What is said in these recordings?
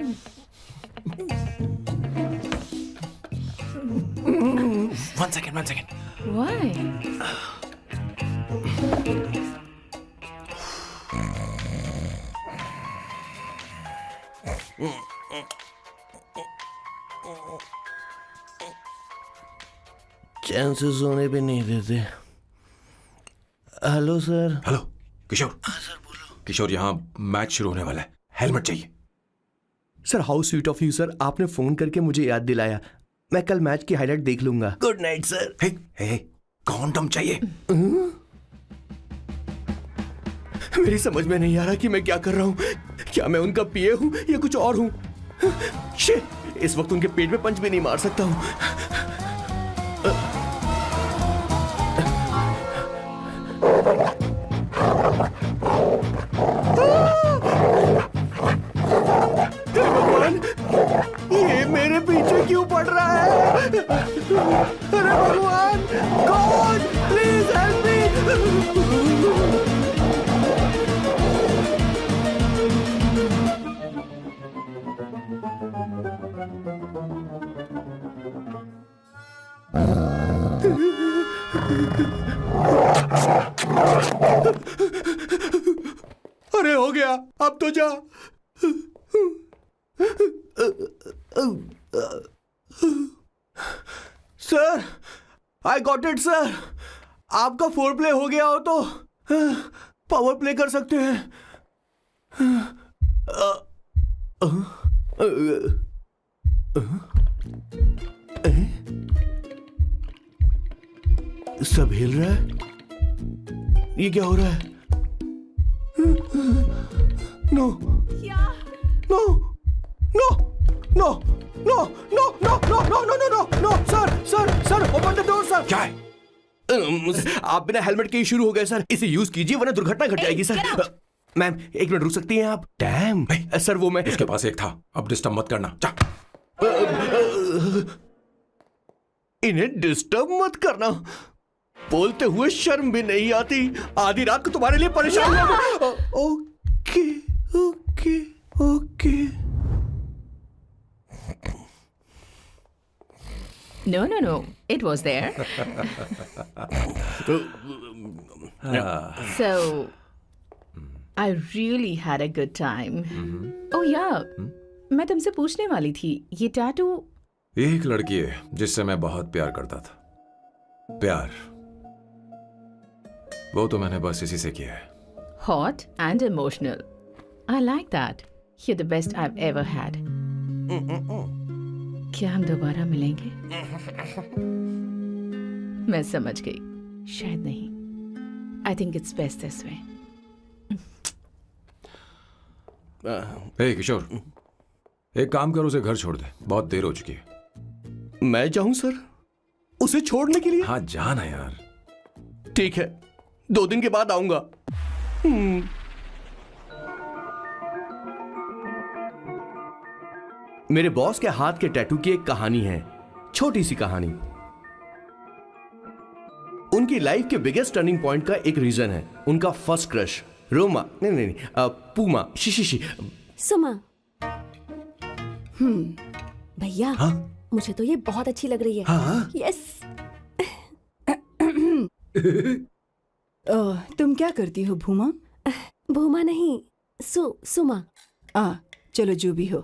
on. One second. Why? चैन से सोने पे नहीं देते। Hello sir. हेलो किशोर। सर बोलो। किशोर, यहाँ मैच शुरू होने वाला है, हेलमेट चाहिए। Sir how sweet of you sir, आपने फोन करके मुझे याद दिलाया। मैं कल मैच की हाईलाइट देख लूंगा। Good night sir. Hey, condom चाहिए। मेरी समझ में नहीं आ रहा कि मैं क्या कर रहा हूँ। क्या मैं उनका पीए हूँ या कुछ और हूँ? शिट, इस वक्त उनके पेट में पंच भी नहीं मार सकता हूँ। भगवान, ये मेरे पीछे क्यों पड़ रहा है? अरे भगवान, गॉड प्लीज हेल्प मी। अरे हो गया, अब तो जा। Sir, I got it sir. आपका फोर प्ले हो गया हो तो पावर प्ले कर सकते हैं। सब हिल रहा है, ये क्या हो रहा है? No no no no no no no no no no no no no sir open the door sir. क्या है? आप बिना हेलमेट के ही शुरू हो गए सर। इसे यूज कीजिए वरना दुर्घटना घट जाएगी सर। मैम एक मिनट रुक सकती हैं आप? डैम सर, वो मैं उसके पास एक था, अब डिस्टर्ब मत करना। जा। इन्हें डिस्टर्ब मत करना। बोलते हुए शर्म भी नहीं आती। आधी रात को तुम्हारे लिए परेशान हो। Okay okay okay. No. It was there. So, I really had a good time. Oh yeah, मैं तुमसे पूछने वाली थी, ये टैटू। एक लड़की है जिससे मैं बहुत प्यार करता था। प्यार, वो तो मैंने बस इसी से किया है। Hot and emotional. I like that. You're the best I've ever had. क्या हम दोबारा मिलेंगे? मैं समझ गई, शायद नहीं। I think it's best this way. हे किशोर, एक काम कर, उसे घर छोड़ दे, बहुत देर हो चुकी है। मैं जाऊं सर उसे छोड़ने के लिए? हाँ जाना यार। ठीक है, 2 दिन के बाद आऊंगा। मेरे बॉस के हाथ के टैटू की एक कहानी है, छोटी सी कहानी। उनकी लाइफ के बिगेस्ट टर्निंग पॉइंट का एक रीजन है उनका फर्स्ट क्रश रोमा, नहीं, पूमा, शिशिशी। सुमा। भैया, मुझे तो ये बहुत अच्छी लग रही है। हाँ? यस। तुम क्या करती हो भूमा? भूमा नहीं, सुमा। चलो जो भी हो।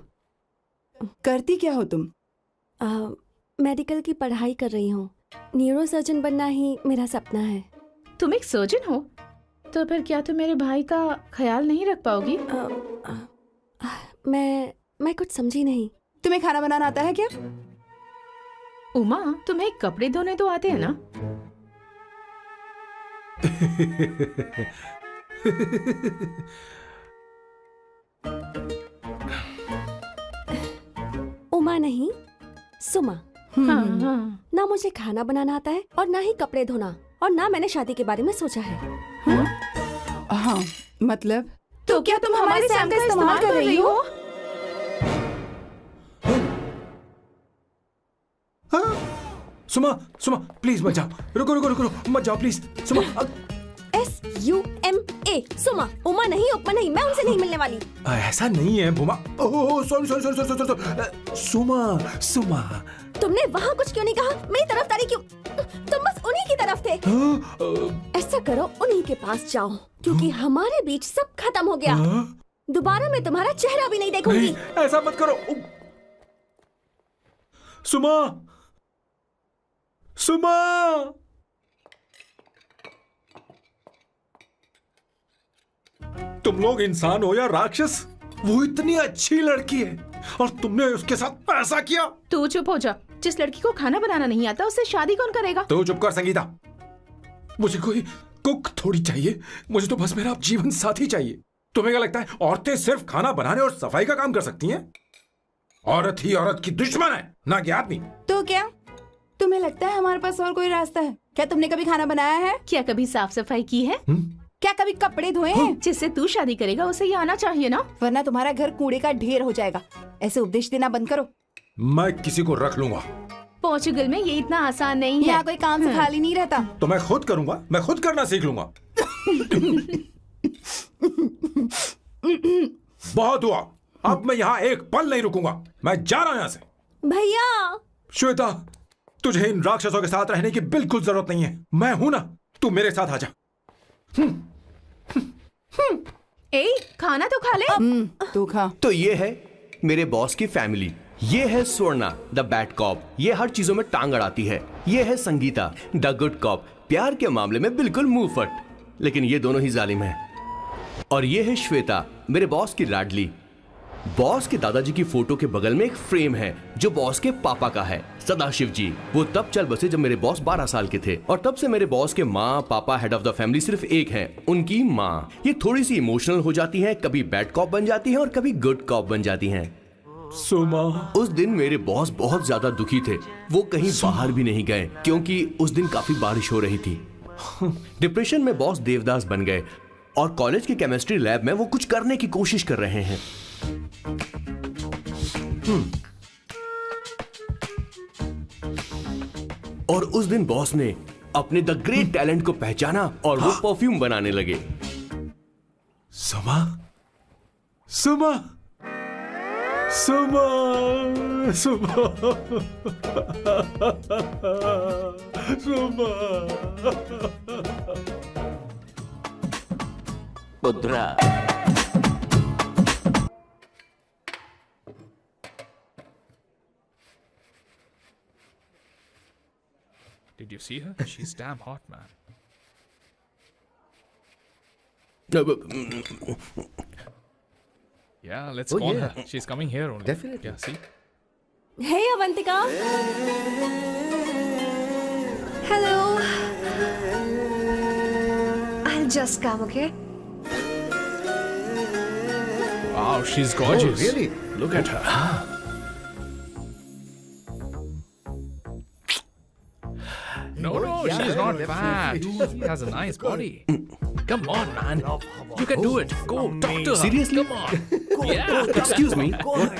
करती क्या हो तुम? मेडिकल की पढ़ाई कर रही हूँ। न्यूरो सर्जन बनना ही मेरा सपना है। तुम एक सर्जन हो, तो फिर क्या तुम मेरे भाई का ख्याल नहीं रख पाओगी? मैं कुछ समझी नहीं। तुम्हें खाना बनाना आता है क्या? उमा, तुम्हें कपड़े धोने तो आते हैं ना? उमा नहीं, सुमा। हाँ। ना मुझे खाना बनाना आता है और ना ही कपड़े धोना, और ना मैंने शादी के बारे में सोचा है। हाँ, मतलब? तो क्या तुम हमारे सैम का इस्तेमाल कर रही हो? सुमा प्लीज मत जाओ। रुको मत जाओ प्लीज। सुमा SUMA सुमा। उमा नहीं, उपमा नहीं, मैं उनसे नहीं मिलने वाली। ऐसा नहीं है बुमा। Oh sorry sorry sorry sorry sorry. सुमा सुमा। तुमने वहाँ कुछ क्यों नहीं कहा? मेरी तरफदारी क्यों? तुम बस उन्हीं की तरफ थे। ऐसा करो, उन्हीं के पास जाओ, क्योंकि हमारे बीच सब खत्म हो गया। दोबारा मैं तुम्हारा चेहरा भी नहीं देखूंगी। नहीं, ऐसा मत करो। सुमा सुमा। तुम लोग इंसान हो या राक्षस? वो इतनी अच्छी लड़की है और तुमने उसके साथ ऐसा किया। तू चुप हो जा। जिस लड़की को खाना बनाना नहीं आता उससे शादी कौन करेगा? तो चुप कर संगीता। मुझे कोई कुक थोड़ी चाहिए, मुझे तो बस मेरा जीवन साथी चाहिए। तुम्हें क्या लगता है औरतें सिर्फ खाना बनाने और सफाई का काम कर सकती हैं? औरत ही औरत की दुश्मन है, ना कि आदमी। तो क्या तुम्हें लगता है हमारे पास और कोई रास्ता है? क्या तुमने कभी खाना बनाया है? क्या कभी साफ सफाई की है? क्या कभी कपड़े धोए हैं? जिससे तू शादी करेगा उसे ये आना चाहिए ना। वरना तुम्हारा घर कूड़े का ढेर हो जाएगा। ऐसे उपदेश देना बंद करो। मैं किसी को रख लूंगा। पोर्चुगल में ये इतना आसान नहीं है। यहाँ कोई काम से खाली नहीं रहता। तो मैं खुद करूंगा, मैं खुद करना सीख लूंगा। बहुत हुआ, अब मैं यहाँ एक पल नहीं रुकूंगा। मैं जा रहा हूं यहाँ से। भैया श्वेता, तुझे इन राक्षसों के साथ रहने की बिल्कुल जरूरत नहीं है। मैं हूं ना, तू मेरे साथ आ जा। ए, खाना तो खा ले। तू खा। तो ये है मेरे बॉस की फैमिली। ये है स्वर्णा द बैड कॉप, ये हर चीजों में टांग अड़ाती है। ये है संगीता द गुड कॉप, प्यार के मामले में बिल्कुल मुंह फट, लेकिन ये दोनों ही जालिम हैं। और ये है श्वेता, मेरे बॉस की लाडली। बॉस के दादाजी की फोटो के बगल में एक फ्रेम है जो बॉस के पापा का है, सदाशिव जी। वो तब चल बसे जब मेरे बॉस 12 साल के थे, और तब से मेरे बॉस के माँ पापा हेड ऑफ द फैमिली सिर्फ एक है, उनकी माँ। ये थोड़ी सी इमोशनल हो जाती हैं, कभी बैड कॉप बन जाती हैं और कभी गुड कॉप बन जाती हैं। सुमा, उस दिन मेरे बॉस बहुत ज्यादा दुखी थे। वो कहीं बाहर भी नहीं गए क्योंकि उस दिन काफी बारिश हो रही थी। डिप्रेशन में बॉस देवदास बन गए और कॉलेज के केमिस्ट्री लैब में वो कुछ करने की कोशिश कर रहे हैं। और उस दिन बॉस ने अपने द ग्रेट टैलेंट को पहचाना और वो परफ्यूम बनाने लगे। सुमा सुमा सुमा सुमा सुमा। पुत्रा, Did you see her? She's damn hot, man. Yeah, let's call her. She's coming here only. Definitely. Yeah, see? Hey Avantika. Hello. I'll just come, okay? Wow, she's gorgeous. really? Look at her. No, she's not fat. She has a nice body. Come on, man. You can do it. Go, talk to her. Seriously? Come on. Yeah. Excuse me,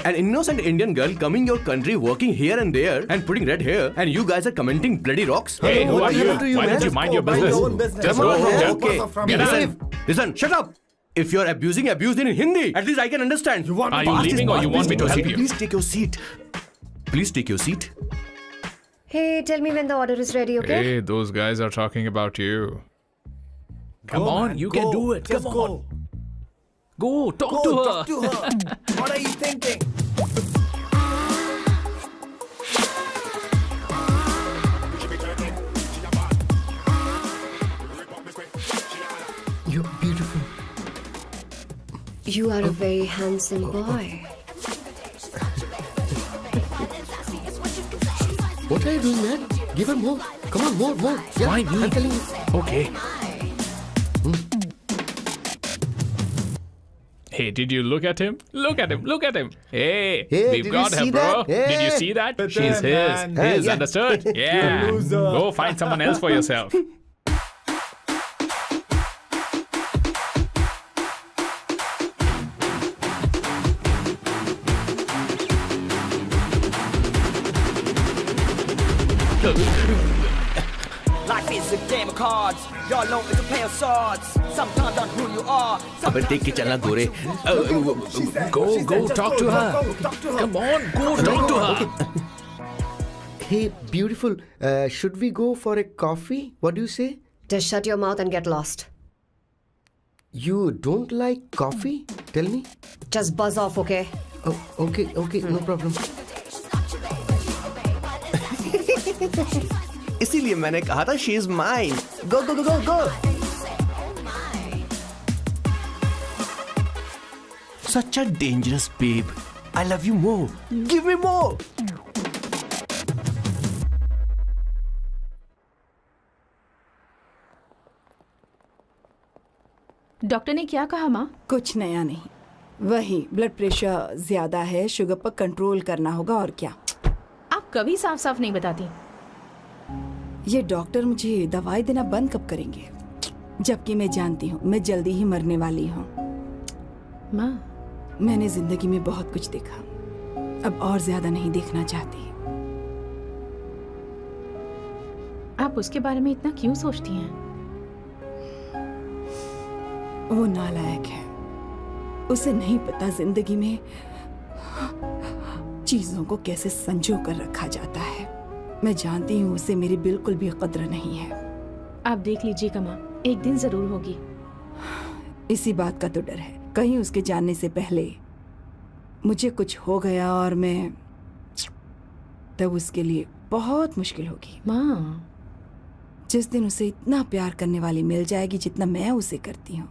an innocent Indian girl coming your country, working here and there, and putting red hair, and you guys are commenting bloody rocks? Hey, who are you? happened to you, Why don't man? you mind your Mind business? your own business. Just Come go on, from man. there. Okay. Get Listen, shut up. If you're abuse it in Hindi. At least I can understand. You want Are you leaving or you want me to help you? Please take your seat. Please take your seat. Hey, tell me when the order is ready, okay? Hey, those guys are talking about you. Come on, you can do it. Come on. Go, talk to her. What are you thinking? You're beautiful. You are a very handsome boy. What are you doing, man? Give her more. Come on, more. Yeah, Why me? I'm telling you. Okay. Hey, did you look at him? Look at him. Look at him. Hey, Hey, we've did got you her, see bro. that? Did you Hey. see that? But She's then, his. man. His, Yeah. understood? Yeah. Go find someone else for yourself. Like Life is a game of cards. Y'all know it's a play of swords. Sometimes on who you are. अबे देख के चलना गोरे. Go, talk to her. Come on, go talk to her. Hey, beautiful. Should we go for a coffee? What do you say? Just shut your mouth and get lost. You don't like coffee? Tell me. Just buzz off, okay? Oh, okay, no problem. इसीलिए मैंने कहा था she is mine. Go go go go go. Such a dangerous babe. I love you more. Give me more. Doctor ने क्या कहा माँ? कुछ नया नहीं, वही ब्लड प्रेशर ज्यादा है, शुगर पर कंट्रोल करना होगा और क्या. आप कभी साफ साफ नहीं बताती. ये डॉक्टर मुझे दवाई देना बंद कब करेंगे, जबकि मैं जानती हूँ मैं जल्दी ही मरने वाली हूँ. माँ, मैंने जिंदगी में बहुत कुछ देखा, अब और ज्यादा नहीं देखना चाहती. आप उसके बारे में इतना क्यों सोचती हैं? वो नालायक है, उसे नहीं पता जिंदगी में चीजों को कैसे संजो कर रखा जाता है. मैं जानती हूँ उसे मेरी बिल्कुल भी कद्र नहीं है. आप देख लीजिएगा माँ, एक दिन जरूर होगी. इसी बात का तो डर है, कहीं उसके जानने से पहले मुझे कुछ हो गया और मैं, तब उसके लिए बहुत मुश्किल होगी. माँ, जिस दिन उसे इतना प्यार करने वाली मिल जाएगी जितना मैं उसे करती हूँ,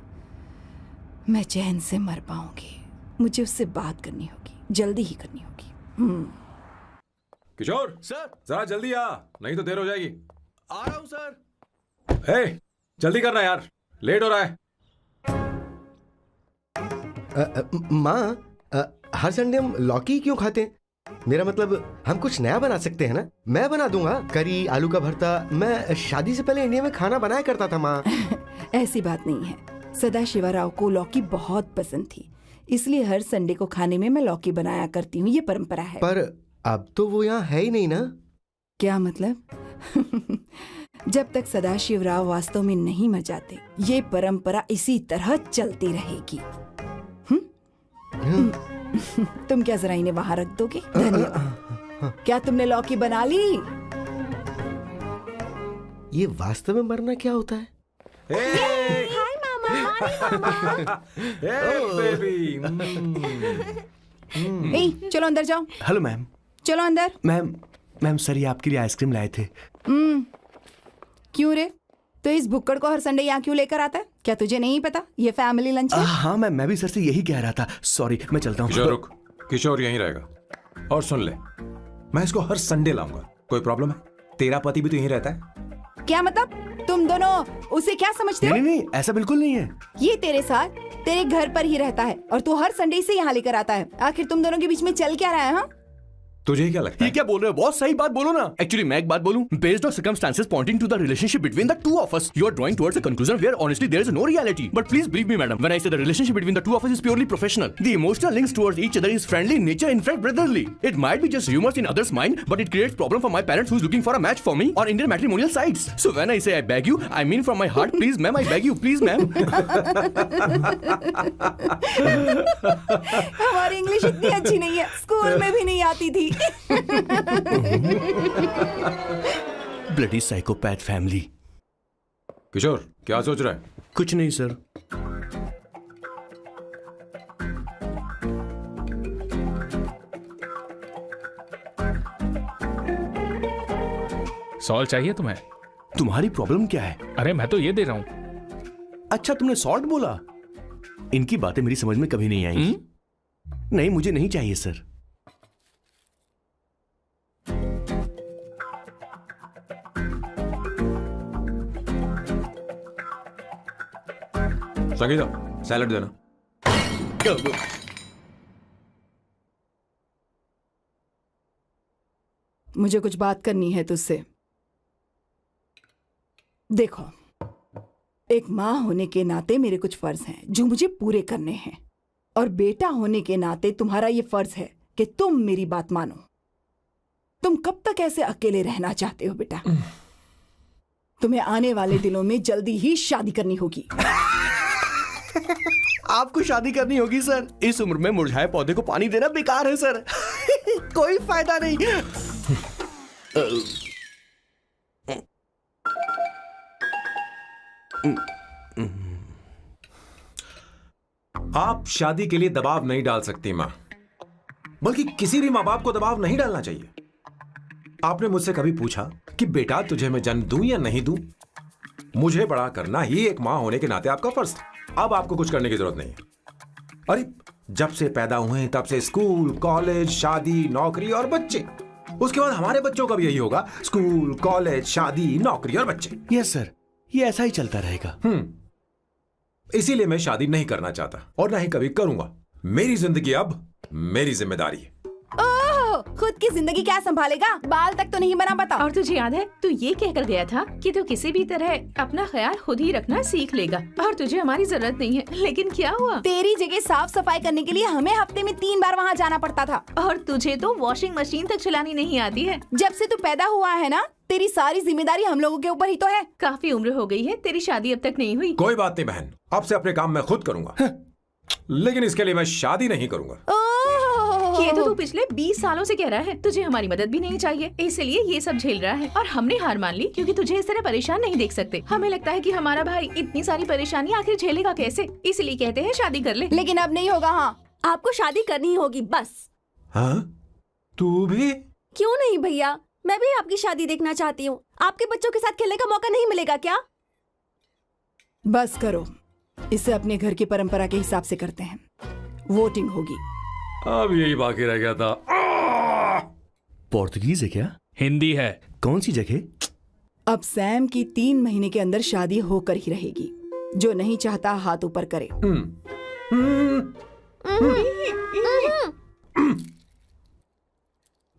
मैं चैन से मर पाऊंगी. मुझे उससे बात करनी होगी, जल्दी ही करनी होगी. किशोर सर, जरा जल्दी आ, नहीं तो देर हो जाएगी. आ रहा हूँ सर. हे, जल्दी करना यार, लेट हो रहा है. माँ, हर संडे हम लौकी क्यों खाते हैं? मेरा मतलब हम कुछ नया बना सकते हैं ना. मैं बना दूंगा करी, आलू का भरता. मैं शादी से पहले इंडिया में खाना बनाया करता था माँ. ऐसी बात नहीं है. सदाशिवराव को लौकी बहुत पसंद थी, इसलिए हर संडे को खाने में मैं लौकी बनाया करती हूँ. ये परंपरा है. पर अब तो वो यहाँ है ही नहीं ना. क्या मतलब? जब तक सदाशिवराव वास्तव में नहीं मर जाते, ये परंपरा इसी तरह चलती रहेगी. तुम क्या जरा इन्हें वहां रख दोगे? धन्यवाद. क्या तुमने लौकी बना ली? ये वास्तव में मरना क्या होता है? हाय मामा. बेबी. ए, चलो अंदर जाओ. Hello ma'am. चलो अंदर. मैम सर ये आपके लिए आइसक्रीम लाए थे. क्यों रे? तो इस भुक्कड़ को हर संडे यहाँ क्यों लेकर आता है? क्या तुझे नहीं पता ये फैमिली लंच है? हाँ मैम, मैं भी सर से यही कह रहा था. सॉरी, मैं चलता हूँ. किशोर रुक, किशोर यहीं रहेगा. और सुन ले, मैं इसको हर संडे लाऊंगा. कोई प्रॉब्लम है? तेरा पति भी तो यहीं रहता है. क्या मतलब? तुम दोनों उसे क्या समझते हो? नहीं, ऐसा बिल्कुल नहीं है. ये तेरे साथ तेरे घर पर ही रहता है और तू हर संडे से यहाँ लेकर आता है. आखिर तुम दोनों के बीच में चल क्या रहा है? हाँ, तुझे क्या लगता ये है? क्या बोल रहे हो बॉस? सही बात बोलो ना. एक्चुअली मैं एक बात बोलूं, based on circumstances pointing to the relationship between the two of us, you are drawing towards a conclusion where honestly there is no reality. But please believe me madam, when I say the relationship between the two of us is purely professional. The emotional links towards each other is friendly in nature, in fact brotherly. It might be just humours in others mind, but it creates problem for my parents who is looking for a match for me on Indian matrimonial sites. So when I say I beg you, I mean from my heart. Please ma'am, I beg you, please ma'am. हमारी English इतनी अच्छी नहीं है, school में भी नहीं आती थी. Bloody psychopath family. किशोर क्या सोच रहा है? कुछ नहीं सर. सॉल्ट चाहिए तुम्हें? तुम्हारी प्रॉब्लम क्या है? अरे मैं तो ये दे रहा हूँ. अच्छा तुमने सॉल्ट बोला. इनकी बातें मेरी समझ में कभी नहीं आई. नहीं, मुझे नहीं चाहिए सर. संगीता, सैलड देना. मुझे कुछ बात करनी है तुझसे. देखो, एक माँ होने के नाते मेरे कुछ फर्ज हैं जो मुझे पूरे करने हैं, और बेटा होने के नाते तुम्हारा ये फर्ज है कि तुम मेरी बात मानो. तुम कब तक ऐसे अकेले रहना चाहते हो बेटा? तुम्हें आने वाले दिनों में जल्दी ही शादी करनी होगी। आपको शादी करनी होगी सर। इस उम्र में मुरझाए पौधे को पानी देना बेकार है सर। कोई फायदा नहीं। आप शादी के लिए दबाव नहीं डाल सकती मां, बल्कि किसी भी मां बाप को दबाव नहीं डालना चाहिए। आपने मुझसे कभी पूछा कि बेटा तुझे मैं जन्म दूं या नहीं दूं? मुझे बड़ा करना ही एक मां होने के नाते आपका फर्ज था। अब आपको कुछ करने की जरूरत नहीं है। अरे जब से पैदा हुए तब से स्कूल, कॉलेज, शादी, नौकरी और बच्चे। उसके बाद हमारे बच्चों का भी यही होगा, स्कूल, कॉलेज, शादी, नौकरी और बच्चे। यस सर, ये ऐसा ही चलता रहेगा। इसीलिए मैं शादी नहीं करना चाहता और ना ही कभी करूंगा। मेरी जिंदगी अब मेरी जिम्मेदारी है। ओह, खुद की जिंदगी क्या संभालेगा? बाल तक तो नहीं बना, बता। और तुझे याद है तू ये कहकर गया था कि तू किसी भी तरह अपना ख्याल खुद ही रखना सीख लेगा और तुझे हमारी जरूरत नहीं है। लेकिन क्या हुआ? तेरी जगह साफ सफाई करने के लिए हमें हफ्ते में 3 बार वहाँ जाना पड़ता था। और तुझे तो वॉशिंग मशीन तक चलानी नहीं आती है। जब से तू पैदा हुआ है ना, तेरी सारी जिम्मेदारी हम लोगों के ऊपर ही तो है। काफी उम्र हो गई है, तेरी शादी अब तक नहीं हुई। कोई बात नहीं बहन, अब से अपने काम मैं खुद करूंगा। लेकिन इसके लिए मैं शादी नहीं करूंगा। ये तो तू पिछले 20 सालों से कह रहा है। तुझे हमारी मदद भी नहीं चाहिए, इसलिए ये सब झेल रहा है। और हमने हार मान ली क्योंकि तुझे इस तरह परेशान नहीं देख सकते। हमें लगता है कि हमारा भाई इतनी सारी परेशानी आखिर झेलेगा कैसे, इसलिए कहते हैं शादी कर ले। लेकिन अब नहीं होगा। हाँ, आपको शादी करनी ही होगी बस। हाँ? तू भी? क्यों नहीं भैया, मैं भी आपकी शादी देखना चाहती हूँ। आपके बच्चों के साथ खेलने का मौका नहीं मिलेगा क्या? बस करो, इसे अपने घर की परंपरा के हिसाब से करते हैं। वोटिंग होगी। अब यही बाकी रह गया था। पोर्तुगीज है क्या? हिंदी है। कौन सी जगह? अब सैम की 3 महीने के अंदर शादी होकर ही रहेगी। जो नहीं चाहता हाथ ऊपर करे।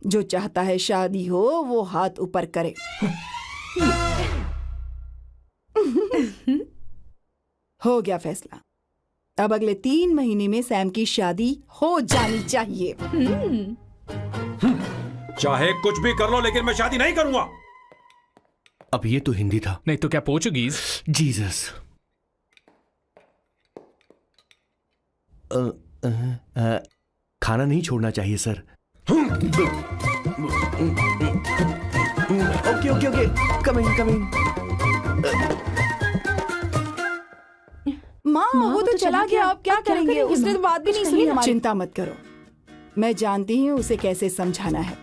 जो चाहता है शादी हो वो हाथ ऊपर करे। हो गया फैसला। अब अगले 3 महीने में सैम की शादी हो जानी चाहिए। चाहे कुछ भी कर लो, लेकिन मैं शादी नहीं करूंगा। अब ये तो हिंदी था। नहीं तो क्या पोर्चुगीज? जीसस। खाना नहीं छोड़ना चाहिए sir. Okay okay okay, coming coming. माँ वो तो चला गया, अब क्या करेंगे? उसने तो बात भी नहीं सुनी हमारी। चिंता मत करो, मैं जानती हूँ उसे कैसे समझाना है।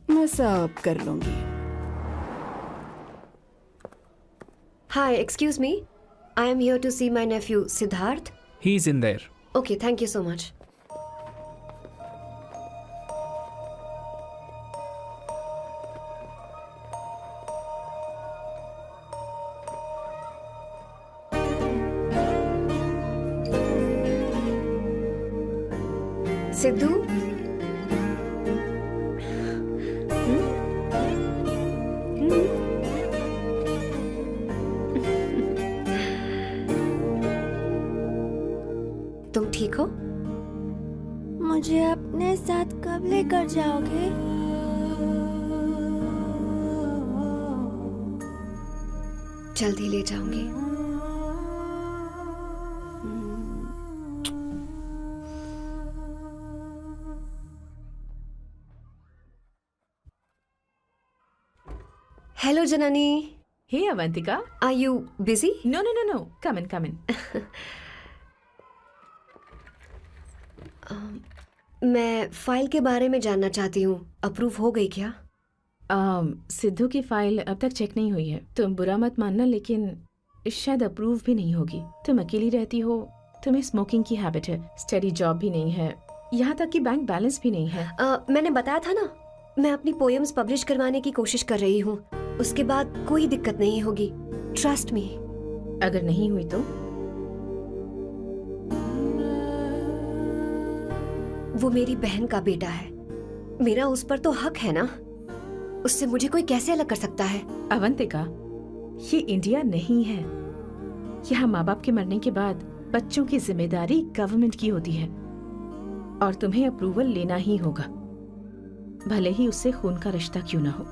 मैं सब कर लूंगी। Hi, excuse me. I am here to see my nephew Siddharth. He's in there. Okay, thank you so much. Sidhu, तुम ठीक हो? मुझे अपने साथ कब लेकर जाओगे? जल्दी ले जाऊंगी। Hello Janani. Hey Avantika, are you busy? No no no no, come in come in. मैं फाइल के बारे में जानना चाहती हूँ, अप्रूव हो गई क्या? सिद्धू की फाइल अब तक चेक नहीं हुई है। तुम बुरा मत मानना, लेकिन शायद अप्रूव भी नहीं होगी। तुम अकेली रहती हो, तुम्हें स्मोकिंग की हैबिट है, स्टडी जॉब भी नहीं है, यहाँ तक कि बैंक बैलेंस भी नहीं है। मैंने बताया था ना, मैं अपनी पोएम्स पब्लिश करवाने की कोशिश कर रही हूँ। उसके बाद कोई दिक्कत नहीं होगी, ट्रस्ट मी। अगर नहीं हुई तो? वो मेरी बहन का बेटा है, मेरा उस पर तो हक है ना। उससे मुझे कोई कैसे अलग कर सकता है? अवंतिका, ये इंडिया नहीं है। यहाँ माँ बाप के मरने के बाद बच्चों की जिम्मेदारी गवर्नमेंट की होती है और तुम्हें अप्रूवल लेना ही होगा, भले ही उससे खून का रिश्ता क्यों ना हो।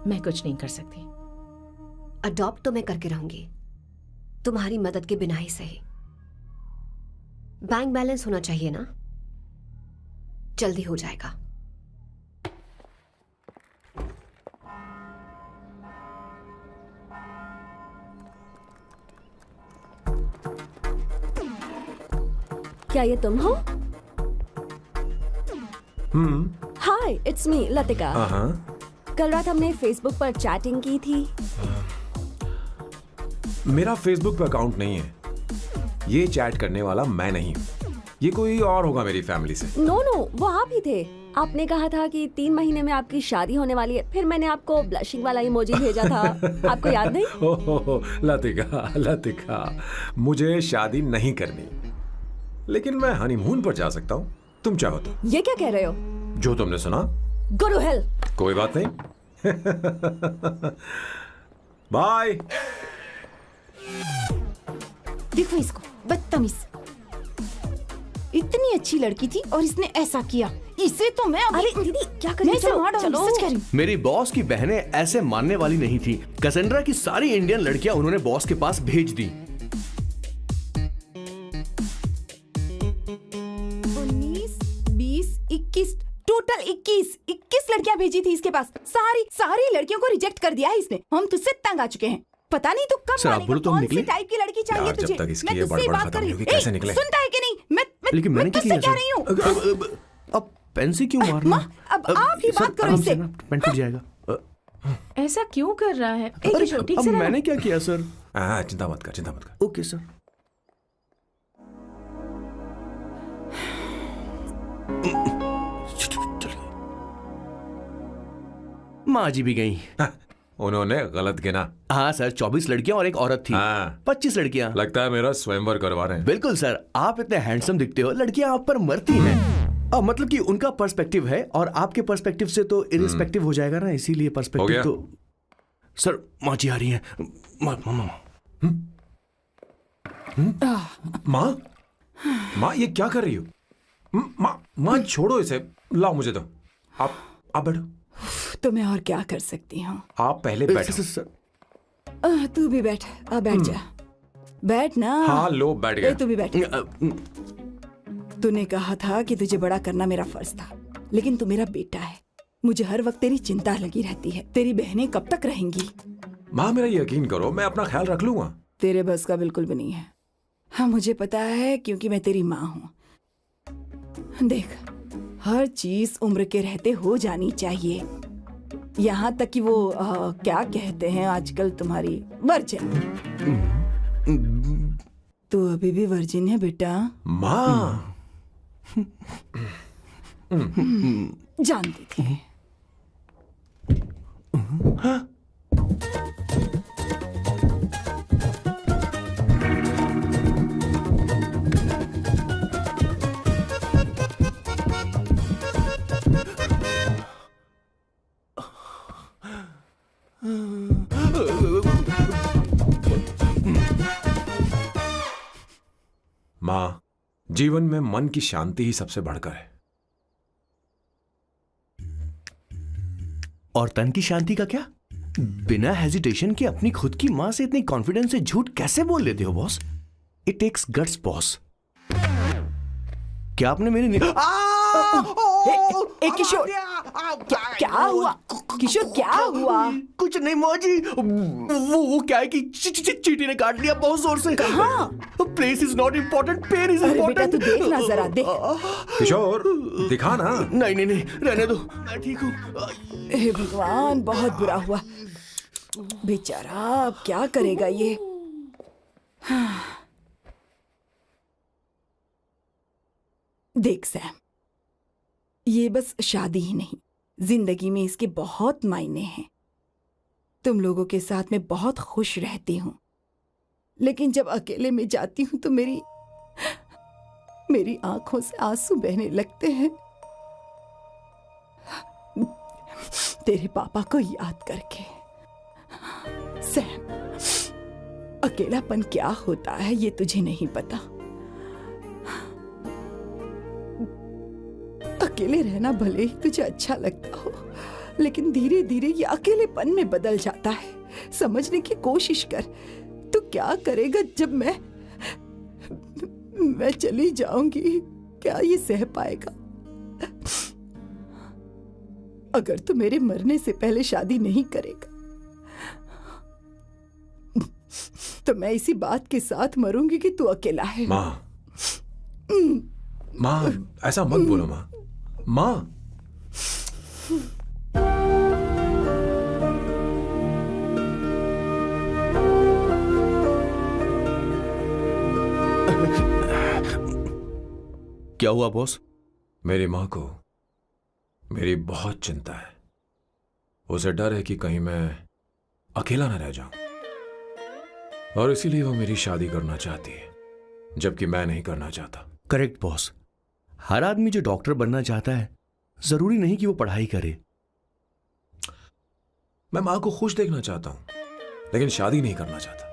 मैं कुछ नहीं कर सकती। अडॉप्ट तो मैं करके रहूंगी, तुम्हारी मदद के बिना ही सही। बैंक बैलेंस होना चाहिए ना, जल्दी हो जाएगा। क्या ये तुम हो? हाय, इट्स मी लतिका। कल रात हमने फेसबुक पर चैटिंग की थी। मेरा फेसबुक पे अकाउंट नहीं है। ये चैट करने वाला मैं नहीं हूँ, ये कोई और होगा मेरी फैमिली से। नो, वो आप ही थे। आपने कहा था कि 3 महीने में आपकी शादी होने वाली है। फिर मैंने आपको ब्लशिंग वाला इमोजी भेजा था। आपको याद नहीं? हो, लतिका, मुझे शादी नहीं करनी, लेकिन मैं हनीमून पर जा सकता हूँ, तुम चाहो तो। ये क्या कह रहे हो? जो तुमने सुना। Go to hell. कोई बात नहीं। बाय। देखो इसको, बदतमीज। इतनी अच्छी लड़की थी और इसने ऐसा किया। इसे तो मैं अरे दीदी क्या कर मैं रही इसे मार डालूंगी, सच कह रही हूँ। मेरी बॉस की बहनें ऐसे मानने वाली नहीं थी। कैसेंड्रा की सारी इंडियन लड़कियां उन्होंने बॉस के पास भेज दी। 19, 20, 21 टोटल 21 लड़कियां भेजी थी इसके पास। सारी लड़कियों को रिजेक्ट कर दिया है इसने। हम तुझसे तंग आ चुके हैं। पता नहीं तू कब सर, आप बोलो तो हम कौन सी निकले? टाइप की लड़की चाहिए यार, जब तुझे? तक इसकी मैं ये तुझसे बड़बड़ बात खत्म कर रही नहीं होगी, कैसे निकले? सुनता है कि नहीं? लेकिन मैंने क्या तुझसे किया कह रही हूँ। अब पेंसी क्यों मारना? अब आप ही बात करो इससे। पेन टूट जाएगा। ऐसा क्यों कर रहा है? एक अरे, किशोर, ठीक अब से रहना। मैंने क्या किया सर? चिंता मत कर। Okay sir. माँ जी भी गई। उन्होंने गलत गिना। हाँ सर, 24 लड़कियां और एक औरत थी। हाँ। 25 लड़कियां। लगता है मेरा स्वयंवर करवा रहे हैं। बिल्कुल सर, आप इतने हैंडसम दिखते हो, लड़कियां आप पर मरती हैं। मतलब कि उनका पर्सपेक्टिव है और आपके पर्सपेक्टिव से तो इरिस्पेक्टिव हो जाएगा ना, इसीलिए हो पर्सपेक्टिव गया? तो। सर माँ जी आ रही हैं। माँ ये क्या कर रही हो? माँ छोड़ो इसे, लाओ मुझे दो। आप बैठो। तो मैं और क्या कर सकती हूँ? आप पहले बैठो। सर तू भी बैठ। बैठ जा, बैठ ना। हाँ लो, बैठ गया। तू भी बैठ। तूने कहा था कि तुझे बड़ा करना मेरा फर्ज था, लेकिन तू मेरा बेटा है। मुझे हर वक्त तेरी चिंता लगी रहती है। तेरी बहनें कब तक रहेंगी? माँ मेरा यकीन करो, मैं अपना ख्याल रख लूंगा। तेरे बस का बिल्कुल भी नहीं है। हाँ मुझे पता है, क्योंकि मैं तेरी माँ हूँ। देख, हर चीज उम्र के रहते हो जानी चाहिए, यहाँ तक कि वो क्या कहते हैं आजकल तुम्हारी वर्जिन। तू अभी भी वर्जिन है बेटा? माँ जानती थी। माँ, जीवन में मन की शांति ही सबसे बढ़कर है। और तन की शांति का क्या? बिना हेजिटेशन के अपनी खुद की मां से इतनी कॉन्फिडेंस से झूठ कैसे बोल लेते हो boss? It takes guts boss. क्या आपने मेरी किशोर, क्या हुआ? किशोर क्या हुआ? कुछ नहीं मौजी, वो क्या है कि चींटी ने काट लिया बहुत जोर से। कहाँ? Place is not important, pain is अरे बेटा इम्पोर्टेंट। तू देख ना जरा, देख। किशोर दिखा ना। नहीं रहने दो, मैं ठीक हूँ। हे भगवान, बहुत बुरा हुआ बेचारा। अब क्या करेगा ये? देख सैम, ये बस शादी ही नहीं, जिंदगी में इसके बहुत मायने हैं। तुम लोगों के साथ मैं बहुत खुश रहती हूँ, लेकिन जब अकेले में जाती हूँ तो मेरी आंखों से आंसू बहने लगते हैं, तेरे पापा को याद करके। सैम, अकेलापन क्या होता है ये तुझे नहीं पता। अकेले रहना भले ही तुझे अच्छा लगता हो, लेकिन धीरे धीरे ये अकेलेपन में बदल जाता है। समझने की कोशिश कर। तू क्या करेगा जब मैं चली जाऊंगी? क्या ये सह पाएगा? अगर तू मेरे मरने से पहले शादी नहीं करेगा तो मैं इसी बात के साथ मरूंगी कि तू अकेला है। माँ, माँ ऐसा मत बोलो माँ। माँ क्या हुआ बॉस? मेरी माँ को मेरी बहुत चिंता है। उसे डर है कि कहीं मैं अकेला न रह जाऊं, और इसीलिए वो मेरी शादी करना चाहती है, जबकि मैं नहीं करना चाहता। Correct boss. हर आदमी जो डॉक्टर बनना चाहता है जरूरी नहीं कि वो पढ़ाई करे। मैं माँ को खुश देखना चाहता हूं, लेकिन शादी नहीं करना चाहता।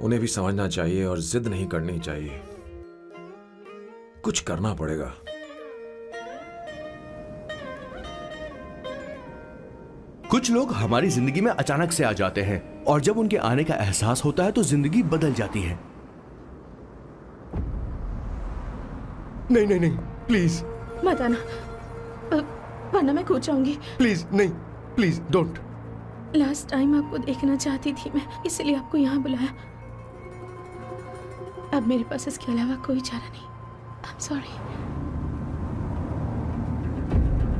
उन्हें भी समझना चाहिए और जिद नहीं करनी चाहिए। कुछ करना पड़ेगा। कुछ लोग हमारी जिंदगी में अचानक से आ जाते हैं और जब उनके आने का एहसास होता है तो जिंदगी बदल जाती है। नहीं नहीं नहीं, प्लीज मत आना, वरना मैं कूद जाऊंगी। प्लीज नहीं, प्लीज डोंट। लास्ट टाइम आपको देखना चाहती थी मैं, इसलिए आपको यहाँ बुलाया। अब मेरे पास इसके अलावा कोई चारा नहीं। I'm sorry.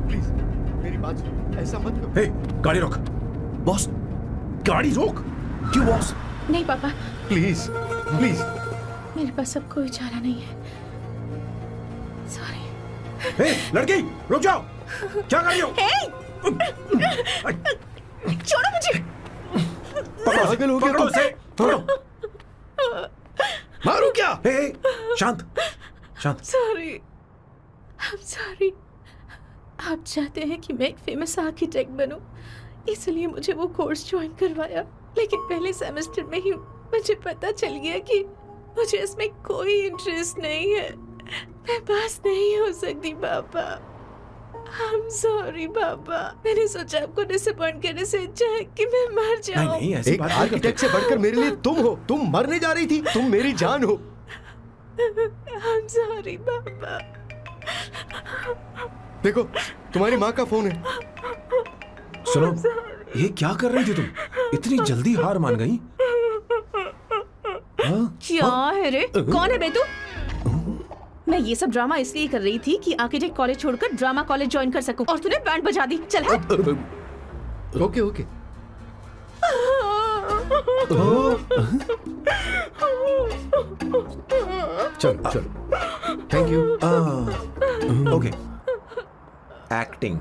प्लीज मेरी बात सुनो, ऐसा मत करो। हे, गाड़ी रोक। बॉस, गाड़ी रोक। क्यों बॉस? नहीं पापा, प्लीज प्लीज। मेरे पास अब कोई चारा नहीं है। सॉरी। हे, लड़की रुक जाओ। क्या कर रही हो? छोड़ो मुझे। पागल हो गया पकड़ो तुम। उसे, पकड़ो। मारो क्या? हे, शांत शांत। Sorry, I'm sorry. आप चाहते हैं कि मैं एक फेमस आर्किटेक्ट बनूं, इसलिए मुझे वो कोर्स ज्वाइन करवाया। लेकिन पहले सेमेस्टर में ही मुझे पता चल गया कि मुझे इसमें कोई इंटरेस्ट नहीं है। मैं पास नहीं हो सकती पापा। I'm sorry पापा। मैंने सोचा आपको डिसअपॉइंट करने से अच्छा है कि मैं मर जाऊं। नहीं ऐसी एक बात नहीं आर्किटेक्ट से बढ़कर मेरे लिए तुम हो। तुम मरने जा रही थी, तुम मेरी जान हो। I'm sorry पापा। देखो तुम्हारी माँ का फोन है। सुनो, ये क्या कर रही थी तुम? इतनी जल्दी हार मान गई? क्या है रे? कौन है बे तू? मैं ये सब ड्रामा इसलिए कर रही थी कि आर्किटेक्ट कॉलेज छोड़कर ड्रामा कॉलेज ज्वाइन कर सकूं, और तूने बैंड बजा दी। चल हट। Okay okay. चलो चलो, थैंक यू। ओके। एक्टिंग।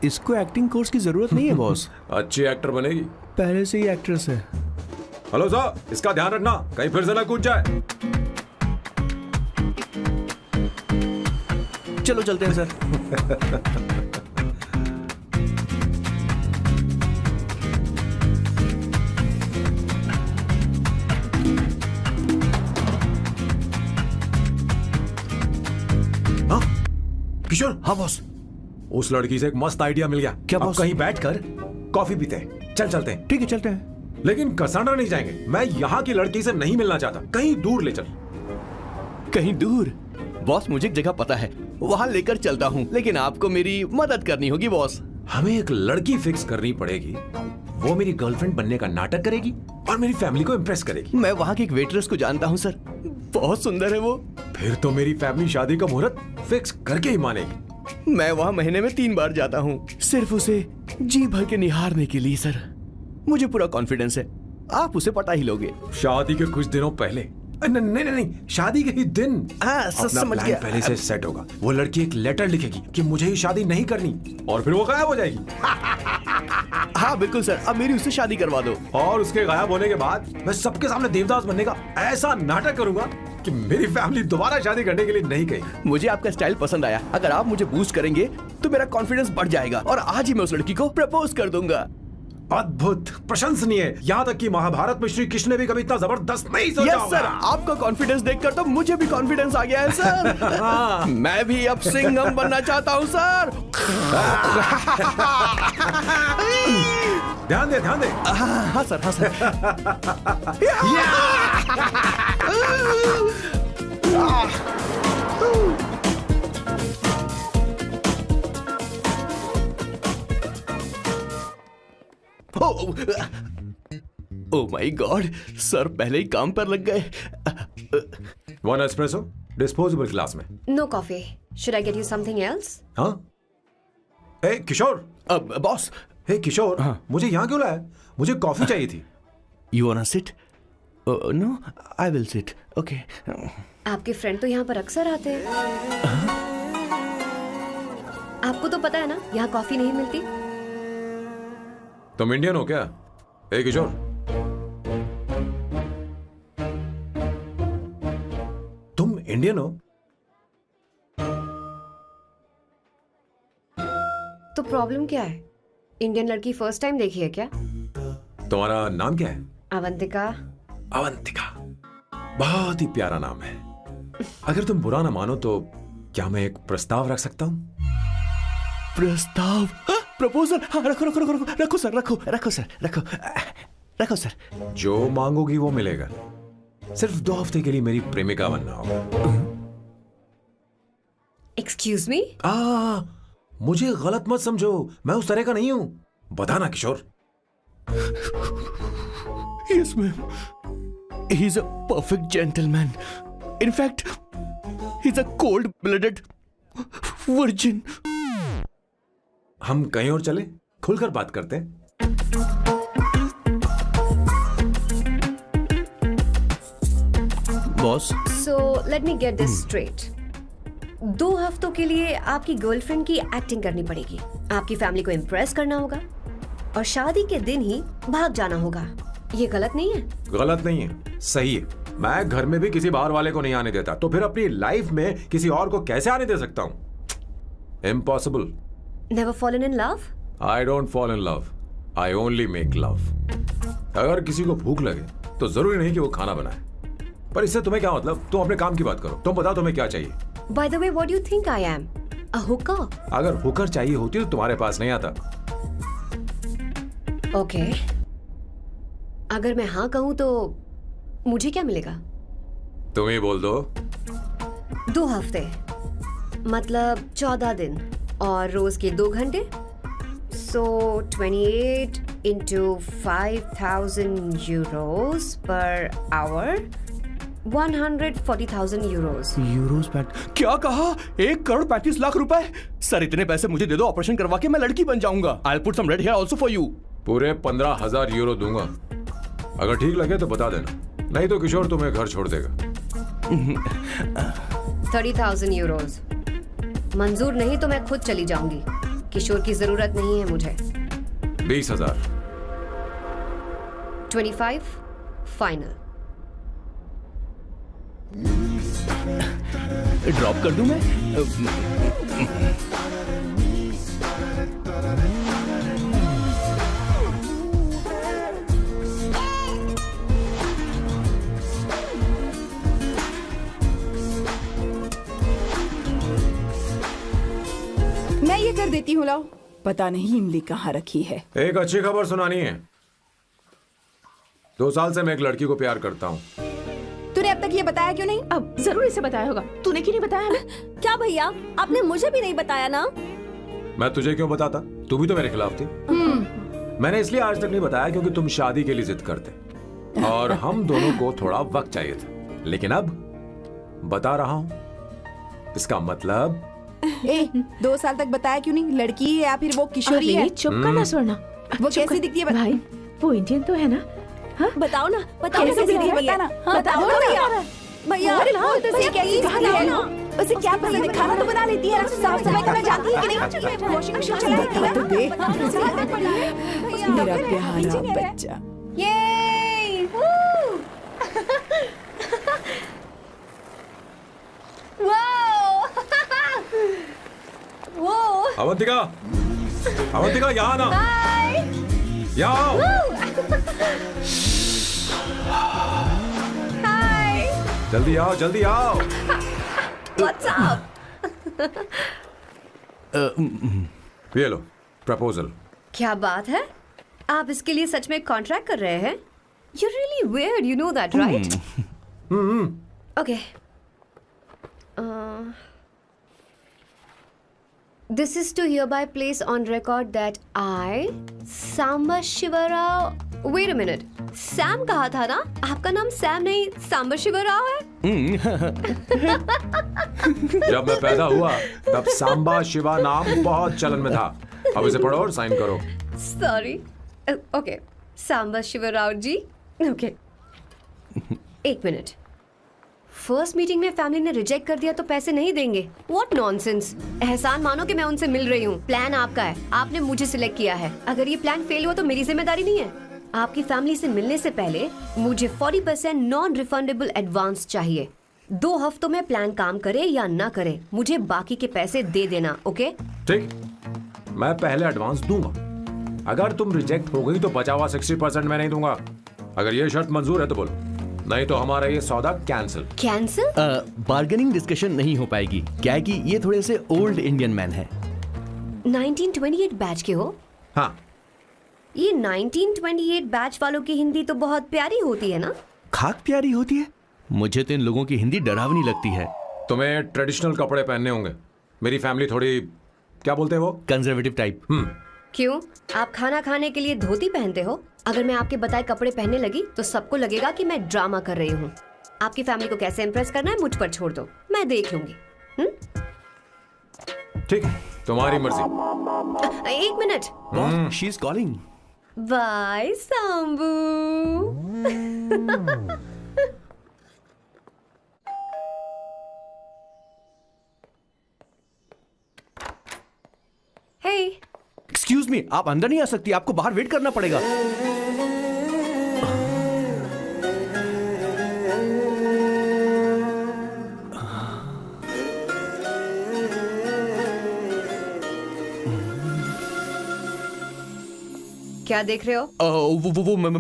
इसको एक्टिंग कोर्स की जरूरत नहीं है बॉस। अच्छी एक्टर बनेगी। पहले से ही एक्ट्रेस है। हेलो सर, इसका ध्यान रखना कहीं फिर से ना कूद जाए। चलो चलते हैं सर। हाँ किशोर। हाँ बॉस। उस लड़की से एक मस्त आइडिया मिल गया। क्या अब बॉस? कहीं बैठकर कॉफी पीते हैं। चल चलते हैं। ठीक है चलते हैं। लेकिन कसांड्रा नहीं जाएंगे। मैं यहाँ की लड़की से नहीं मिलना चाहता। कहीं दूर ले चल। कहीं दूर? बॉस मुझे एक जगह पता है, वहां लेकर चलता हूँ, लेकिन आपको मेरी मदद करनी होगी बॉस। हमें एक लड़की फिक्स करनी पड़ेगी। वो मेरी गर्लफ्रेंड बनने का नाटक करेगी और मेरी फैमिली को इम्प्रेस करेगी। मैं वहाँ की एक वेट्रेस को जानता हूँ सर, बहुत सुंदर है वो। फिर तो मेरी फैमिली शादी का मुहूर्त फिक्स करके ही मानेगी। मैं वहाँ महीने में 3 बार जाता हूँ, सिर्फ उसे जी भर के निहारने के लिए सर। मुझे पूरा कॉन्फिडेंस है आप उसे पटा ही लोगे। शादी के कुछ दिनों पहले। नहीं, शादी के ही दिन अपना समझ प्लान गया। पहले से सेट होगा। वो लड़की एक लेटर लिखेगी कि मुझे ही शादी नहीं करनी, और फिर वो गायब हो जाएगी। हाँ बिल्कुल सर, अब मेरी उससे शादी करवा दो। और उसके गायब होने के बाद मैं सबके सामने देवदास बनने का ऐसा नाटक करूंगा कि मेरी फैमिली दोबारा शादी करने के लिए नहीं कहेगी। मुझे आपका स्टाइल पसंद आया। अगर आप मुझे बूस्ट करेंगे तो मेरा कॉन्फिडेंस बढ़ जाएगा और आज ही मैं उस लड़की को प्रपोज कर दूंगा। अद्भुत, प्रशंसनीय। यहाँ तक कि महाभारत में श्री कृष्ण ने भी कभी इतना जबरदस्त नहीं सोचा यस होगा। सर, आपका कॉन्फिडेंस देखकर तो मुझे भी कॉन्फिडेंस आ गया है सर। मैं भी अब सिंघम बनना चाहता हूँ सर। ध्यान दे, ध्यान दे। हाँ सर, हाँ sir. Oh my god, sir पहले ही काम पर लग गए। 1 एस्प्रेसो डिस्पोजेबल ग्लास में। No coffee. Should I get you something else? हाँ। ए किशोर, बॉस, हे किशोर, मुझे यहाँ क्यों लाया? मुझे कॉफी चाहिए थी। You wanna sit? No, I will sit. Okay. आपके फ्रेंड तो यहाँ पर अक्सर आते हैं। आपको तो पता है ना, यहाँ कॉफी नहीं मिलती। तुम इंडियन हो क्या? ए किशोर, तुम इंडियन हो? तो प्रॉब्लम क्या है? इंडियन लड़की फर्स्ट टाइम देखी है क्या? तुम्हारा नाम क्या है? अवंतिका। अवंतिका, बहुत ही प्यारा नाम है। अगर तुम बुरा ना मानो तो क्या मैं एक प्रस्ताव रख सकता हूँ? प्रस्ताव? प्रपोजल? हाँ, रखो रखो रखो रखो रखो सर, रखो रखो सर, रखो रखो सर। जो मांगोगी वो मिलेगा। सिर्फ 2 हफ्ते के लिए मेरी प्रेमिका बनना होगा। Excuse me? मुझे गलत मत समझो, मैं उस तरह का नहीं हूं। बताना किशोर। Yes, ma'am. He's a perfect gentleman. In fact, he's a cold-blooded virgin. हम कहीं और चले, खुलकर बात करते हैं। Boss, So let me get this straight. 2 हफ्तों के लिए आपकी गर्लफ्रेंड की एक्टिंग करनी पड़ेगी, आपकी फैमिली को इम्प्रेस करना होगा और शादी के दिन ही भाग जाना होगा। ये गलत नहीं है? गलत नहीं है, सही है। मैं घर में भी किसी बाहर वाले को नहीं आने देता, तो फिर अपनी लाइफ में किसी और को कैसे आने दे सकता हूं? Impossible. Never fallen in love? I don't fall in love. I only make love. अगर किसी को भूख लगे तो जरूरी नहीं कि वो खाना बनाए। पर इससे तुम्हें क्या मतलब? तुम अपने काम की बात करो। तुम बताओ तुम्हें क्या चाहिए? By the way, what do you think I am? A hooker? अगर हुकर चाहिए होती तो तुम्हारे पास नहीं आता। Okay. अगर मैं हाँ कहूँ तो मुझे क्या मिलेगा? तुम ही बोल दो। 2 हफ्ते मतलब 14 दिन और रोज के 2 घंटे। So 28 into 5,000 euros per hour, 140,000 euros. Euros PAT? क्या कहा? 1,35,00,000 रुपए? सर इतने पैसे मुझे दे दो, ऑपरेशन करवा के मैं लड़की बन जाऊंगा। I'll put some red hair also for you. पूरे 15,000 यूरो दूंगा। अगर ठीक लगे तो बता देना, नहीं तो किशोर तुम्हें घर छोड़ देगा। 30,000 euros. मंजूर नहीं तो मैं खुद चली जाऊंगी। किशोर की जरूरत नहीं है मुझे। 20,000। 25 फाइनल। ड्रॉप कर दूं मैं? मैं ये कर देती हूँ, लाओ। पता नहीं इमली कहाँ रखी है। एक अच्छी खबर सुनानी है। 2 साल से मैं एक लड़की को प्यार करता हूँ। तूने अब तक ये बताया क्यों नहीं? अब जरूर इसे बताया होगा। तूने क्यों नहीं बताया हमें? क्या भैया, आपने मुझे भी नहीं बताया ना? मैं तुझे क्यों बताता? तू भी तो मेरे खिलाफ थी। मैंने इसलिए आज तक नहीं बताया क्योंकि तुम शादी के लिए जिद करते और हम दोनों को थोड़ा वक्त चाहिए था। लेकिन अब बता रहा हूँ। इसका मतलब 2 साल तक बताया क्यों नहीं? लड़की है या फिर वो किशोरी है? अरे, चुप करना स्वर्णा। वो कैसी दिखती है? भाई वो इंडियन तो है ना? हाँ? बताओ ना, बताओ कैसे कैसी दिखती है? दिखती है? बताना। हाँ, बताओ ना भैया। भैया, उसे क्या please दिखती है? बताओ ना। उसे क्या पसंद है? खाना तो बना लेती है, साफ सफाई करना जानती है कि नहीं? वॉशिंग मशीन चलाती है तो देख। मेरा प्यारा बच्चा। Yay! Woo! Wow! Whoa! Avantika, Avantika यहाँ ना। यहाँ आओ। जल्दी आओ, जल्दी आओ। What's up? ये लो प्रपोजल। क्या बात है? आप इसके लिए सच में कॉन्ट्रैक्ट कर रहे हैं? You're really weird, you know that, right? Okay. This is to hereby place on record that I, Samba Shivarao. Wait a minute. Sam कहा था ना? आपका नाम सैम नहीं सांबा शिवराव है? जब मैं पैदा हुआ तब सांबा शिवा नाम बहुत चलन में था। अब इसे पढ़ो और साइन करो। Sorry. Okay. सांबा शिवराव जी. Okay. एक मिनट। फर्स्ट मीटिंग में फैमिली ने रिजेक्ट कर दिया तो पैसे नहीं देंगे? What nonsense! एहसान मानो कि मैं उनसे मिल रही हूँ। प्लान आपका है, आपने मुझे सिलेक्ट किया है। अगर ये प्लान फेल हुआ तो मेरी जिम्मेदारी नहीं है। आपकी फैमिली से मिलने से पहले मुझे 40% नॉन रिफंडेबल एडवांस चाहिए। 2 हफ्तों में प्लान काम करे या ना करे, मुझे बाकी के पैसे दे देना, ओके? ठीक, मैं पहले एडवांस दूंगा। अगर तुम रिजेक्ट हो गई तो बचा हुआ 60% मैं नहीं दूंगा। अगर ये शर्त मंजूर है तो बोलो, नहीं तो हमारा ये सौदा कैंसिल। कैंसिल? बार्गेनिंग डिस्कशन नहीं हो पाएगी। क्या है कि ये थोड़े से ओल्ड इंडियन मैन है। 1928 बैच के हो? हाँ। ये 1928 बैच वालों की हिंदी तो बहुत प्यारी होती है ना? खाक प्यारी होती है? मुझे तो इन लोगों की हिंदी डरावनी लगती है। तुम्हें ट्रेडिशनल कपड़े पहनने होंगे। मेरी फैमिली थोड़ी, क्या बोलते हैं वो, कंजर्वेटिव टाइप। क्यों? आप खाना खाने के लिए धोती पहनते हो? अगर मैं आपके बताए कपड़े पहनने लगी तो सबको लगेगा कि मैं ड्रामा कर रही हूँ। आपकी फैमिली को कैसे इम्प्रेस करना है मुझ पर छोड़ दो, मैं देख लूंगी। ठीक है, तुम्हारी मर्जी। 1 minute. She is calling. Bye Sambu. Hey, excuse me, आप अंदर नहीं आ सकती, आपको बाहर वेट करना पड़ेगा। क्या देख रहे हो? वो मैं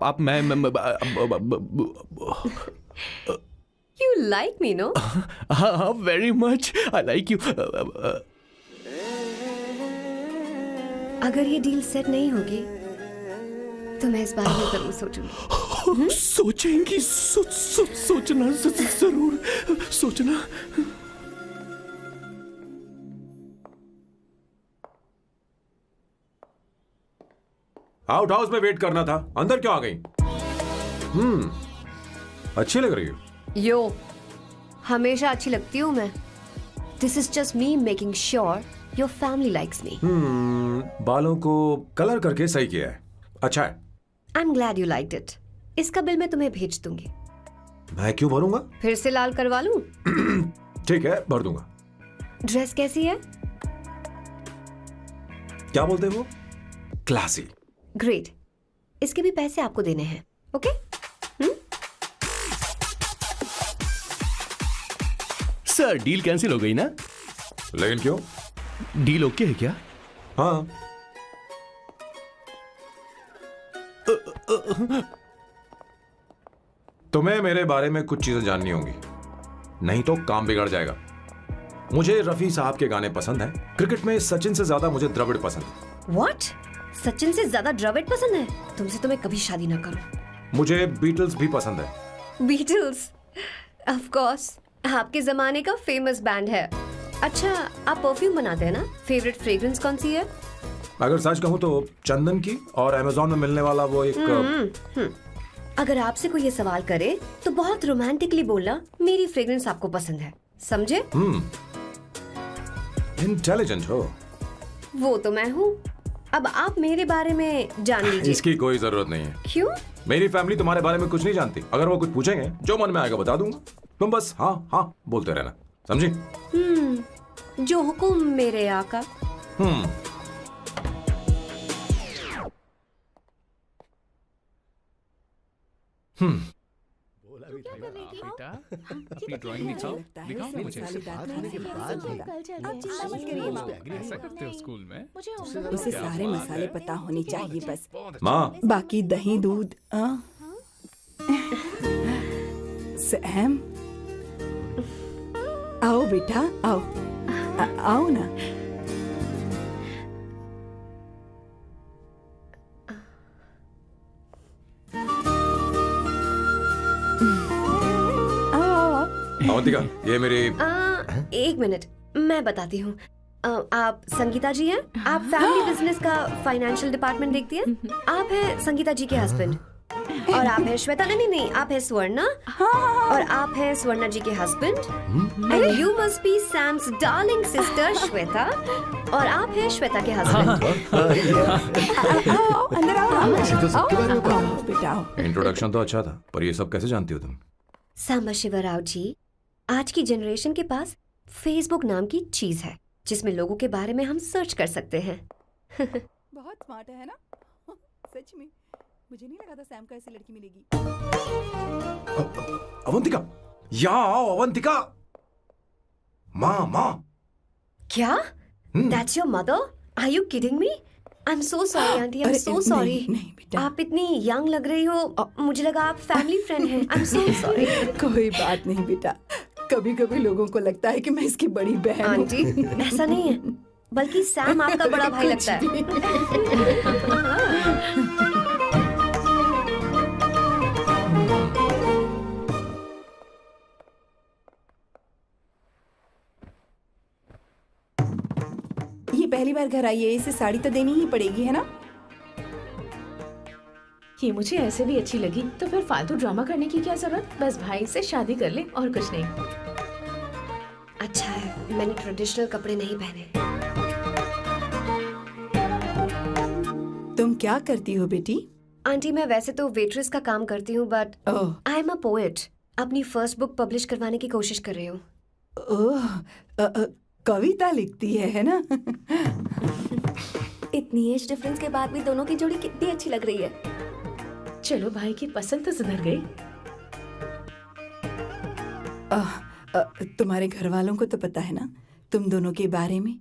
आप मैं You like me, no? हाँ, very much. I like you. अगर ये डील सेट नहीं होगी तो मैं इस बारे में जरूर सोचूंगी। सोचेंगी, सोचना जरूर सोचना। आउट हाउस में वेट करना था, अंदर क्यों आ गई? अच्छी लग रही हो। यो, हमेशा अच्छी लगती हूँ मैं। This is just me making sure your family likes me. बालों को कलर करके सही किया है, अच्छा है। I am glad you liked it. इसका बिल मैं तुम्हें भेज दूंगी। मैं क्यों भरूंगा? फिर से लाल करवा लूं? ठीक है, भर दूंगा। ड्रेस कैसी है? क्या बोलते हो? क्लासी। ग्रेट। इसके भी पैसे आपको देने हैं, ओके? सर, डील कैंसिल हो गई ना? लेकिन क्यों? डील ओके है क्या? हाँ। तुम्हें मेरे बारे में कुछ चीजें जाननी होंगी, नहीं तो काम बिगड़ जाएगा। मुझे रफी साहब के गाने पसंद हैं। क्रिकेट में सचिन से ज्यादा मुझे द्रविड़ पसंद है। व्हाट? सचिन से ज्यादा द्रविड़ पसंद है? तुमसे तो मैं कभी शादी ना करूं। मुझे बीटल्स भी पसंद है। बीटल्स? ऑफ कोर्स, आपके जमाने का फेमस बैंड है। अच्छा, आप परफ्यूम बनाते हैं ना? फेवरेट फ्रेग्रेंस कौन सी है? अगर सच कहूं तो चंदन की, और अमेज़न में मिलने वाला वो एक अगर आपसे कोई ये सवाल करे तो बहुत रोमांटिकली बोलना मेरी फ्रेग्रेंस आपको पसंद है, समझे? इंटेलिजेंट हो। वो तो मैं हूँ। अब आप मेरे बारे में जान लीजिए। इसकी कोई जरूरत नहीं है। क्यों? मेरी फैमिली तुम्हारे बारे में कुछ नहीं जानती। अगर वो कुछ पूछेंगे, जो मन में आएगा बता दूंगा। तुम बस हाँ हाँ बोलते रहना, समझी? जो हुकुम मेरे आका। क्या कर रही थी? बेटा अपनी ड्राइंग दिखाओ लगता है दिखाओ ना मुझे साली दांत होने के नहीं बाद भी कल चल आप चिंता मत करिए माँ। ऐसा करते हो स्कूल में मुझे इसे सारे मसाले पता होने चाहिए बस। माँ बाकी दही दूध सैम आओ बेटा आओ आओ ना। आओ आओ आओ। अवंतिका ये मेरी एक मिनट मैं बताती हूँ। आप संगीता जी हैं? आप फैमिली बिजनेस का फाइनेंशियल डिपार्टमेंट देखती हैं? आप हैं संगीता जी के हस्बैंड और आप हैं श्वेता। नहीं नहीं आप हैं स्वर्णा और आप हैं स्वर्णा जी के husband and you must be Sam's darling sister Shweta और आप हैं श्वेता के हस्बैंड। आओ अंदर आओ आओ ऐसे तो सबके बारे में पता आओ बेटा आओ। इंट्रोडक्शन तो अच्छा था पर ये सब कैसे जानती हो तुम? सांबा शिवराव जी, आज की जनरेशन के पास फेसबुक नाम की चीज है जिसमें लोगों के बारे में हम सर्च कर सकते हैं। बहुत स्मार्ट है ना सच में। मुझे नहीं लगा था सैम को ऐसी लड़की मिलेगी। अवंतिका यहाँ आओ अवंतिका। माँ माँ क्या? That's your mother? Are you kidding me? I'm so sorry, auntie. I'm अरे, so sorry. नहीं बेटा आप इतनी यंग लग रही हो। मुझे लगा आप फैमिली फ्रेंड हैं। I'm so sorry. कोई बात नहीं बेटा। कभी कभी लोगों को लगता है कि मैं इसकी बड़ी बहन हूँ। आंटी ऐसा नहीं है, बल्कि सैम आपका बड़ा भाई लगता है। ये पहली बार घर आई है, इसे साड़ी तो देनी ही पड़ेगी है ना। ये मुझे ऐसे भी अच्छी लगी तो फिर फालतू ड्रामा करने की क्या जरूरत। बस भाई से शादी कर ले और कुछ नहीं। अच्छा है मैंने ट्रेडिशनल कपड़े नहीं पहने। तुम क्या करती हो बेटी? आंटी मैं वैसे तो वेट्रेस का काम करती हूँ but oh I am a poet. अपनी फर्स्ट बुक पब्लिश करवाने की कोशिश कर रही हूँ। ओह कविता लिखती है ना। इतनी एज डिफरेंस के बाद भी दोनों की जोड़ी कितनी अच्छी लग रही है। चलो भाई की पसंद तो सुधर गई। तुम्हारे घर वालों को तो पता है ना तुम दोनों के बारे में।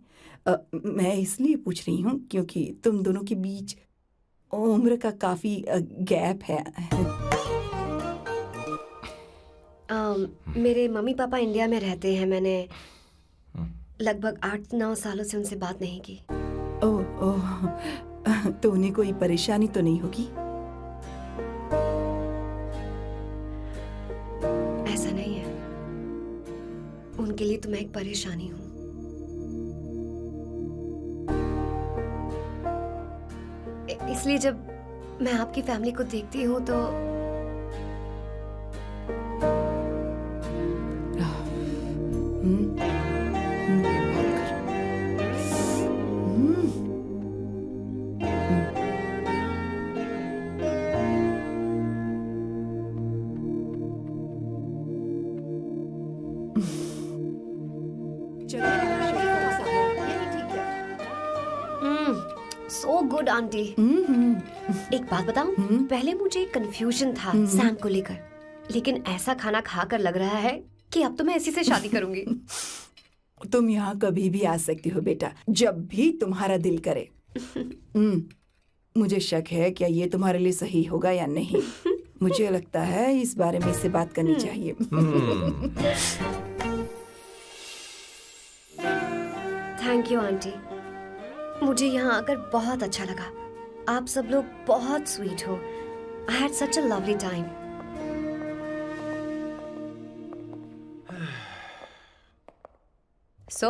मैं इसलिए पूछ रही हूँ क्योंकि तुम दोनों के बीच उम्र का काफी गैप है। मेरे मम्मी पापा इंडिया में रहते हैं। मैंने लगभग 8-9 सालों से उनसे बात नहीं की। ओह तो उन्हें कोई परेशानी तो नहीं होगी? ऐसा नहीं है, उनके लिए तो मैं एक परेशानी हूँ। इसलिए जब मैं आपकी फैमिली को देखती हूँ तो सो गुड आंटी। एक बात बताऊं, पहले मुझे कंफ्यूजन था सैम को लेकर, लेकिन ऐसा खाना खाकर लग रहा है कि अब तो मैं इसी से शादी करूंगी। तुम यहाँ कभी भी आ सकती हो बेटा, जब भी तुम्हारा दिल करे। मुझे शक है क्या ये तुम्हारे लिए सही होगा या नहीं। मुझे लगता है इस बारे में इससे बात करनी चाहिए। थैंक यू आंटी, मुझे यहाँ आकर बहुत अच्छा लगा। आप सब लोग बहुत स्वीट हो। I had such a lovely time. So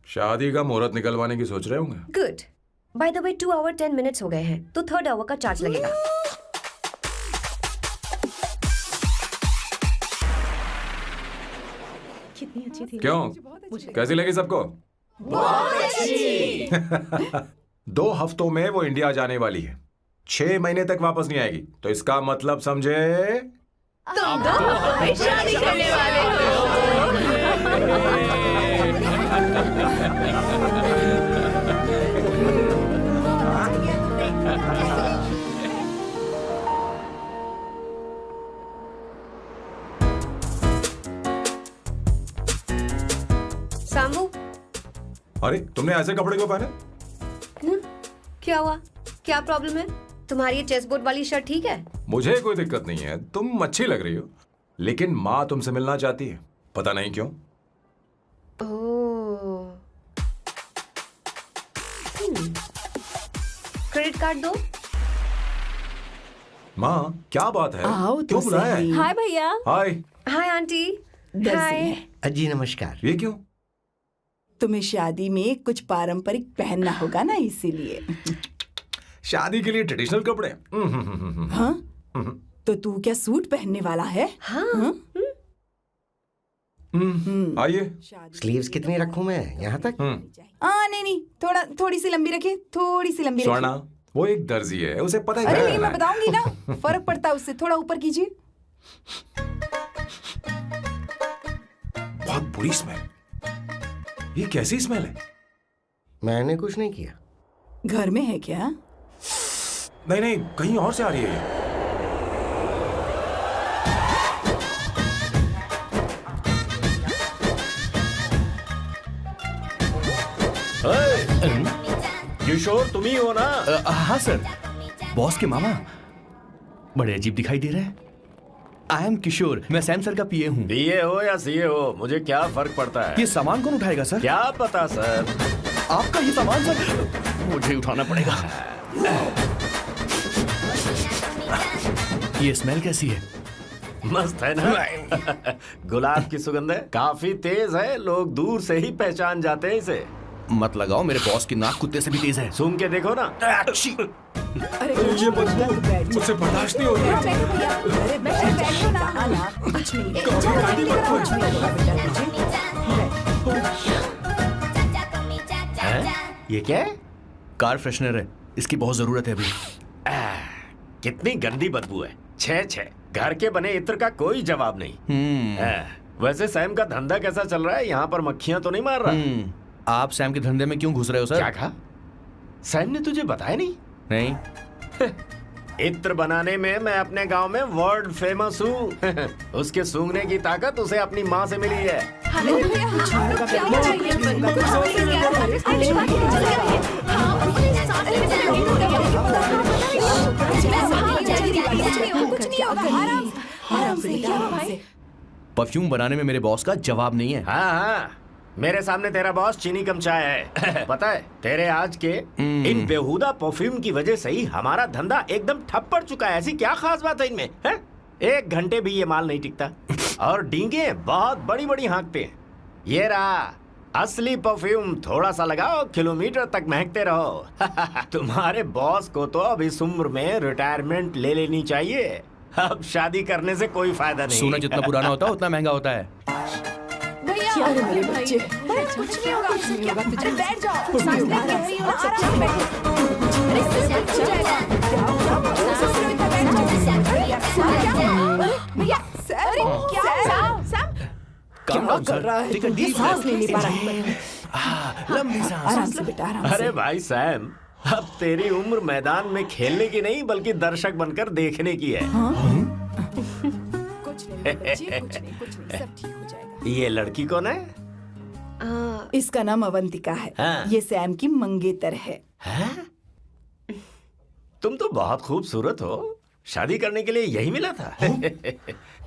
शादी का मुहूर्त निकलवाने की सोच रहे होंगे। Good. By the way 2 hour 10 minutes हो गए हैं, तो 3rd आवर का चार्ज लगेगा। कितनी अच्छी थी। क्यों कैसी लगी सबको? बहुत अच्छी। 2 हफ्तों में वो इंडिया जाने वाली है, 6 महीने तक वापस नहीं आएगी। तो इसका मतलब समझे तुम 2 हफ्तों में शादी करने वाले हो। अरे तुमने ऐसे कपड़े क्यों पहने? क्या हुआ? क्या प्रॉब्लम है? तुम्हारी ये चेस्ट बोर्ड वाली शर्ट ठीक है? मुझे कोई दिक्कत नहीं है, तुम अच्छी लग रही हो, लेकिन माँ तुमसे मिलना चाहती है, पता नहीं क्यों। ओह। क्रेडिट कार्ड दो। माँ क्या बात है? आओ तो क्यों बुलाया है? सही। हाय भैया। हाय। Hi aunty. दर्जी हाय। है। जी नमस्कार। ये क्यों? तुम्हें शादी में कुछ पारंपरिक पहनना होगा ना, इसीलिए। शादी के लिए ट्रेडिशनल कपड़े? हाँ? तो तू क्या सूट पहनने वाला है? हाँ। आइए। स्लीव्स कितनी रखूं मैं? यहाँ तक? नहीं, थोड़ी सी लंबी रखे, थोड़ी सी लंबी स्वर्णा, रखे। वो एक दर्जी है, उसे पता ही अरे क्या नहीं, करना मैं है। बताऊंगी ना, फर्क पड़ता है उससे। थोड़ा ऊपर कीजिए। बहुत बुरी स्मेल। ये कैसी स्मेल है? मैंने कुछ नहीं किया। घर में है क्या? नहीं नहीं, कहीं और से आ रही है ये। किशोर तुम ही हो ना? हाँ सर, बॉस के मामा। बड़े अजीब दिखाई दे रहे हैं। आई एम किशोर, मैं सैम सर का पीए हूँ। पीए हो या सीए हो, मुझे क्या फर्क पड़ता है? ये सामान कौन उठाएगा सर? क्या पता सर। आपका ही सामान सर, मुझे उठाना पड़ेगा। ये स्मेल कैसी है? मस्त है ना? गुलाब की सुगंध है, काफी तेज है, लोग दूर से ही पहचान जाते हैं इसे। मत लगाओ, मेरे बॉस की नाक कुत्ते से भी तेज है। सूंघ के देखो ना। अरे ये बदबू मुझसे बर्दाश्त नहीं हो रही है। अरे बैठो ना। कहा ना, कुछ नहीं। कुछ है? ये क्या है? कार फ्रेशनर है, इसकी बहुत जरूरत है अभी। कितनी गंदी बदबू है। छे छे, घर के बने इत्र का कोई जवाब नहीं। वैसे सैम का धंधा कैसा चल रहा है? यहाँ पर मक्खियां तो नहीं मार रहा? आप सैम के धंधे में क्यों घुस रहे हो सर? क्या कहा? सैम ने तुझे बताया नहीं? नहीं। इत्र बनाने में मैं अपने गांव में वर्ल्ड फेमस हूँ। उसके सूंघने की ताकत उसे अपनी माँ से मिली है। परफ्यूम बनाने में मेरे बॉस का जवाब नहीं है। हाँ हाँ, मेरे सामने तेरा बॉस चीनी कम चाय है। पता है, तेरे आज के इन बेहुदा परफ्यूम की वजह से ही हमारा धंधा एकदम ठप पड़ चुका है। ऐसी क्या खास बात है इनमें? है? 1 घंटे भी ये माल नहीं टिकता और डींगे बहुत बड़ी बड़ी हाँकते हैं। ये रहा असली परफ्यूम, थोड़ा सा लगाओ, किलोमीटर तक महकते रहो। तुम्हारे बॉस को तो अब इस उम्र में रिटायरमेंट ले लेनी चाहिए। अब शादी करने से कोई फायदा नहीं। सोना जितना पुराना होता है उतना महंगा होता है। क्या रे मेरे बच्चे? कुछ नहीं होगा, कुछ नहीं होगा। तुझे बैठ जाओ। सांस लेके रही हो, आराम से बैठो। अरे सब हो जाएगा। भैया, अरे क्या कर रहा है? ठीक है, ये डीप सांस नहीं ले पा रहा है। लंबी सांस। आराम से बेटा, आराम से। अरे भाई सैम, अब तेरी उम्र मैदान में खेलने की नहीं बल्कि दर्शक बनकर देखने की है। कुछ नहीं बच्चे, कुछ नहीं, सब ठीक हो जाएगा। ये लड़की कौन है? इसका नाम अवंतिका है। हाँ। ये सैम की मंगेतर है। हैं? तुम तो बहुत खूबसूरत हो, शादी करने के लिए यही मिला था।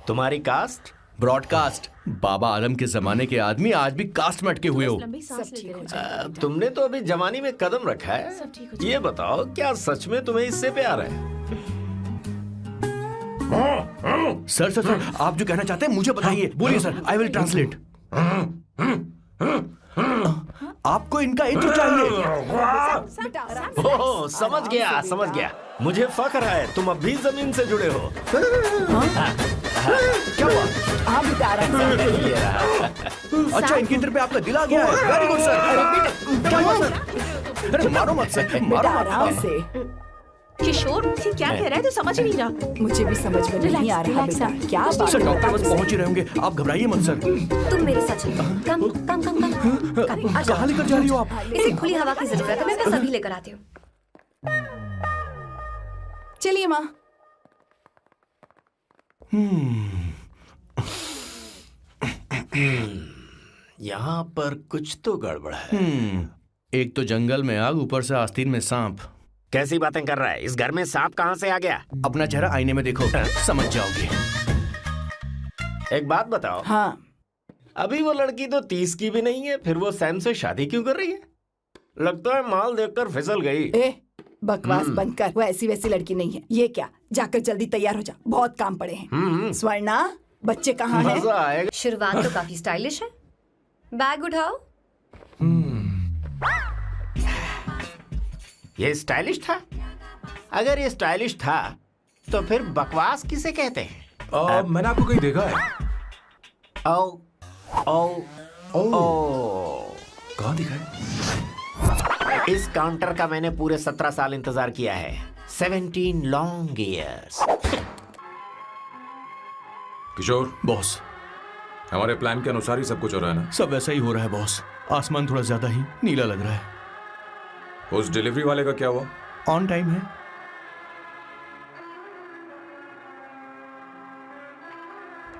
तुम्हारी कास्ट? ब्रॉडकास्ट। बाबा आलम के जमाने के आदमी आज भी कास्ट में अटके हुए हो। लंबी सांस लेते रहो। तुमने तो अभी जवानी में कदम रखा है। ये बताओ, क्या सच में तुम्हें इससे प्यार है? सर सर सर, आप जो कहना चाहते हैं मुझे बताइए। बोलिए सर, आई विल ट्रांसलेट। आपको इनका इत्र चाहिए। ओह, समझ गया समझ गया। मुझे फख्र है तुम अब भी जमीन से जुड़े हो। क्या हुआ? हाँ बेटा, आराम से। ये रहा। अच्छा, इनके इत्र पे आपका दिल आ गया है। Very good sir. क्या हुआ सर? अरे मारो मत सर, मारो बेटा, मत। आराम से। किशोर, ये क्या कह रहा है? तो समझ नहीं रहा। मुझे भी समझ में नहीं आ रहा रिलैक्स, बेटा। रिलैक्स। क्या बात सर है? डॉक्टर बस पहुंच ही रहे होंगे, आप घबराइए मत सर। तुम मेरे साथ चलो। कम कम कम कम। कहाँ लेकर जा रही हो आप? इसे खुली हवा की जरूरत है, मैं बस अभी लेकर आती हूँ। चलिए माँ। यहाँ पर कुछ तो गड़बड़ है। एक तो जंगल में आग, ऊपर से आस्तीन में सांप। कैसी बातें कर रहा है? इस घर में सांप कहाँ से आ गया? अपना चेहरा आईने में देखो, समझ जाओगे। एक बात बताओ, हाँ, अभी वो लड़की तो 30 की भी नहीं है, फिर वो सैम से शादी क्यों कर रही है? लगता है माल देखकर फिसल गई। ए बकवास बंद कर, वो ऐसी वैसी लड़की नहीं है। ये क्या, जाकर जल्दी तैयार हो जा, बहुत काम पड़े हैं। स्वर्णा, बच्चे कहाँ हैं? मजा आएगा। शुरुआत तो काफी स्टाइलिश है। बैग उठाओ। ये स्टाइलिश था? अगर ये स्टाइलिश था तो फिर बकवास किसे कहते हैं? मैंने आपको कहीं देखा है। ओ ओ ओ कहाँ दिखा है? इस काउंटर का मैंने पूरे 17 साल इंतजार किया है। 17 लॉन्ग ईयर्स। किशोर, बॉस, हमारे प्लान के अनुसार ही सब कुछ हो रहा है ना? सब वैसा ही हो रहा है बॉस। आसमान थोड़ा ज्यादा ही नीला लग रहा है। उस डिलीवरी वाले का क्या हुआ? ऑन टाइम है।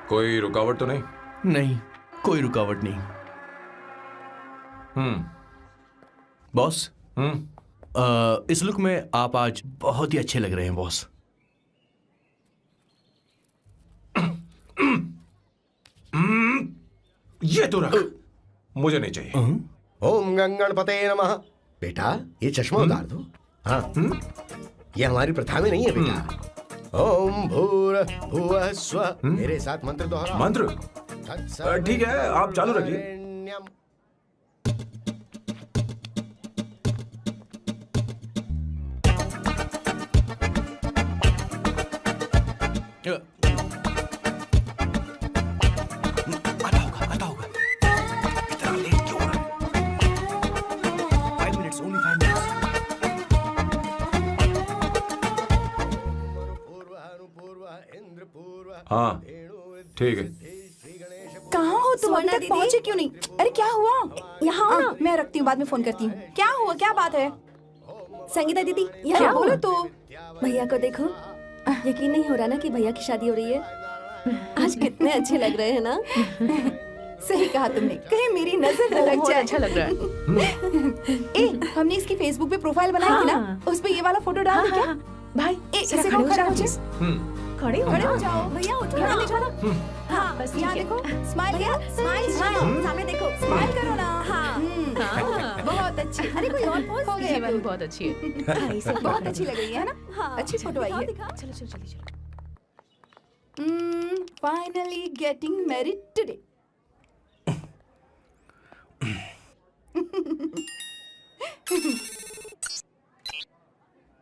कोई रुकावट तो नहीं? नहीं, कोई रुकावट नहीं। बॉस, इस लुक में आप आज बहुत ही अच्छे लग रहे हैं बॉस। ये तो रख, मुझे नहीं चाहिए। ओम गंगणपते नमः। बेटा, ये चश्मा उतार दो। हाँ, ये हमारी प्रथा में नहीं है बेटा। ओम भूर भुवः स्वः। मेरे साथ मंत्र दोहराओ। मंत्र? ठीक है, आप चालू रखिए। आता होगा। इतना लेट क्यों हो रहा है? 5 minutes, only 5 minutes। हाँ, ठीक है। कहाँ हो तुम? अभी स्वर्णा तक दीदी? पहुँचे क्यों नहीं? अरे क्या हुआ? यहाँ आओ ना। मैं रखती हूँ, बाद में फोन करती हूँ। क्या हुआ, क्या बात है? संगीता दीदी, क्या यहाँ बोलो बोलो। तो। भैया को देखो, यकीन नहीं हो रहा ना कि भैया की शादी हो रही है। आज कितने अच्छे लग रहे हैं ना। सही कहा तुमने, कहीं मेरी नजर न लग बहुत जाए। अच्छा लग रहा है। ए, हमने इसकी फेसबुक पे प्रोफाइल बनाई थी ना, उस पे ये वाला फोटो डाल दे क्या? भाई, ए, जरा इसे खड़े को हो खड़ा जाओ हो please। खड़े हो खड़े हो जाओ। जाओ। भैया उठो यहाँ ना। देखो ना। हाँ, बस यहाँ ठीक है। देखो, स्माइल भैया, करो, स्माइल सामने देखो। स्माइल करो ना। हाँ। बहुत अच्छी। अरे कोई और पोज हो गया ये वाली तो। बहुत अच्छी है। बहुत अच्छी लग रही है ना? हाँ, अच्छी फोटो आई है। दिखाओ। चलो चलो जल्दी चलो। Finally getting married today.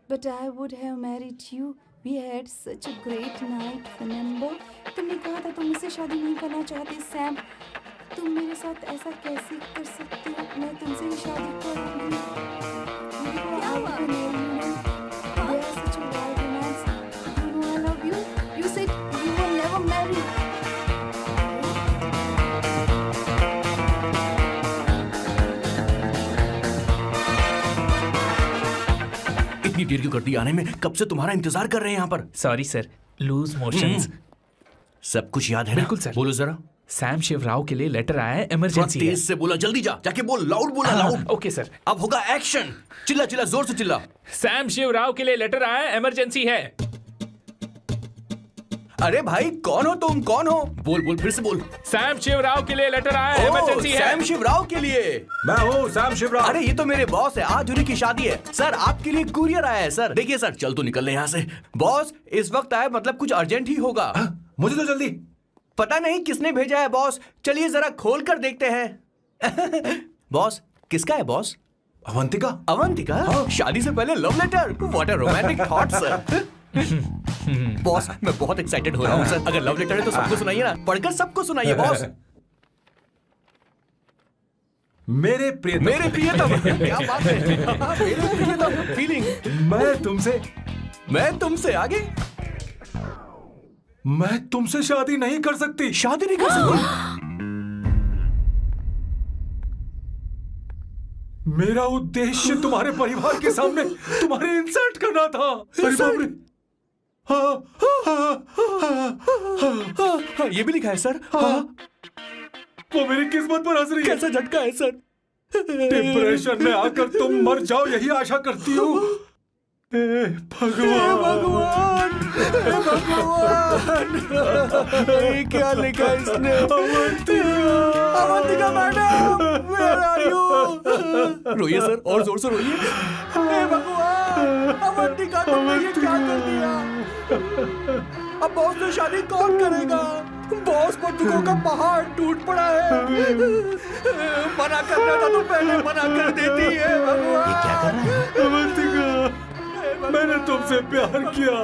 But I would have married you. We had such a great night, remember? तुमने कहा था तुम मुझसे शादी नहीं करना चाहते, सैम। तुम मेरे साथ ऐसा कैसे कर सकते हो? मैं तुमसे ही शादी करूंगी। क्या हुआ? We are such a wild romance. You know I love you. You said you will never marry. इतनी देर क्यों कर दी आने में? कब से तुम्हारा इंतजार कर रहे हैं यहाँ पर। Sorry sir, loose motions. सब कुछ याद है ना? बिल्कुल सर। बोलो जरा। सैम शिवराव के लिए लेटर आया है, थोड़ा इमरजेंसी है। तेज से बोला, जल्दी जा, जाके बोल, लाउड बोला, लाउड। Okay sir. अब होगा एक्शन। चिल्ला चिल्ला, जोर से चिल्ला। सैम शिवराव के लिए लेटर आया है, इमरजेंसी है। अरे भाई, कौन हो तुम? कौन हो? बोल बोल, फिर से बोल। सैम शिवराव के लिए लेटर आया है, ओह, इमरजेंसी है। सैम शिवराव के लिए। मैं हूँ सैम शिवराव। अरे ये तो मेरे बॉस है, आज उन्हीं की शादी है। सर, आपके लिए कुरियर आया है सर। देखिए सर, चल तो निकल ले यहाँ से। बॉस इस वक्त आए, मतलब कुछ अर्जेंट ही होगा। मुझे तो जल्दी। पता नहीं किसने भेजा है बॉस, चलिए जरा खोल कर देखते हैं। बॉस, किसका है बॉस? अवंतिका। अवंतिका? शादी से पहले love letter? What a romantic thought sir. Boss, मैं बहुत एक्साइटेड हो रहा हूँ सर। अगर लव लेटर है तो सबको सुनाइए ना, पढ़कर सबको सुनाइए बॉस। मेरे प्रियतम। मेरे प्रियतम। क्या बात है। मेरे प्रियतम फीलिंग। मैं तुमसे आगे। मैं तुमसे शादी नहीं कर सकती। शादी नहीं कर सकती? मेरा उद्देश्य तुम्हारे परिवार के सामने तुम्हारे इंसल्ट करना था। अरे बाप रे। हाँ, ये भी लिखा है सर। हाँ। वो मेरी किस्मत पर हंस रही है। कैसा झटका है सर? डिप्रेशन में आकर तुम मर जाओ यही आशा करती हूँ। भगवान भगवान, ये क्या लिखा इसने? Avantika madam, where are you? रोइए सर, और जोर से रोइए। हे भगवान, अवंतिका तुमने ये क्या कर दिया? अब बॉस से शादी कौन करेगा? बॉस बंदूकों का पहाड़ टूट पड़ा है। मना करना था तो पहले मना कर देती है। भगवान, ये क्या कर रहा है? अवंतिका, मैंने तुमसे प्यार किया।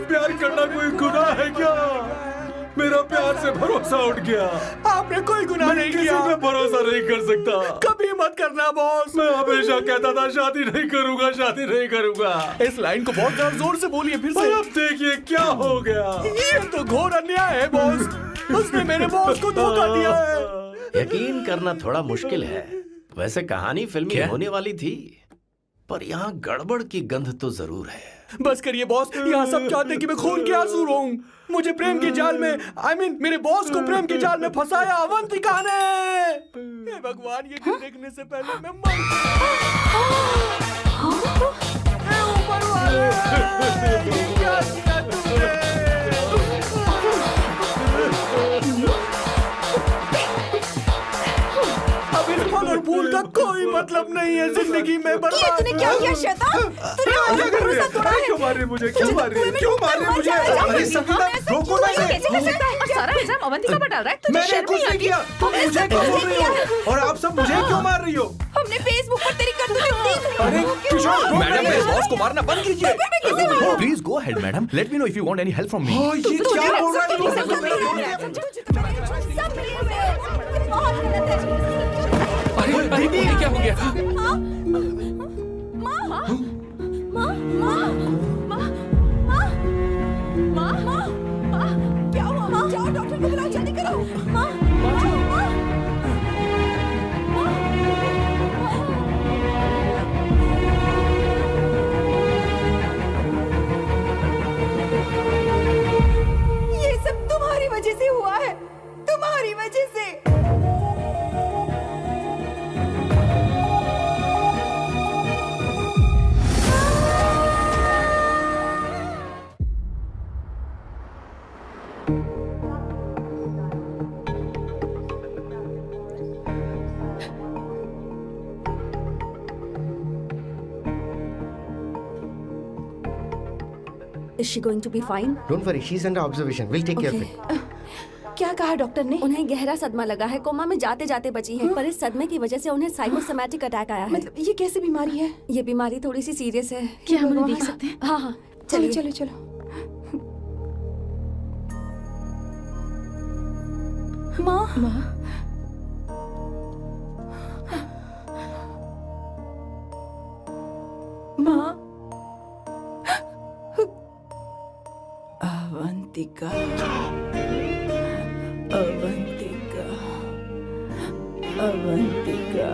प्यार करना कोई गुनाह है क्या? मेरा प्यार से भरोसा उठ गया। आपने कोई गुनाह नहीं किसी किया। पे भरोसा नहीं कर सकता। कभी मत करना बॉस। मैं हमेशा कहता था शादी नहीं करूंगा, शादी नहीं करूंगा। इस लाइन को बहुत ज्यादा जोर से बोलिए फिर और से। अब देखिए क्या हो गया। ये तो घोर अन्याय है बॉस। उसने मेरे बॉस को धोखा दिया है। यकीन करना थोड़ा मुश्किल है। वैसे कहानी फिल्मी होने वाली थी, पर यहाँ गड़बड़ की गंध तो जरूर है। बस करिए बॉस, यहाँ सब चाहते हैं कि मैं खून के आंसू रोऊं। मुझे प्रेम के जाल में, मेरे बॉस को प्रेम के जाल में फंसाया अवंतिका ने। हे भगवान, ये दिन देखने से पहले मैं मर हे ऊपर वाले, ये क्या किया तुमने? अब इस फल और फूल का कोई मतलब नहीं है जिंदगी में। ये बर्बाद। तूने क्या किया शैतान? तूने हमारा भरोसा तोड़ा है। क्यों मार रही मुझे? क्यों मार रही? क्यों मार रही मुझे? अरे संगीता, रोको ना इसे। कैसे कर सकता है? और सारा इल्जाम अवंतिका पर डाल रहा है। तुझे मैंने शर्म कुछ नहीं नहीं आती? किया। तुम हमने मुझे सब क्यों कुछ बोल रही किया है। हो? और आप सब मुझे क्यों मार रही हो? हमने फेसबुक पर तेरी करतूतें देख ली। अरे किशोर, मैडम, मेरे बॉस को मारना बंद कीजिए। Please go ahead, madam. Let me know if you want any help from me. हाँ, ये क्या बोल रहा है? सब मिले हुए हैं। बहुत गलत है। अरे ये क्या हो गया? माँ, माँ, माँ, माँ, माँ, माँ, माँ, माँ, माँ, क्या हुआ? माँ, जाओ डॉक्टर को बुलाओ, जल्दी करो। माँ, माँ, माँ, ये सब तुम्हारी वजह से हुआ है, तुम्हारी वजह से। Is she going to be fine? Don't worry, she's under observation. We'll take care of it. क्या कहा डॉक्टर ने? उन्हें गहरा सदमा लगा है, कोमा में जाते जाते बची है, पर इस सदमे की वजह से उन्हें साइकोसोमैटिक अटैक आया है। मतलब ये कैसी बीमारी है? ये बीमारी थोड़ी सी सीरियस है। क्या हम उन्हें देख सकते हैं? हाँ हाँ, चलो चलिए। चलो चलो। माँ, माँ, अवंतिका, अवंतिका, अवंतिका,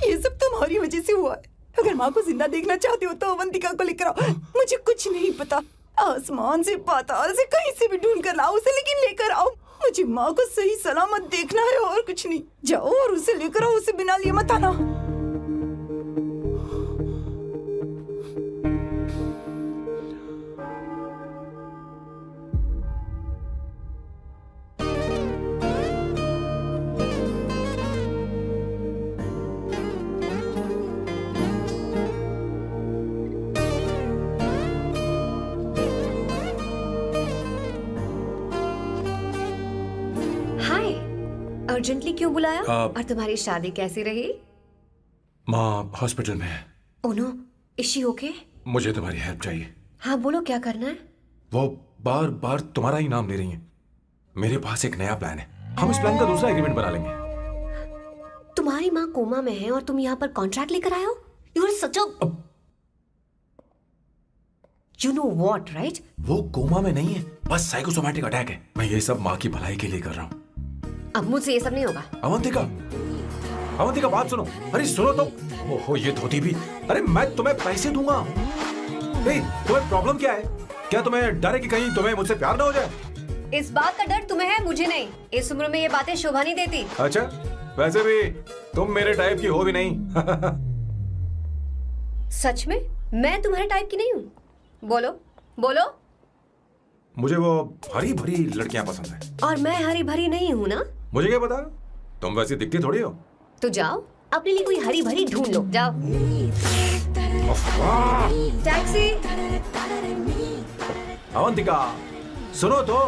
ये सब तुम्हारी वजह से हुआ है। अगर माँ को जिंदा देखना चाहते हो तो अवंतिका को लेकर आओ। मुझे कुछ नहीं पता, आसमान से पाताल से कहीं से भी ढूंढ कर लाओ उसे, लेकिन लेकर आओ। मुझे माँ को सही सलामत देखना है और कुछ नहीं। जाओ और उसे लेकर आओ, उसे बिना लिए मत आना। हाय, अर्जेंटली क्यों बुलाया? आप- और तुम्हारी शादी कैसी रही? माँ हॉस्पिटल में है। Oh no, is she okay? मुझे तुम्हारी हेल्प चाहिए। हाँ बोलो, क्या करना है? वो बार बार तुम्हारा ही नाम ले रही हैं। मेरे पास एक नया प्लान है। हम इस प्लान का दूसरा एग्रीमेंट बना लेंगे। तुम्हारी माँ कोमा में है और तुम यहाँ पर कॉन्ट्रैक्ट लेकर आए हो? You are such a you know what right? वो कोमा में नहीं है, बस साइकोसोमैटिक अटैक है। मैं ये सब माँ की भलाई के लिए कर रहा हूँ। अब मुझसे ये सब नहीं होगा। अवंतिका, अवंतिका बात सुनो। अरे सुनो तो। ओहो ये धोती भी। अरे मैं तुम्हें पैसे दूंगा। नहीं, तुम्हें प्रॉब्लम क्या है? क्या तुम्हें डर है कि कहीं तुम्हें मुझसे प्यार ना हो जाए? इस बात का डर तुम्हें है, मुझे नहीं। इस उम्र में ये बातें शोभा नहीं देती। अच्छा, वैसे भी तुम मेरे टाइप की हो भी नहीं। सच में मैं तुम्हारे टाइप की नहीं हूँ? बोलो बोलो। मुझे वो हरी भरी लड़कियां पसंद है। और मैं हरी भरी नहीं हूँ ना? मुझे क्या पता, तुम वैसी दिखती थोड़ी हो। तो जाओ अपने लिए कोई हरी भरी ढूंढ लो, जाओ। टैक्सी। अवंतिका सुनो तो।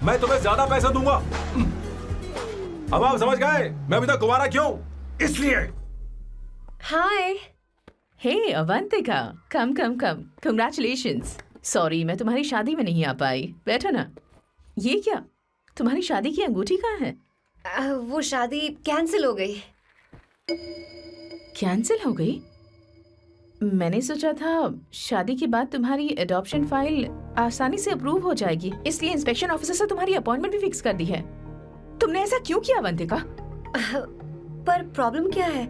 मैं तुम्हें ज्यादा पैसा दूंगा। अब आप समझ गए मैं अभी तक कुंवारा क्यों? इसलिए। हाय। हे अवंतिका, कम कम कम, कंग्रेचुलेशंस। सॉरी मैं तुम्हारी शादी में नहीं आ पाई। बैठो ना। ये क्या, तुम्हारी शादी की अंगूठी कहाँ है? वो शादी कैंसिल हो गई। कैंसिल हो गई? मैंने सोचा था शादी के बाद तुम्हारी एडॉप्शन फाइल आसानी से अप्रूव हो जाएगी, इसलिए इंस्पेक्शन ऑफिसर से तुम्हारी अपॉइंटमेंट भी फिक्स कर दी है। तुमने ऐसा क्यों किया अवंतिका? पर प्रॉब्लम क्या है?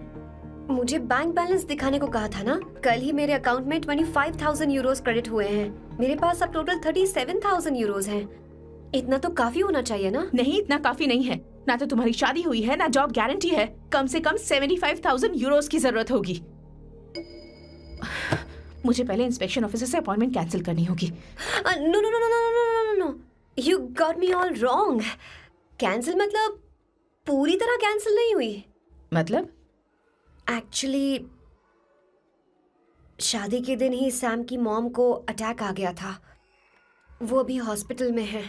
मुझे बैंक बैलेंस दिखाने को कहा था ना। कल ही मेरे अकाउंट में 25,000 यूरोस क्रेडिट हुए हैं। मेरे पास अब टोटल 37,000 यूरोस हैं। इतना तो काफी होना चाहिए ना? नहीं, इतना काफी नहीं है। ना तो तुम्हारी शादी हुई है, ना जॉब गारंटी है। कम से कम 75,000 यूरोस की जरूरत होगी। मुझे पहले इंस्पेक्शन ऑफिसर से अपॉइंटमेंट कैंसिल करनी होगी। No no no no no no no no, you got me all wrong. Cancel मतलब पूरी तरह कैंसिल नहीं हुई। मतलब? एक्चुअली शादी के दिन ही सैम की मॉम को अटैक आ गया था। वो अभी हॉस्पिटल में है।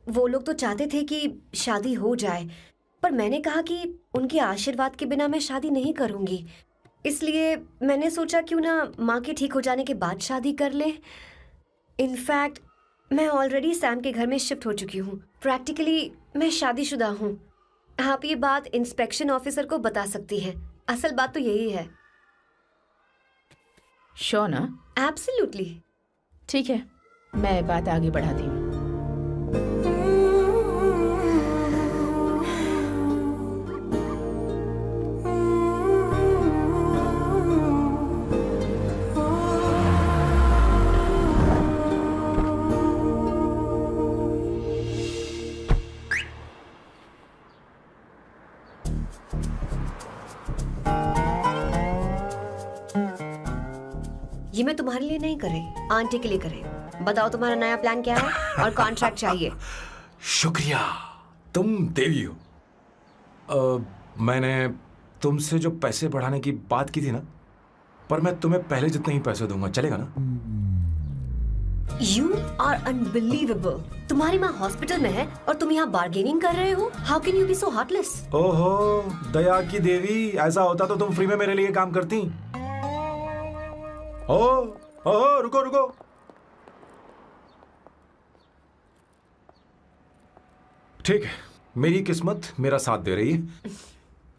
वो लोग तो चाहते थे कि शादी हो जाए, पर मैंने कहा कि उनके आशीर्वाद के बिना मैं शादी नहीं करूंगी। इसलिए मैंने सोचा क्यों ना माँ के ठीक हो जाने के बाद शादी कर ले। इनफैक्ट मैं ऑलरेडी सैम के घर में शिफ्ट हो चुकी हूँ। प्रैक्टिकली मैं शादीशुदा हूँ। आप ये बात इंस्पेक्शन ऑफिसर को बता सकती हैं। असल बात तो यही है। श्योर ना? एब्सोल्युटली। ठीक है, मैं बात आगे बढ़ाती हूँ। ये मैं तुम्हारे लिए नहीं कर रही, आंटी के लिए कर रही। बताओ तुम्हारा नया प्लान क्या है और कॉन्ट्रैक्ट चाहिए। शुक्रिया, तुम देवी हो। मैंने तुमसे जो पैसे बढ़ाने की बात की थी ना, पर मैं तुम्हें पहले जितने ही पैसे दूंगा, चलेगा ना? You are unbelievable। तुम्हारी माँ हॉस्पिटल में है और तुम यहाँ बार्गेनिंग कर रहे हो। How can you be so heartless? ओहो दया की देवी, ऐसा होता तो तुम फ्री में मेरे लिए काम करती। ओ रुको रुको। ठीक है, मेरी किस्मत मेरा साथ दे रही है।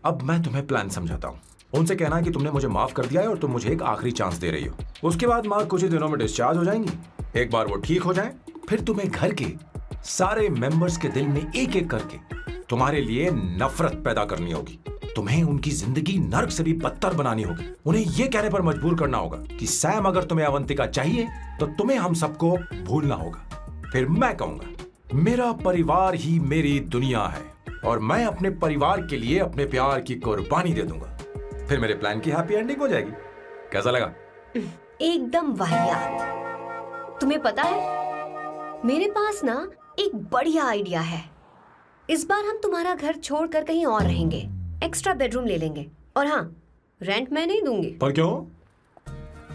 अब मैं तुम्हें प्लान समझाता हूँ। उनसे कहना कि तुमने मुझे माफ कर दिया है और तुम मुझे एक आखिरी चांस दे रही हो। उसके बाद माँ कुछ ही दिनों में डिस्चार्ज हो जाएंगी। एक बार वो ठीक हो जाए, फिर तुम्हें घर के सारे मेंबर्स के दिल में एक एक करके तुम्हारे लिए नफरत पैदा करनी होगी। तुम्हें उनकी जिंदगी नर्क से भी बदतर बनानी होगी। उन्हें यह कहने पर मजबूर करना होगा कि सैम अगर तुम्हें अवंतिका चाहिए तो तुम्हें हम सबको भूलना होगा। फिर मैं कहूंगा मेरा परिवार ही मेरी दुनिया है और मैं अपने परिवार के लिए अपने प्यार की कुर्बानी दे दूंगा। फिर मेरे प्लान की हैप्पी एंडिंग हो जाएगी। कैसा लगा? एकदम वाहियात। तुम्हें पता है मेरे पास ना एक बढ़िया आइडिया है। इस बार हम तुम्हारा घर छोड़कर कहीं और रहेंगे, एक्स्ट्रा बेडरूम ले लेंगे। और हाँ, रेंट मैं नहीं दूंगी। पर क्यों?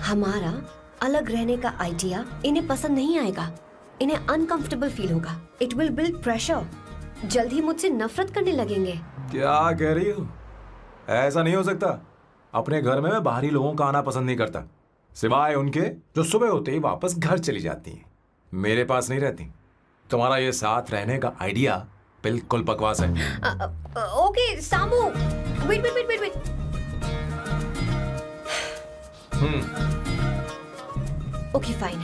हमारा अलग रहने का आइडिया इन्हें पसंद नहीं आएगा। इन्हें अनकंफर्टेबल फील होगा। It will build pressure. जल्द ही मुझसे नफरत करने लगेंगे। क्या कह रही हो? ऐसा नहीं हो सकता। अपने घर में मैं बाहरी लोगों का आना पसंद नहीं करता, सिवाय उनके जो सुबह होते ही वापस घर चली जाती हैं, मेरे पास नहीं रहती। तुम्हारा ये साथ रहने का आइडिया बिल्कुल बकवास है। Okay Samu, wait wait wait wait wait. Okay fine,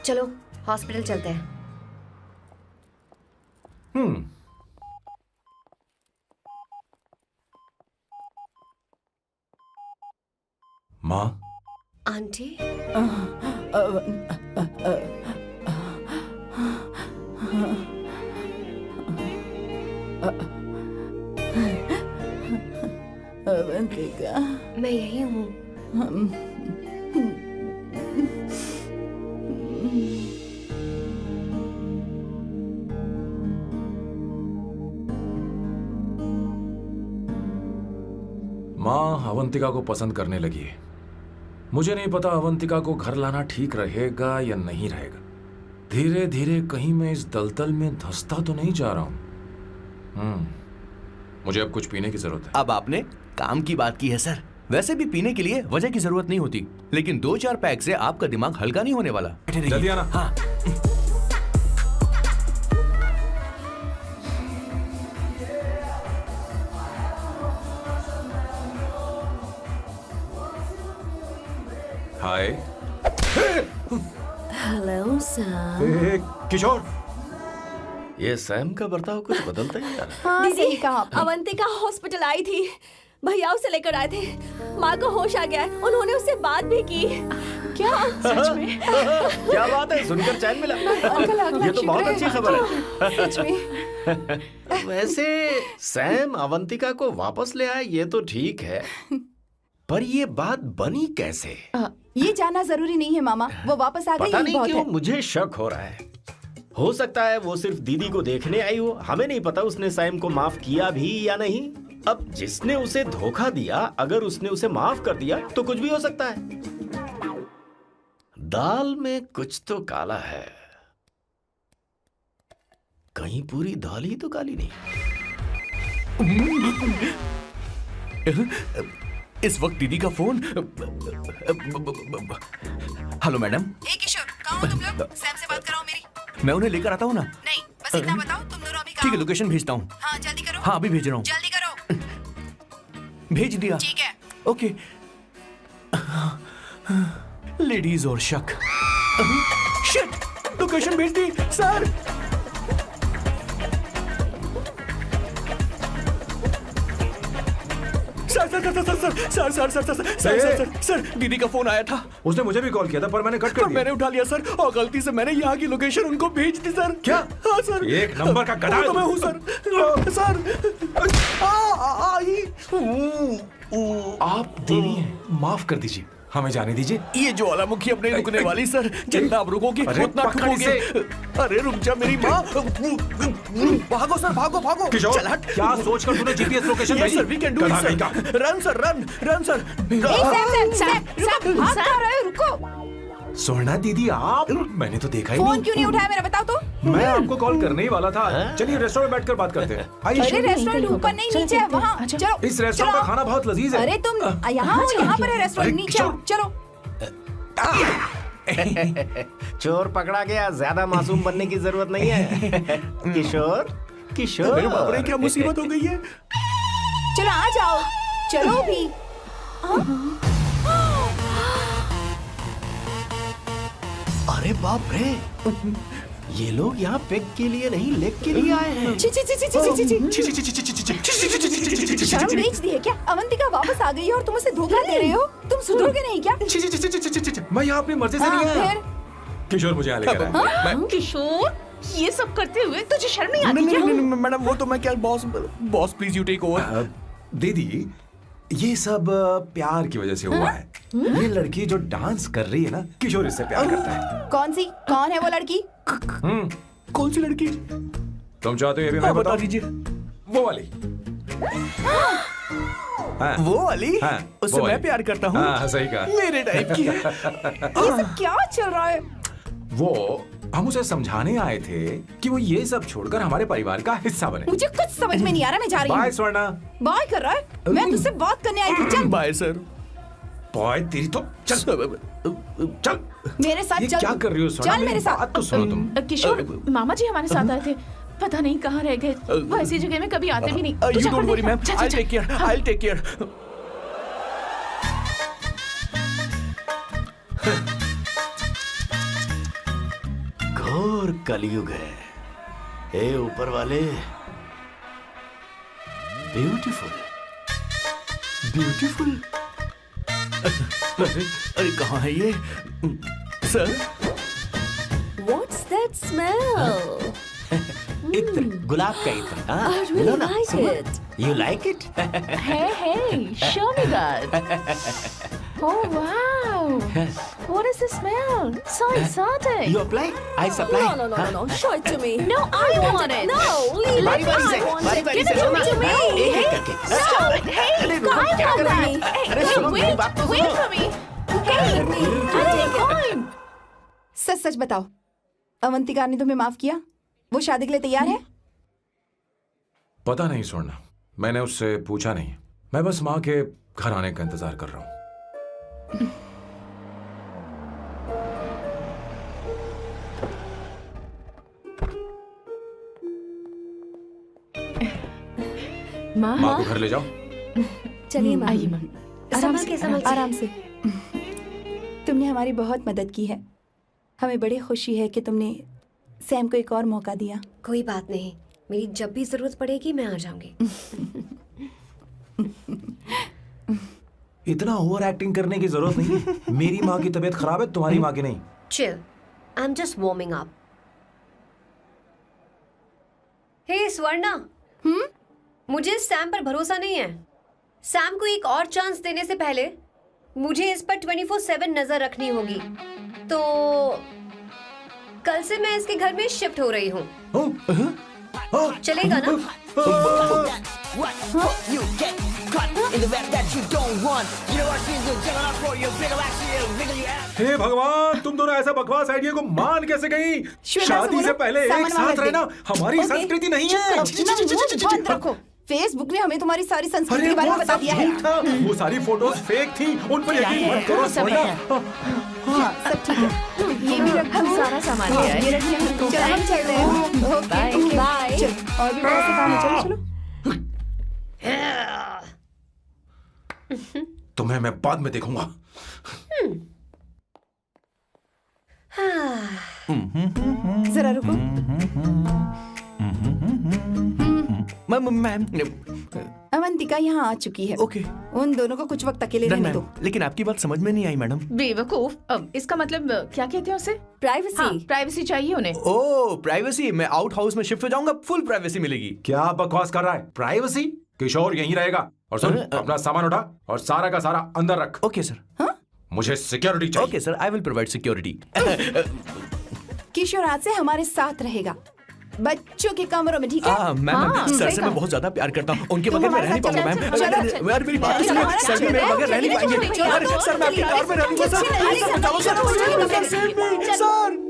चलो हॉस्पिटल चलते हैं। माँ, आंटी अवंतिका, मैं यही हूँ। माँ अवंतिका को पसंद करने लगी है। मुझे नहीं पता अवंतिका को घर लाना ठीक रहेगा या नहीं रहेगा। धीरे धीरे कहीं मैं इस दलदल में धंसता तो नहीं जा रहा हूँ। मुझे अब कुछ पीने की जरूरत है। अब आपने काम की बात की है सर। वैसे भी पीने के लिए वजह की जरूरत नहीं होती, लेकिन 2-4 पैक से आपका दिमाग हल्का नहीं होने वाला। जल्दी आना। हाँ। हाय। Hello sir. ए, किशोर। ये सैम का बर्ताव कुछ बदलता ही जा रहा है। हाँ, सही कहा। अवंतिका हॉस्पिटल आई थी, भैया उसे लेकर आए थे। माँ को होश आ गया है, उन्होंने उससे बात भी की। क्या सच में? क्या बात है, सुनकर चैन मिला। ये तो बहुत अच्छी खबर है। सच में। वैसे सैम अवंतिका को वापस ले आए ये तो ठीक है, पर ये बात बनी कैसे? ये जानना जरूरी नहीं है मामा, वो वापस आ गई पता यही नहीं बहुत क्यों है। मुझे शक हो रहा है। हो सकता है वो सिर्फ दीदी को देखने आई हो। हमें नहीं पता उसने सैम को माफ किया भी या नहीं। अब जिसने उसे धोखा दिया, अगर उसने उसे माफ कर दिया तो कुछ भी हो सकता है। दाल में कुछ तो काला है, कहीं पूरी दाल ही तो काली नहीं। इस वक्त दीदी का फोन। Hello madam. ए किशोर, कहाँ हो तुम लोग? सैम से बात कराओ मेरी। मैं उन्हें लेकर आता हूँ ना। नहीं, बस इतना बताओ तुम दोनों अभी ठीक है, कहाँ हो? लोकेशन भेजता हूँ। हाँ जल्दी करो। हाँ अभी भेज रहा हूँ। जल्दी करो। भेज दिया। ठीक है। ओके। लेडीज और शक। शिट, लोकेशन भेज दी सर। सर दीदी का फोन आया था। उसने मुझे भी कॉल किया था पर मैंने कट कर दिया। मैंने उठा लिया सर, और गलती से मैंने यहाँ की लोकेशन उनको भेज दी सर। क्या? हाँ सर। एक नंबर का गधा है तो मैं तू। हूँ सर। सर आप देवी हैं, माफ कर दीजिए, हमें जाने दीजिए। ये ज्वालामुखी अपने रुकने वाली सर। जितना आप रुकोगे अरे उतना पकड़ ठुकोगे। इसे। अरे रुक जा मेरी माँ। भागो सर, भागो भागो। किशोर, चल हट। क्या सोचकर तूने जीपीएस लोकेशन Yes भेजी? sir, we can do it, गधा sir. कहीं का। Run sir, run sir. भाग कहाँ रहे हो? रुको। स्वर्णा दीदी आप, मैंने तो देखा ही फोन नहीं। क्यों नहीं उठाया मेरा, बताओ तो। मैं आपको कॉल करने ही वाला था। चलिए रेस्टोरेंट में बैठकर बात करते हैं। अरे आइए। रेस्टोरेंट ऊपर नहीं, नीचे है वहाँ। चलो इस रेस्टोरेंट का चलो। खाना बहुत लजीज है। अरे तुम यहाँ हो, यहाँ पर है रेस्टोरेंट। अरे, नीचे आओ, चलो। चोर पकड़ा गया, ज्यादा मासूम बनने की जरूरत नहीं है। किशोर, किशोर। मेरे बाप रे, क्या मुसीबत हो गई है। चलो आ जाओ, चलो भी। अरे बाप रे, ये लोग यहाँ पेग के लिए नहीं लेग के लिए आए हैं। ची ची ची ची ची ची। शर्म बेच दी है क्या? अवंतिका वापस आ गई है और तुम उसे धोखा दे रहे हो। तुम सुधरोगे नहीं क्या? मैं यहाँ अपनी मर्जी से नहीं आया। फिर किशोर मुझे यहाँ लेकर आया। किशोर, ये सब करते हुए तुझे शर्म नहीं आती नहीं क्या? नहीं नहीं मैडम, वो तो मैं क्या, boss please you take over. दीदी, ये सब प्यार की वजह से हुआ है। ये लड़की जो डांस कर रही है ना, किशोर इससे प्यार करता है। कौन है वो लड़की? कौन सी लड़की? तुम चाहते हो ये भी मैं बता बताऊं? दीजिए। वो वाली। हाँ, वो वाली? हाँ, उससे वो मैं वाली। प्यार करता हूँ। हाँ, सही कहा। मेरे टाइप की है। ये सब क्या चल रहा है? वो हम उसे समझाने आए थे कि वो ये सब छोड़कर हमारे परिवार का हिस्सा बने। मुझे कुछ समझ में नहीं आ रहा, मैं जा रही बाय हूँ। स्वर्णा। बाय कर रहा है? मैं तुझसे बात करने आई थी। चल बाय सर। बॉय तेरी तो चल चल। मेरे साथ ये चल। क्या कर रही हो स्वर्णा? चल मेरे साथ। बात तो सुनो तुम। किशोर, मामा जी हमारे साथ आए थे, पता नहीं कहाँ रह गए। वो ऐसी जगह में कभी आते भी नहीं। तू यू जाकर डोंट वरी देखना। मैम, जा, जा, आई जा। Take care, I take care. कलयुग है। ए ऊपर वाले, ब्यूटीफुल ब्यूटीफुल। अरे कहाँ है ये सर? What's that smell? इत्र, गुलाब का इत्र। हाँ, I मिलो really ना, like सुनो। it. You like it? Hey, show me that. Oh wow! What is the smell? So exotic. You apply? I supply. No. Show it to me. No, I want it. No, leave बारी it. बारी से, I want बारी it. बारी Give से, it to me. एक एक करके। Stop it! Hey, अरे रुको, I क्या want कर रही that. है? Hey, अरे hey, सुनो, मेरी बात तो wait सुनो। for me. Hey, I'll take one. सच सच बताओ, अवंतिका ने तुम्हें माफ किया? वो शादी के लिए तैयार है? पता नहीं स्वर्णा, मैंने उससे पूछा नहीं। मैं बस माँ के घर आने का इंतजार कर रहा हूँ। माँ, माँ को घर ले जाओ। चलिए माँ। आइए माँ। संभल के, संभल के। आराम से। तुमने हमारी बहुत मदद की है। हमें बड़ी खुशी है कि तुमने सैम को एक और मौका दिया। कोई बात नहीं, मेरी जब भी जरूरत पड़ेगी मैं आ जाऊंगी। इतना ओवर एक्टिंग करने की जरूरत नहीं है। मेरी माँ की तबीयत खराब है, तुम्हारी माँ की नहीं। Chill. I'm just warming up. Hey Swarna, मुझे सैम पर भरोसा नहीं है। सैम को एक और चांस देने से पहले मुझे इस पर 24/7 नजर रखनी होगी। तो कल से मैं इसके घर में शिफ्ट हो रही हूँ। चलेगा ना? What? You get caught in the web that you don't want. You know what she's doing? Checking out for you. Bigger actually, bigger you have. हे भगवान, तुम दोनों ऐसा बकवास आइडिया को मान कैसे गई? शादी से पहले एक साथ रहना हमारी संस्कृति नहीं है। बंद रखो। फेसबुक ने हमें तुम्हारी सारी संस्कृति अरे के बारे में वो बता सब दिया है। झूठ था। वो सारी फोटोज फेक थी, उन पर यकीन मत करो स्वर्णा। हाँ, सब ठीक है। ये भी रखो। हम सारा सामान ले आए। ये रखिए। चलो हम चलते हैं। Okay bye. चलो और भी बहुत से काम है। चलो तुम्हें मैं बाद में देखूंगा। जरा रुको। मैम अवंतिका यहाँ आ चुकी है। ओके। उन दोनों को कुछ वक्त अकेले रहने दो। लेकिन आपकी बात समझ में नहीं आई मैडम। बेवकूफ। अब इसका मतलब क्या कहते हैं उसे? प्राइवेसी। हाँ, प्राइवेसी चाहिए उन्हें। ओह प्राइवेसी, मैं आउट हाउस में शिफ्ट हो जाऊंगा, फुल प्राइवेसी मिलेगी। क्या बकवास कर रहा है? प्राइवेसी? किशोर यहीं रहेगा। और सुन, अपना सामान उठा और सारा का सारा अंदर रख। Okay sir. मुझे सिक्योरिटी चाहिए। Okay sir, I will provide security. Kishore आज से हमारे साथ रहेगा, बच्चों के कमरों में, ठीक है? मैम सर सही से कहा। मैं बहुत ज्यादा प्यार करता हूँ, उनके तुम बगैर मैं हमारे रह नहीं साथ पाऊंगा चलो, मैम। चलो, यार मेरी बात तो चलो, सुनिए, चलो, सर भी मेरे बगैर रह नहीं चलो, पाएंगे। चलो, अरे चलो, सर मैं आपके चलो, कार में रह लूंगा सर। चलो, प्लीज सर बचाओ सर, चलो, sir.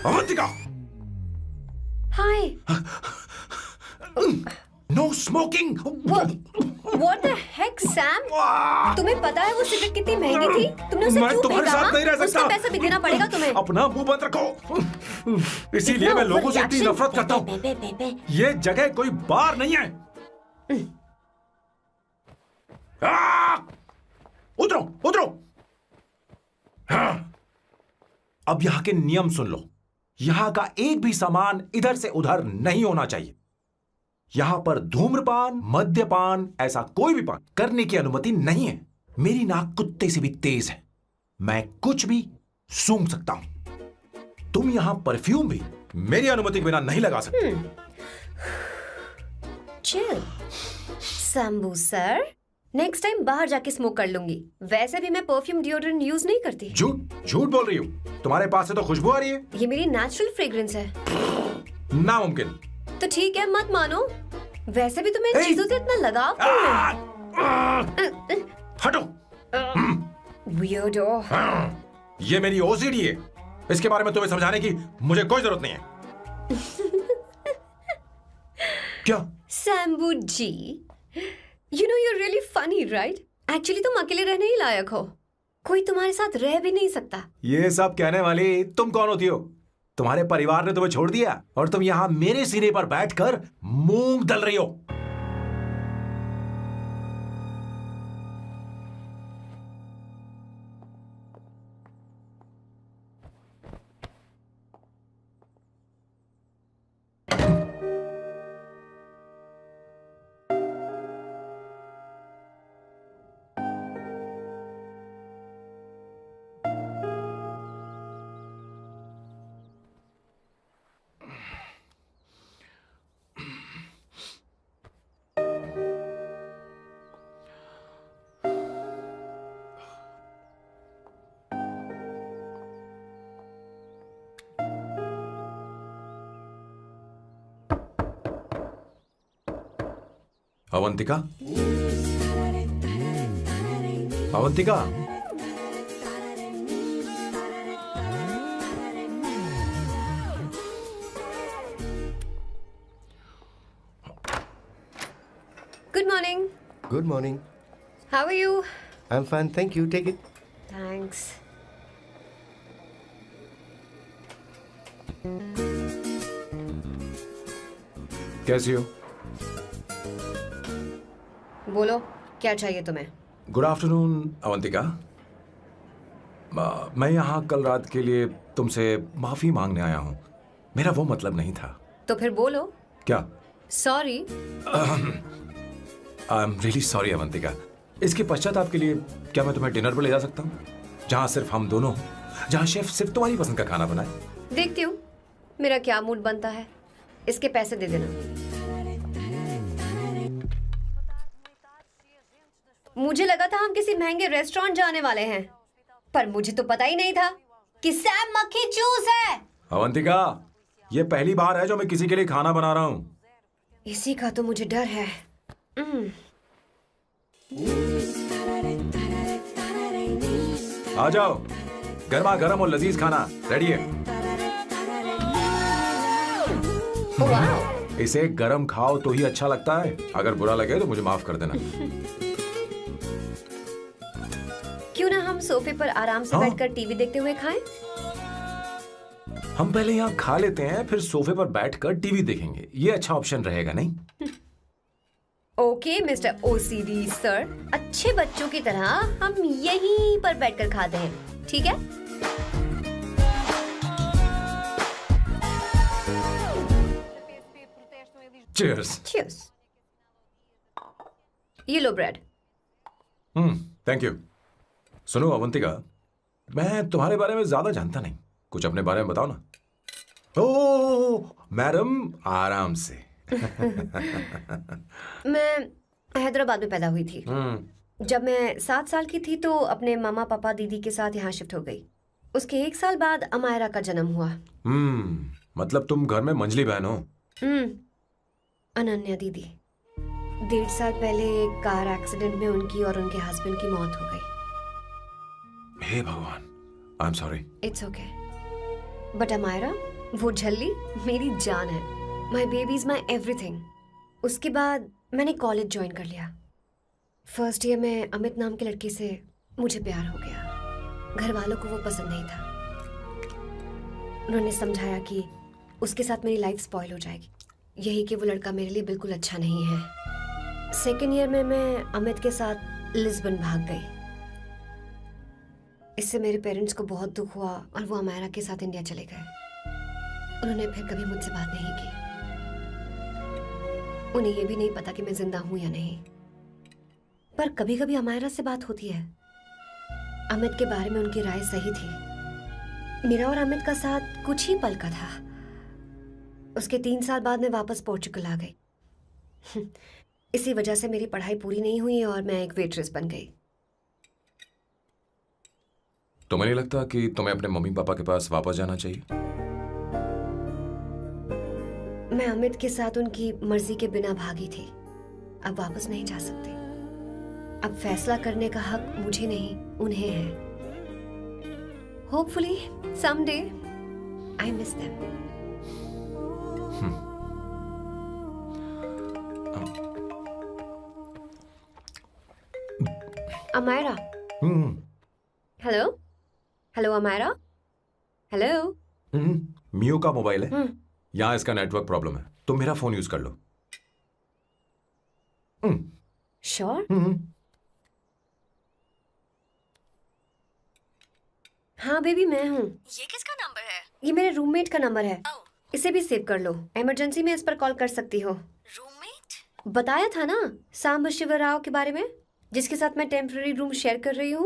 Avantika, hi. No smoking. What the heck, Sam? तुम्हें पता है वो सिगरेट कितनी महंगी थी? तुमने उसे मैं क्यों तुम्हारे फेंका? साथ नहीं रह उसका सकता। पैसा भी देना पड़ेगा तुम्हें। अपना मुंह बंद रखो। इसीलिए मैं लोगों से इतनी नफरत करता हूँ। ये जगह कोई बार नहीं है। उतरो, उतरो। अब यहाँ के नियम सुन लो। यहाँ का एक भी सामान इधर से उधर नहीं होना चाहिए। यहां पर धूम्रपान, मद्यपान, ऐसा कोई भी पान करने की अनुमति नहीं है। मेरी नाक कुत्ते से भी तेज है, मैं कुछ भी सूंघ सकता हूं। तुम यहां परफ्यूम भी मेरी अनुमति के बिना नहीं लगा सकते। Chill Shambhu sir, next time बाहर जाके स्मोक कर लूंगी। वैसे भी मैं परफ्यूम डिओड्रेंट यूज नहीं करती। झूठ झूठ बोल रही हो। तुम्हारे पास से तो खुशबू आ रही है। ये मेरी नेचुरल फ्रेग्रेंस है। नामुमकिन। तो ठीक है, मत मानो। वैसे भी तुम्हें इन चीजों से इतना लगाव क्यों है? हटो। Weirdo। ये मेरी ओसीडी है। इसके बारे में तुम्हें समझाने की मुझे कोई जरूरत नहीं है। क्या Sambu ji, you know you're really funny, right? Actually तुम अकेले रहने ही लायक हो, कोई तुम्हारे साथ रह भी नहीं सकता। ये सब कहने वाली तुम कौन होती हो? तुम्हारे परिवार ने तुम्हें छोड़ दिया और तुम यहाँ मेरे सीने पर बैठकर मूंग दल रही हो। Avantika, Avantika, good morning. Good morning. How are you? I am fine, thank you, take it. Thanks. कैसी हो? बोलो, क्या चाहिए तुम्हें? Good afternoon Avantika. मैं यहाँ कल रात के लिए तुमसे माफी मांगने आया हूँ। मेरा वो मतलब नहीं था। तो फिर बोलो। क्या? Sorry. I am really sorry Avantika. इसके पश्चाताप के लिए क्या मैं तुम्हें डिनर पर ले जा सकता हूँ, जहाँ सिर्फ हम दोनों, जहाँ शेफ सिर्फ तुम्हारी पसंद का खाना बनाए? देखती हूँ मेरा क्या मूड बनता है। इसके पैसे दे देना। मुझे लगा था हम किसी महंगे रेस्टोरेंट जाने वाले हैं, पर मुझे तो पता ही नहीं था कि सैम मक्खी चूस है। अवंतिका, ये पहली बार है जो मैं किसी के लिए खाना बना रहा हूँ। इसी का तो मुझे डर है। आ जाओ, गर्मा गर्म और लजीज खाना रेडी है। वाह। इसे गरम खाओ तो ही अच्छा लगता है। अगर बुरा लगे तो मुझे माफ कर देना। क्यों ना हम सोफे पर आराम से हाँ? बैठकर टीवी देखते हुए खाएं? हम पहले यहाँ खा लेते हैं, फिर सोफे पर बैठकर टीवी देखेंगे। ये अच्छा ऑप्शन रहेगा, नहीं? ओके मिस्टर ओसीडी सर, अच्छे बच्चों की तरह हम यहीं पर बैठकर खाते हैं, ठीक है? Cheers. Cheers. ये लो ब्रेड। Thank you. सुनो अवंतिका, मैं तुम्हारे बारे में ज्यादा जानता नहीं, कुछ अपने बारे में बताओ ना। ओ मैडम, आराम से। मैं हैदराबाद में पैदा हुई थी। जब मैं 7 साल की थी तो अपने मामा पापा दीदी के साथ यहाँ शिफ्ट हो गई। उसके 1 साल बाद अमायरा का जन्म हुआ। मतलब तुम घर में मंझली बहन हो? अनन्या दीदी। 1.5 साल पहले एक कार एक्सीडेंट में उनकी और उनके हस्बैंड की मौत हो गई। हे भगवान, I am sorry. It's okay. But Amaira, वो झल्ली मेरी जान है। My baby is my everything. उसके बाद मैंने कॉलेज ज्वाइन कर लिया। फर्स्ट ईयर में अमित नाम के लड़के से मुझे प्यार हो गया। घर वालों को वो पसंद नहीं था। उन्होंने समझाया कि उसके साथ मेरी लाइफ स्पॉइल हो जाएगी, यही कि वो लड़का मेरे लिए बिल्कुल अच्छा नहीं है। सेकेंड ईयर में मैं अमित के साथ लिस्बन भाग गई। इससे मेरे पेरेंट्स को बहुत दुख हुआ और वो अमायरा के साथ इंडिया चले गए। उन्होंने फिर कभी मुझसे बात नहीं की। उन्हें ये भी नहीं पता कि मैं जिंदा हूं या नहीं। पर कभी कभी अमायरा से बात होती है। अमित के बारे में उनकी राय सही थी। मेरा और अमित का साथ कुछ ही पल का था। उसके 3 साल बाद मैं वापस पोर्चुगल आ गई। इसी वजह से मेरी पढ़ाई पूरी नहीं हुई और मैं एक वेट्रेस बन गई। तुम्हें नहीं लगता कि तुम्हें अपने मम्मी पापा के पास वापस जाना चाहिए? मैं अमित के साथ उनकी मर्जी के बिना भागी थी। अब वापस नहीं जा सकती। अब फैसला करने का हक मुझे नहीं, उन्हें है। Hopefully someday I miss them. Amaira. Hello hello Amaira. Hello. मियो का मोबाइल है, यहाँ इसका नेटवर्क प्रॉब्लम है, तुम मेरा फोन यूज कर लो। श्योर? हाँ बेबी मैं हूँ। ये किसका नंबर है? ये मेरे रूममेट का नंबर है, इसे भी सेव कर लो, इमरजेंसी में इस पर कॉल कर सकती हो। रूममेट? बताया था ना सांब शिवराव के बारे में, जिसके साथ मैं टेम्पररी रूम शेयर कर रही हूँ।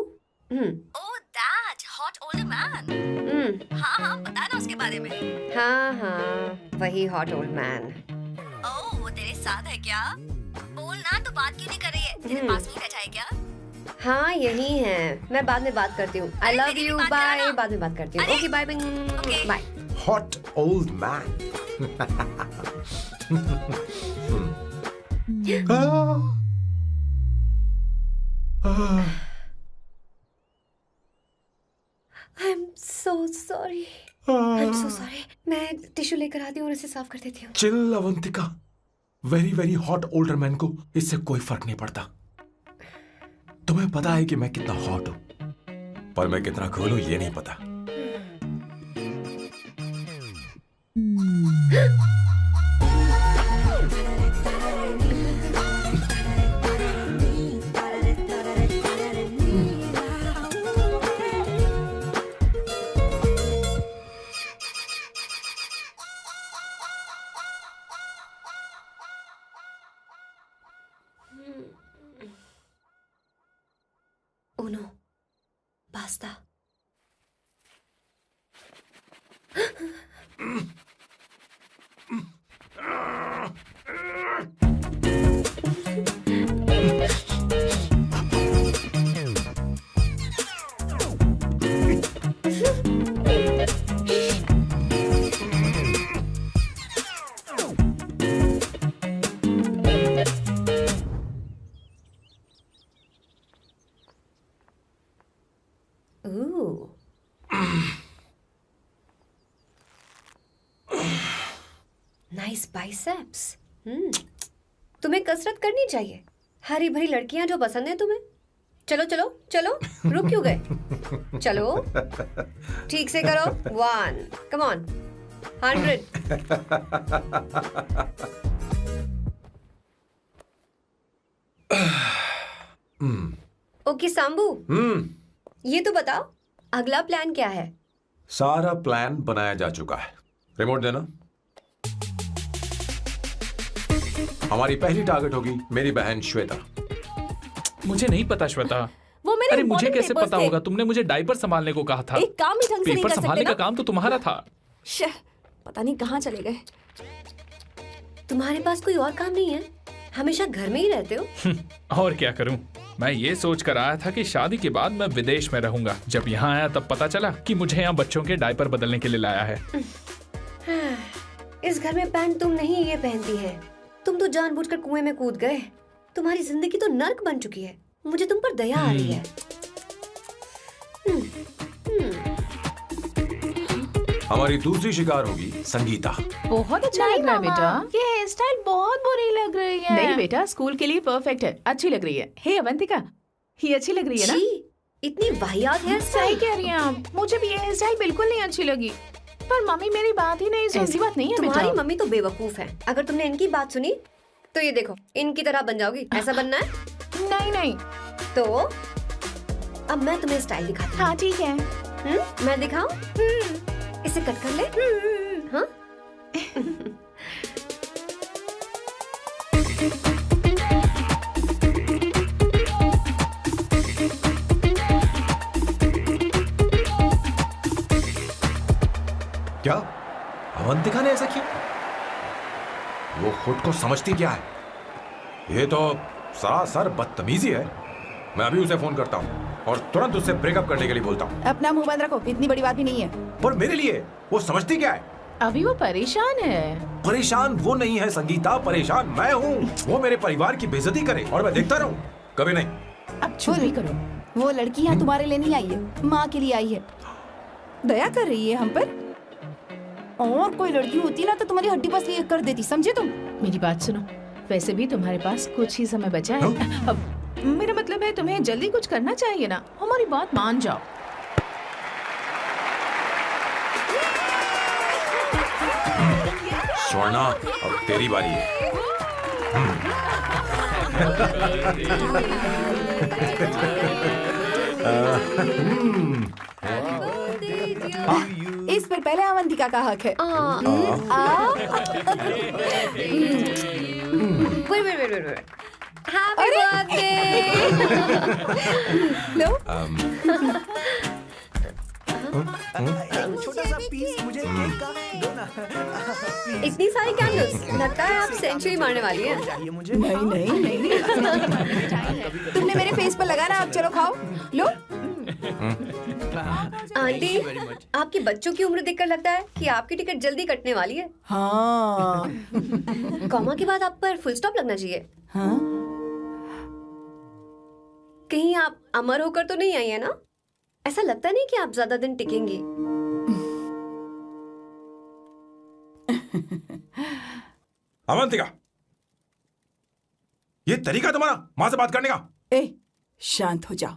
Oh that hot old man. हाँ हाँ बताया ना उसके बारे में। हाँ हाँ वही हॉट ओल्ड मैन। ओह वो तेरे साथ है क्या? बोल ना, तो बात क्यों नहीं कर रही है? तेरे पास में बैठा है क्या? हाँ यही है, मैं बाद में बात करती हूँ। I love you, bye. बाद में बात करती हूँ। Okay bye bye. Hot old man. I am so sorry. I am so sorry. मैं टिश्यू लेकर आती हूँ और इसे साफ कर देती हूँ। Chill Avantika, very very hot older man को इससे कोई फर्क नहीं पड़ता। तुम्हें पता है कि मैं कितना हॉट हूं, पर मैं कितना कूल हूं ये नहीं पता। Uno, basta. Ooh. Nice biceps. तुम्हें कसरत करनी चाहिए। हरी भरी लड़कियां जो पसंद है तुम्हें। चलो चलो चलो, रुक क्यों गए? चलो ठीक से करो। 1, come on, 100. ओके सांबू, ये तो बताओ अगला प्लान क्या है? सारा प्लान बनाया जा चुका है। रिमोट देना। हमारी पहली टारगेट होगी मेरी बहन श्वेता। मुझे नहीं पता श्वेता। वो मेरे अरे मुझे important कैसे papers पता थे। होगा? तुमने मुझे डायपर संभालने को कहा था। एक काम ही ढंग से नहीं पेपर कर संभालने सकते का ना? काम तो तुम्हारा था। पता नहीं कहाँ चले गए। तुम्हारे पास कोई और काम नहीं है? हमेशा घर में ही रहते हो। और क्या करूं? मैं ये सोच कर आया था कि शादी के बाद मैं विदेश में रहूंगा। जब यहाँ आया तब पता चला कि मुझे यहाँ बच्चों के डायपर बदलने के लिए लाया है। इस घर में पैंट तुम नहीं ये पहनती है। तुम तो जानबूझकर कुएं में कूद गए। तुम्हारी जिंदगी तो नर्क बन चुकी है। मुझे तुम पर दया आ रही है। हमारी दूसरी शिकार होगी संगीता। बहुत अच्छा लग रहा है बेटा। ये हेयर स्टाइल बहुत बुरी लग रही है। नहीं बेटा, स्कूल के लिए परफेक्ट है, अच्छी लग रही है। हे अवंतिका, ये अच्छी लग रही है ना? छी, इतनी वाहियात हेयर सही स्टाइल। कह रही हैं आप। मुझे भी ये हेयर स्टाइल बिल्कुल नहीं अच्छी लगी। पर मम्मी मेरी बात ही नहीं सुनती। ऐसी बात नहीं है तुम्हारी बेटा। मम्मी तो बेवकूफ है। अगर तुमने इनकी बात सुनी तो ये देखो इनकी तरह बन जाओगी। ऐसा बनना है? नहीं नहीं। तो अब मैं तुम्हें स्टाइल दिखाती हूँ। हाँ ठीक है। मैं दिखाऊं? इसे कट कर ले। हाँ? क्या अवंतिका ने ऐसा किया? वो खुद को समझती क्या है? ये तो सरासर बदतमीजी है। मैं अभी उसे फोन करता हूँ और तुरंत उससे ब्रेकअप करने के लिए बोलता हूँ। अपना मुंह बंद रखो, इतनी बड़ी बात भी नहीं है। पर मेरे लिए वो समझती क्या है? अभी वो परेशान है। परेशान वो नहीं है संगीता, परेशान मैं हूँ। वो मेरे परिवार की बेइज्जती करे और मैं देखता रहूँ? कभी नहीं। अब चुप भी करो। वो लड़की यहाँ तुम्हारे लिए नहीं आई है, माँ के लिए आई है। दया कर रही है हम पर। और कोई लड़की होती ना तो तुम्हारी हड्डी बस ये कर देती, समझे तुम? मेरी बात सुनो, वैसे भी तुम्हारे पास कुछ ही समय बचा है। अब मेरा मतलब है तुम्हें जल्दी कुछ करना चाहिए ना, हमारी बात मान जाओ। स्वर्णा, अब तेरी बारी है। इस पर पहले अवंतिका का हक है। Wait happy birthday. लो छोटा सा पीस मुझे केक का दो ना। इतनी सारी कैंडल्स, लगता है आप सेंचुरी मारने वाली हैं। चाहिए मुझे। नहीं तुमने मेरे फेस पर लगाना, अब चलो खाओ। लो आंटी, आपके बच्चों की उम्र देखकर लगता है कि आपकी टिकट जल्दी कटने वाली है। हाँ कॉमा के बाद आप पर फुल स्टॉप लगना चाहिए। हाँ कहीं आप अमर होकर तो नहीं आई है ना? ऐसा लगता नहीं कि आप ज्यादा दिन टिकेंगी। अवंतिका, ये तरीका तुम्हारा माँ से बात करने का? ए शांत हो जाओ।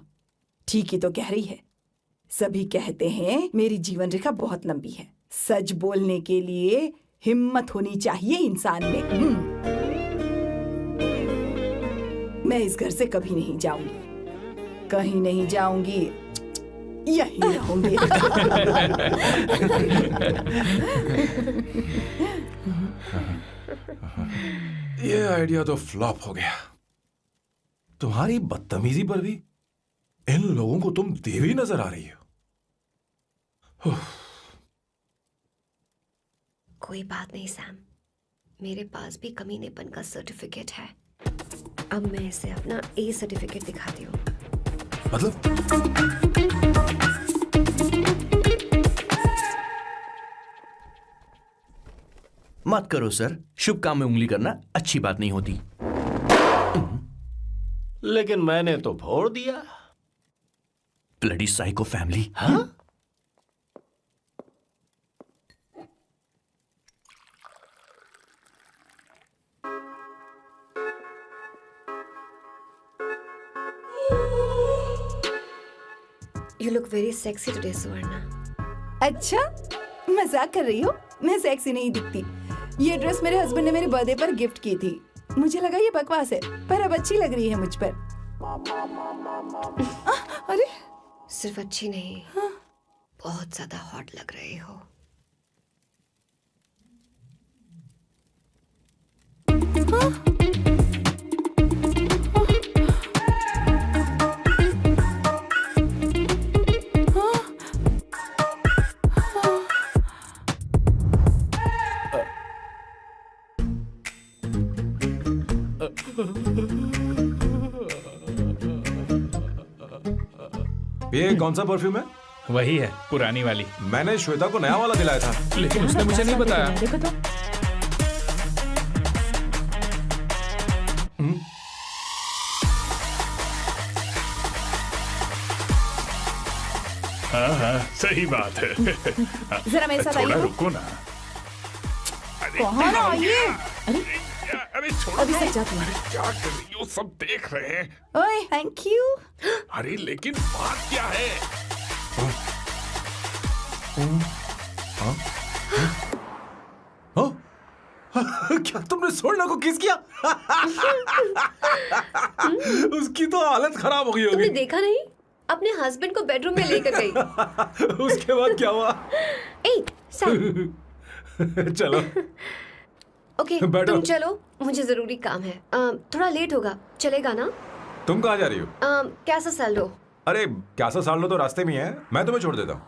ठीक ही तो कह रही है। सभी कहते हैं मेरी जीवन रेखा बहुत लंबी है। सच बोलने के लिए हिम्मत होनी चाहिए इंसान में। मैं इस घर से कभी नहीं जाऊंगी, कहीं नहीं जाऊंगी, यहीं रहूंगी। ये आइडिया तो फ्लॉप हो गया। तुम्हारी बदतमीजी पर भी इन लोगों को तुम देवी नजर आ रही हो। कोई बात नहीं सैम, मेरे पास भी कमीनेपन का सर्टिफिकेट है। अब मैं इसे अपना ए सर्टिफिकेट दिखाती हूँ। मतलब मत करो सर, शुभ काम में उंगली करना अच्छी बात नहीं होती। लेकिन मैंने तो फोड़ दिया। Bloody psycho family. हाँ? You look very sexy today, सुवर्णा। अच्छा मजाक कर रही हो? मैं सेक्सी नहीं दिखती। ये ड्रेस मेरे हस्बैंड ने मेरे बर्थडे पर गिफ्ट की थी। मुझे लगा ये बकवास है, पर अब अच्छी लग रही है मुझ पर। अरे सिर्फ अच्छी नहीं, बहुत ज्यादा हॉट लग रही हो। ये कौन सा परफ्यूम है? वही है, पुरानी वाली। मैंने श्वेता को नया वाला दिलाया था। लेकिन उसने मुझे नहीं बताया। देखो तो। हाँ, सही बात है। जरा मेरे साथ थोड़ा आइए। रुको ना। कहाँ ना आइए? अरे छोड़ो अभी ना। सच जाती हूँ। अरे क्या कर रही हो? सब देख रहे हैं। ओए थैंक यू। अरे लेकिन बात क्या है? क्या तुमने स्वर्णा को किस किया? उसकी तो हालत खराब हो गई तुमने होगी। देखा नहीं? अपने हस्बैंड को बेडरूम में लेकर गई। उसके बाद क्या हुआ? ए सैम, चलो ओके बैठो। तुम चलो, मुझे जरूरी काम है। थोड़ा लेट होगा, चलेगा ना? तुम कहाँ जा रही हो? कैसा सैल्डो? अरे कैसा साल लो तो रास्ते में ही है, मैं तुम्हें छोड़ देता हूँ।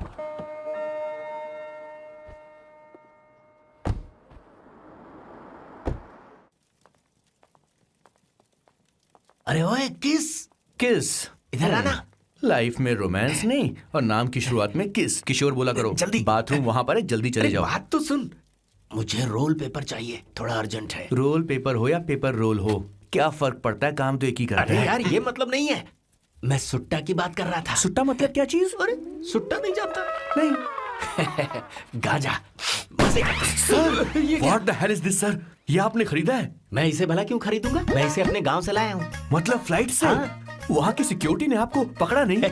अरे ओए किस इधर आना। लाइफ में रोमांस नहीं और नाम की शुरुआत में किस। किशोर बोला करो। जल्दी। बाथरूम वहां पर है, जल्दी चले जाओ। बात तो सुन, मुझे रोल पेपर चाहिए, थोड़ा अर्जेंट है। रोल पेपर हो या पेपर रोल हो, क्या फर्क पड़ता है? काम तो एक ही करता अरे है। यार ये मतलब नहीं है, मैं सुट्टा की बात कर रहा था। सुट्टा मतलब क्या चीज? अरे सुट्टा नहीं जानता? नहीं। गांजा। मजे का। Sir what the hell is this sir? ये आपने खरीदा है? मैं इसे भला क्यों खरीदूंगा? मैं इसे अपने गांव से लाया हूँ। मतलब फ्लाइट से? हाँ। वहाँ की सिक्योरिटी ने आपको पकड़ा नहीं?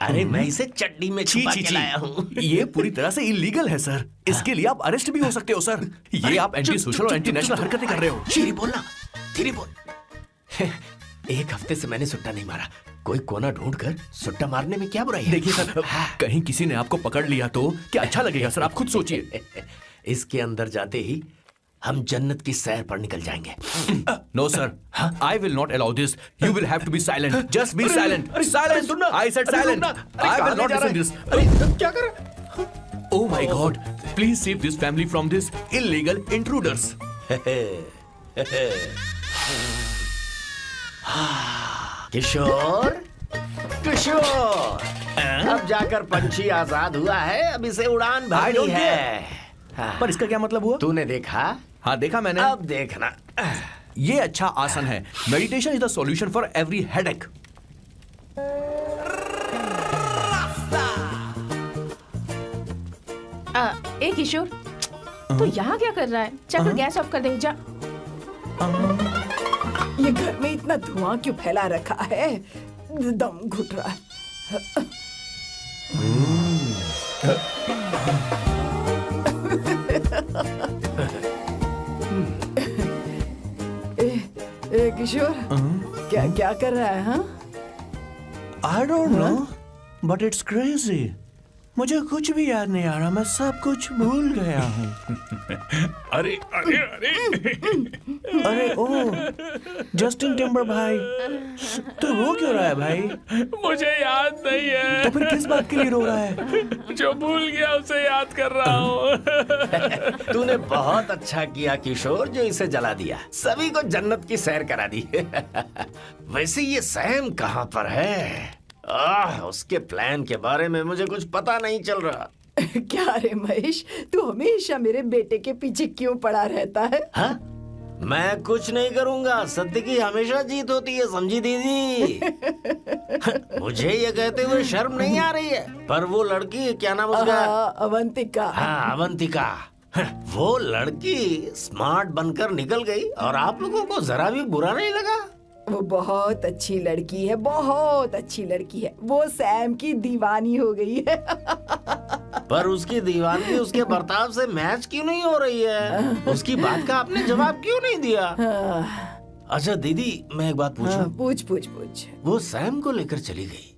अरे मैं इसे चड्डी में छुपा के लाया हूँ। ये पूरी तरह से इलीगल है सर। इसके लिए आप अरेस्ट भी हो सकते हो सर। ये आप एंटी सोशल और एंटी नेशनल हरकतें कर रहे हो। धीरे बोलना, धीरे बोल। एक हफ्ते से मैंने सुट्टा नहीं मारा। कोई कोना ढूंढ कर सुट्टा मारने में क्या बुराई है? देखिए सर, कहीं किसी ने आपको पकड़ लिया तो क्या अच्छा लगेगा सर? आप खुद सोचिए। इसके अंदर जाते ही हम जन्नत की सैर पर निकल जाएंगे। No sir, I will not allow this. You will have to be silent. Just be silent. Silent. I said silent. I will not listen this. क्या कर रहा है? Oh my God! Please save this family from this illegal intruders. किशोर, किशोर, अब जाकर पंछी आजाद हुआ है। अब इसे उड़ान भरनी है। पर इसका क्या मतलब हुआ? तूने देखा? हाँ देखा मैंने। अब देखना। ये अच्छा आसन है। Meditation is the solution for every headache. ए किशोर, तू यहाँ क्या कर रहा है? चल गैस ऑफ कर दे जा। ये घर में इतना धुआं क्यों फैला रखा है? दम घुट रहा है। ए किशोर, क्या क्या कर रहा है? हाँ, I don't know, but it's crazy. मुझे कुछ भी याद नहीं आ रहा। मैं सब कुछ भूल गया हूँ। अरे अरे अरे अरे ओ, जस्टिन टिम्बर भाई, तो रो क्यों रहा है भाई? मुझे याद नहीं है। तो फिर किस बात के लिए रो रहा है? जो भूल गया उसे याद कर रहा हूँ। तूने बहुत अच्छा किया किशोर, जो इसे जला दिया। सभी को जन्नत की सैर करा दी। वैसे ये सैम कहाँ पर है? उसके प्लान के बारे में मुझे कुछ पता नहीं चल रहा। क्या रे महेश, तू हमेशा मेरे बेटे के पीछे क्यों पड़ा रहता है? हाँ? मैं कुछ नहीं करूंगा। सत्य की हमेशा जीत होती है, समझी दीदी? मुझे ये कहते हुए शर्म नहीं आ रही है, पर वो लड़की, क्या नाम उसका? अवंतिका। हाँ, अवंतिका। वो लड़की स्मार्ट बनकर निकल गई और आप लोगों को जरा भी बुरा नहीं लगा? वो बहुत अच्छी लड़की है, बहुत अच्छी लड़की है। वो सैम की दीवानी हो गई है। पर उसकी दीवानगी उसके बर्ताव से मैच क्यों नहीं हो रही है? उसकी बात का आपने जवाब क्यों नहीं दिया? अच्छा दीदी, मैं एक बात पूछूं? पूछ पूछ पूछ। वो सैम को लेकर चली गई,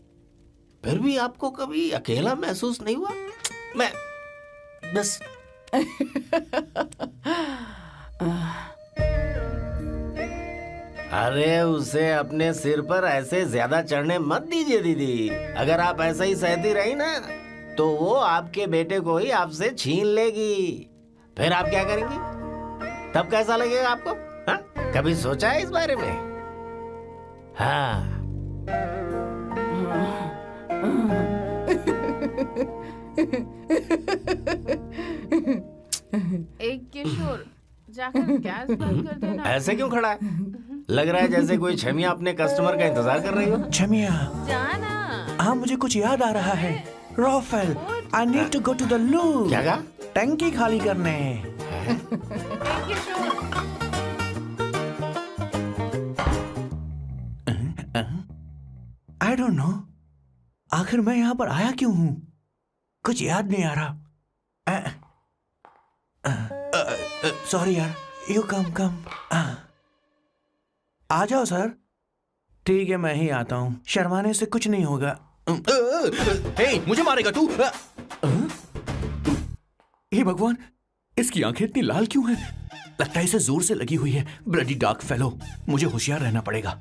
फिर भी आपको कभी अकेला महसूस नहीं हुआ? मैं बस अरे उसे अपने सिर पर ऐसे ज्यादा चढ़ने मत दीजिए दीदी। अगर आप ऐसा ही सहती रही ना, तो वो आपके बेटे को ही आपसे छीन लेगी। फिर आप क्या करेंगी? तब कैसा लगेगा आपको? हाँ? कभी सोचा है इस बारे में? हाँ। एक किशोर, जाकर गैस बंद कर देना। ऐसे क्यों खड़ा है? लग रहा है जैसे कोई छमिया अपने कस्टमर का इंतजार कर रही हो। छमिया, जाना। हाँ मुझे कुछ याद आ रहा है। Rafael, I need to go to the loo. क्या कहा? टंकी खाली करने। I don't know. आखिर मैं यहाँ पर आया क्यों हूँ? कुछ याद नहीं आ रहा। सॉरी यार। You come. आ जाओ सर। ठीक है, मैं ही आता हूँ। शर्माने से कुछ नहीं होगा। हे, मुझे मारेगा तू? हे भगवान, इसकी आंखें इतनी लाल क्यों हैं? लगता है इसे जोर से लगी हुई है। ब्लडी डार्क फेलो, मुझे होशियार रहना पड़ेगा।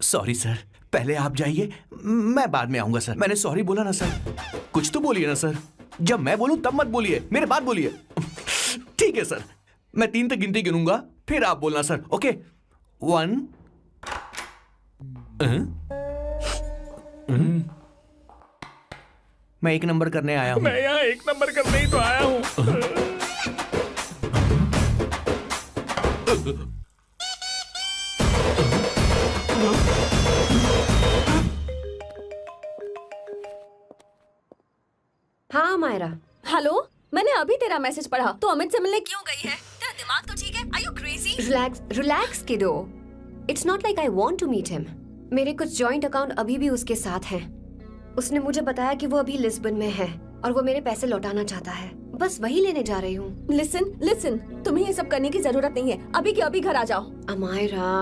सॉरी सर, पहले आप जाइए, मैं बाद में आऊंगा सर। मैंने सॉरी बोला ना सर? कुछ तो बोलिए ना सर। जब मैं बोलूं तब मत बोलिए, मेरे बाद बोलिए। ठीक है सर, मैं 3 तक गिनती गिनूंगा, फिर आप बोलना सर। ओके, 1 मैं 1 नंबर करने आया हूँ। मैं यहाँ 1 नंबर करने ही तो आया हूँ। हाँ मायरा। हेलो, मैंने अभी तेरा मैसेज पढ़ा। तो अमित से मिलने क्यों गई है? तेरा दिमाग तो ठीक है? Are you crazy? Relax kiddo. It's not like I want to meet him. मेरे कुछ जॉइंट अकाउंट अभी भी उसके साथ हैं। उसने मुझे बताया कि वो अभी लिस्बन में है और वो मेरे पैसे लौटाना चाहता है। बस वही लेने जा रही हूँ। लिसन लिसन, तुम्हें ये सब करने की जरूरत नहीं है। अभी के अभी घर आ जाओ। अमायरा,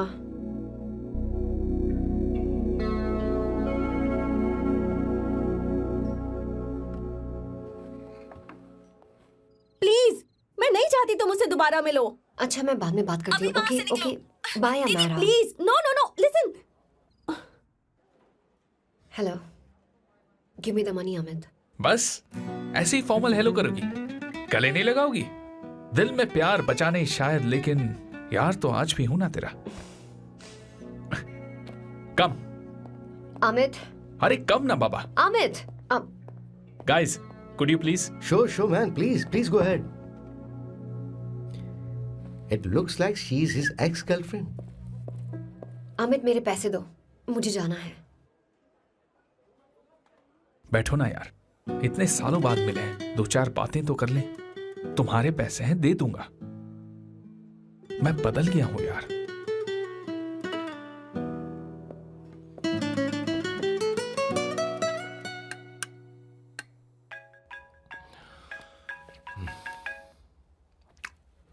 प्लीज, मैं नहीं चाहती तुम मुझसे दोबारा मिलो। अच्छा मैं बाद में बात करती हूँ। अभी वहाँ ओके से निकलो। ओके, बाय दीदी Amaira. Please, no no no, listen. Hello, give me the money Amit. बस ऐसे ही फॉर्मल हेलो करोगी, गले नहीं लगाओगी? दिल में प्यार बचा नहीं शायद, लेकिन यार तो आज भी हूं ना तेरा। कम। अमित, अरे कम ना बाबा। Amit, guys, could you please? Sure, man. Please go ahead. It looks like she's his ex-girlfriend. Amit मेरे पैसे दो, मुझे जाना है। बैठो ना यार, इतने सालों बाद मिले हैं, 2-4 बातें तो कर लें। तुम्हारे पैसे हैं, दे दूंगा। मैं बदल गया हूं यार।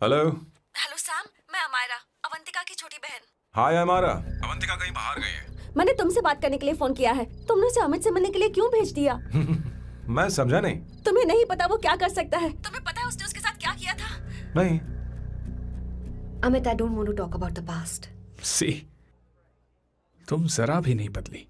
हेलो। हेलो सैम, मैं अमायरा, अवंतिका की छोटी बहन। हाय हमारा। अवंतिका कहीं बाहर गई है। मैंने तुमसे बात करने के लिए फोन किया है। तुमने उसे अमित से मिलने के लिए क्यों भेज दिया? मैं समझा नहीं। तुम्हें नहीं पता वो क्या कर सकता है? तुम्हें पता है उसने उसके साथ क्या किया था? नहीं। Amit, I don't want to talk about the past. See, तुम जरा भी नहीं बदली।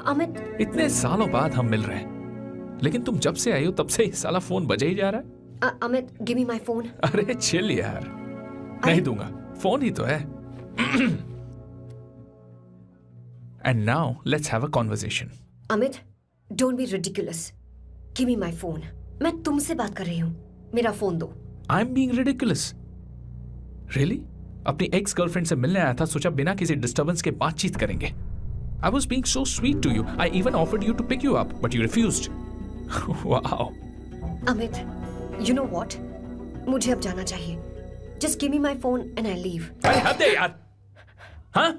अमित, इतने सालों बाद हम मिल रहे हैं, लेकिन तुम जब से आई हो तब से ही साला फोन बजे ही जा रहा है। Amit, give me my phone. अरे चिल यार, नहीं दूंगा, फोन ही तो है। And now let's have a conversation. Amit, don't be ridiculous. Give me my phone. मैं तुमसे बात कर रही हूँ, मेरा फोन दो। I am being ridiculous? Really? अपनी एक्स गर्लफ्रेंड से मिलने आया था, सोचा बिना किसी डिस्टर्बेंस के बातचीत करेंगे। I was being so sweet to you. I even offered you to pick you up, but you refused. Wow. Amit, you know what? मुझे अब जाना चाहिए। Just give me my phone and I'll leave. अरे हद है यार, हाँ?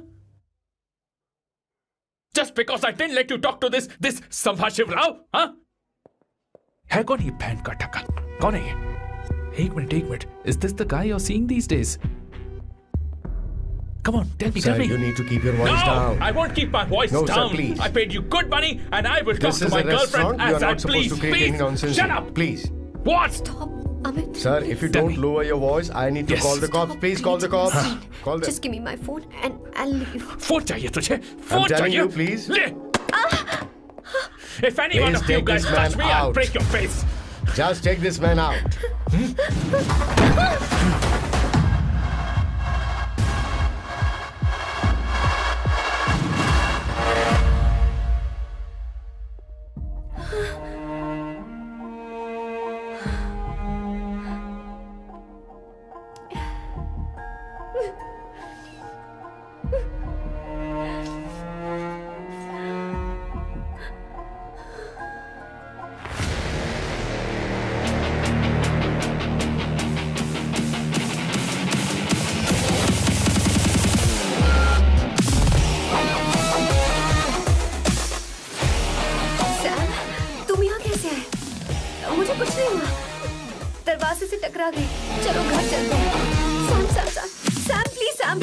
Just because I didn't let you talk to this संभाशिव Rao, हाँ? है कौन ये बैंड का टक्का? कौन है ये? एक minute. Is this the guy you're seeing these days? Come on, tell me. Sir, you need to keep your voice down. I won't keep my voice No, down. sir, please. I paid you good money and I will talk This to is my a restaurant. girlfriend You as are I not supposed please. to create any nonsense. Shut here. up. Please. What? Stop, Amit. Sir, if you Tell don't me. lower your voice, I need to Yes. call the cops. Please call the cops. Call them. Just give me my phone and I'll leave. Phone चाहिए तुझे? Phone telling चाहिए? you, please. ले. If any one Please of you take guys this touch man me, I'll out. break your face. Just take this man out. Sam, तुम यहाँ कैसे आए? मुझे कुछ नहीं हुआ, दरवाजे से टकरा गई। चलो घर चलते हैं। Sam please Sam.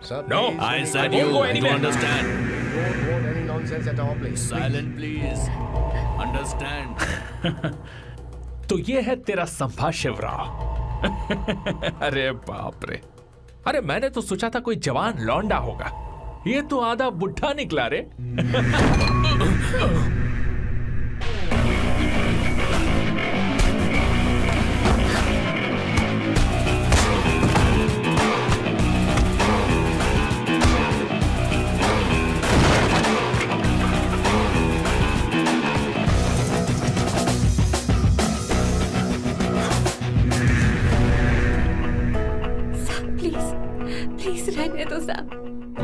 Sir, No, please. I said you won't go anywhere. Don't want any nonsense at our place. Please understand. तो ये है तेरा संभाशिव राव। अरे बाप रे, अरे मैंने तो सोचा था कोई जवान लौंडा होगा, ये तो आधा बुढ़ा निकला रे।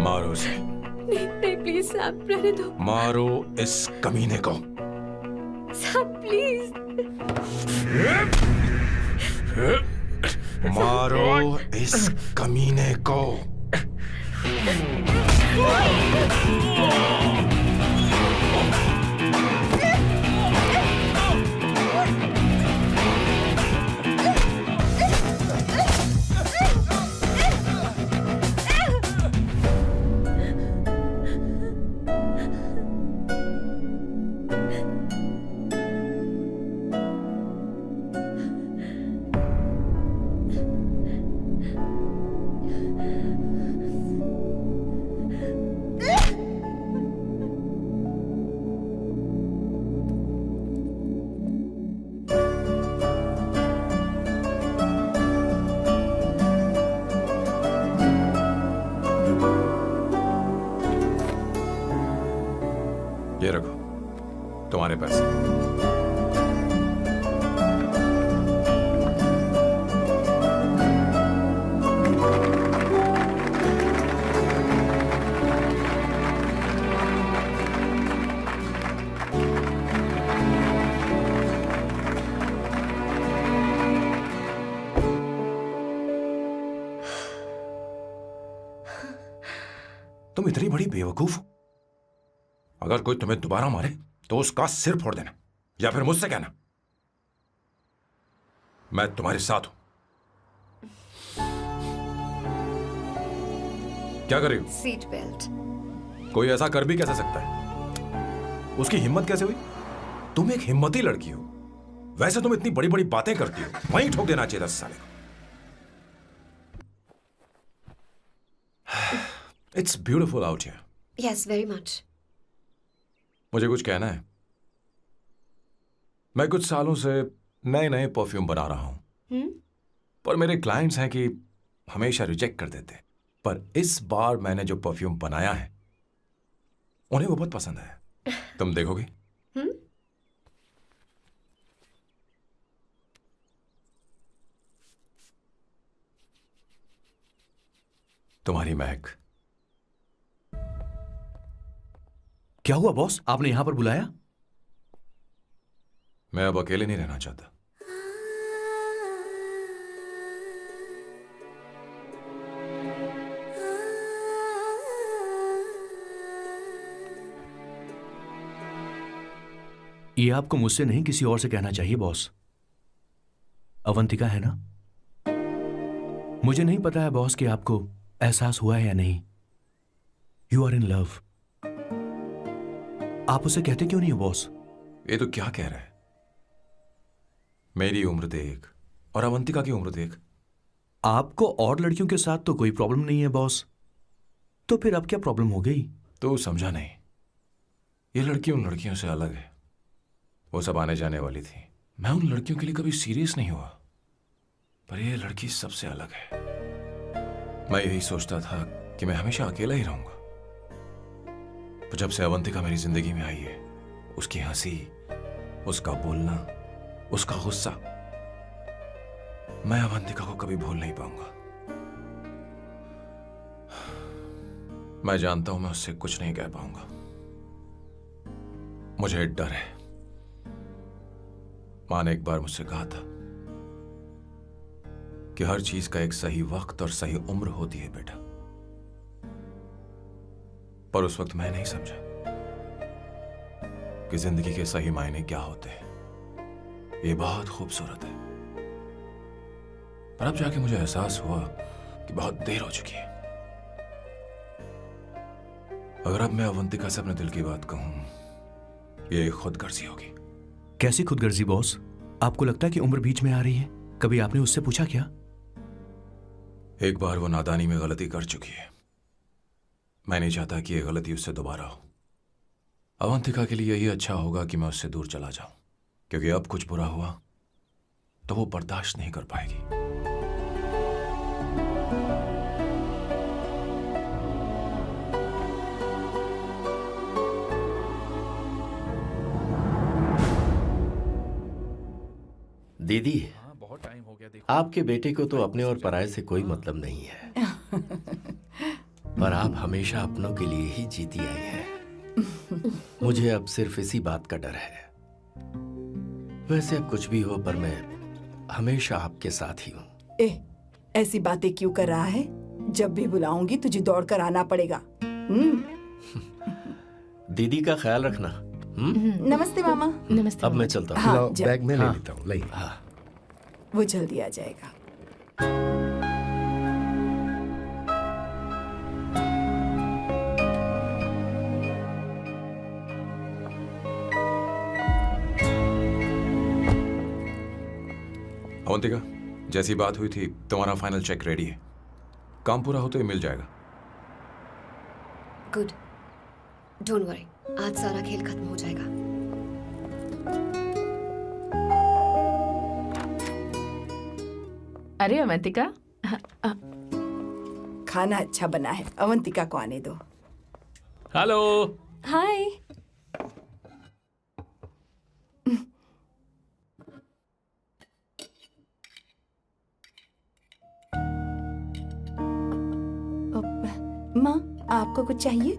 मारो उसे, नहीं नहीं प्लीज साहब, रहने दो मारो इस कमीने को। साहब प्लीज। मारो इस कमीने को। ये रखो तुम्हारे पैसे। तुम इतनी बड़ी बेवकूफ हो। अगर कोई तुम्हें दोबारा मारे तो उसका सिर फोड़ देना, या फिर मुझसे कहना मैं तुम्हारे साथ हूं। क्या कर रही हो? Seat belt. कोई ऐसा कर भी कैसे सकता है? उसकी हिम्मत कैसे हुई? तुम एक हिम्मती लड़की हो, वैसे तुम इतनी बड़ी बड़ी बातें करती हो, वहीं ठोक देना चाहिए 10 साल को। It's beautiful out here. Yes, very much. मुझे कुछ कहना है। मैं कुछ सालों से नए नए परफ्यूम बना रहा हूं, पर मेरे क्लाइंट्स हैं कि हमेशा रिजेक्ट कर देते हैं। पर इस बार मैंने जो परफ्यूम बनाया है उन्हें वो बहुत पसंद है। तुम देखोगी? तुम्हारी महक। क्या हुआ बॉस, आपने यहां पर बुलाया? मैं अब अकेले नहीं रहना चाहता। ये आपको मुझसे नहीं किसी और से कहना चाहिए बॉस। अवंतिका है ना? मुझे नहीं पता है बॉस कि आपको एहसास हुआ है या नहीं। You are in love. आप उसे कहते क्यों नहीं हो बॉस? ये तो क्या कह रहा है? मेरी उम्र देख और अवंतिका की उम्र देख। आपको और लड़कियों के साथ तो कोई प्रॉब्लम नहीं है बॉस, तो फिर अब क्या प्रॉब्लम हो गई? तो समझा नहीं। ये लड़की उन लड़कियों से अलग है। वो सब आने जाने वाली थी। मैं उन लड़कियों के लिए कभी सीरियस नहीं हुआ, पर ये लड़की सबसे अलग है। मैं यही सोचता था कि मैं हमेशा अकेला ही रहूंगा, पर जब से अवंतिका मेरी जिंदगी में आई है, उसकी हंसी, उसका बोलना, उसका गुस्सा, मैं अवंतिका को कभी भूल नहीं पाऊंगा। मैं जानता हूं मैं उससे कुछ नहीं कह पाऊंगा। मुझे डर है। मां ने एक बार मुझसे कहा था कि हर चीज का एक सही वक्त और सही उम्र होती है बेटा, पर उस वक्त मैं नहीं समझा कि जिंदगी के सही मायने क्या होते हैं। ये बहुत खूबसूरत है, पर अब जाके मुझे एहसास हुआ कि बहुत देर हो चुकी है। अगर अब मैं अवंतिका से अपने दिल की बात कहूं, ये खुदगर्जी होगी। कैसी खुदगर्जी बॉस? आपको लगता है कि उम्र बीच में आ रही है? कभी आपने उससे पूछा क्या? एक बार वो नादानी में गलती कर चुकी है। मैं नहीं चाहता कि ये गलती उससे दोबारा हो। अवंतिका के लिए यही अच्छा होगा कि मैं उससे दूर चला जाऊं, क्योंकि अब कुछ बुरा हुआ तो वो बर्दाश्त नहीं कर पाएगी। दीदी, बहुत टाइम हो गया। देखो आपके बेटे को तो अपने और पराये से कोई मतलब नहीं है। पर आप हमेशा अपनों के लिए ही जीती आई हैं। मुझे अब सिर्फ इसी बात का डर है। वैसे अब कुछ भी हो, पर मैं हमेशा आपके साथ ही हूँ। ऐसी बातें क्यों कर रहा है? जब भी बुलाऊंगी तुझे दौड़ कर आना पड़ेगा। दीदी का ख्याल रखना। नमस्ते मामा। नमस्ते। अब मैं चलता हूँ। हाँ, लाओ, जा- बैग में ले हाँ। लेता हूँ, लाइए। हाँ। वो जल्दी आ जाएगा। अवंतिका, जैसी बात हुई थी तुम्हारा फाइनल चेक रेडी है। काम पूरा होते ही मिल जाएगा। गुड, डोंट वरी, आज सारा खेल खत्म हो जाएगा। अरे अवंतिका, खाना अच्छा बना है, अवंतिका को आने दो। हेलो। हाय। माँ, आपको कुछ चाहिए?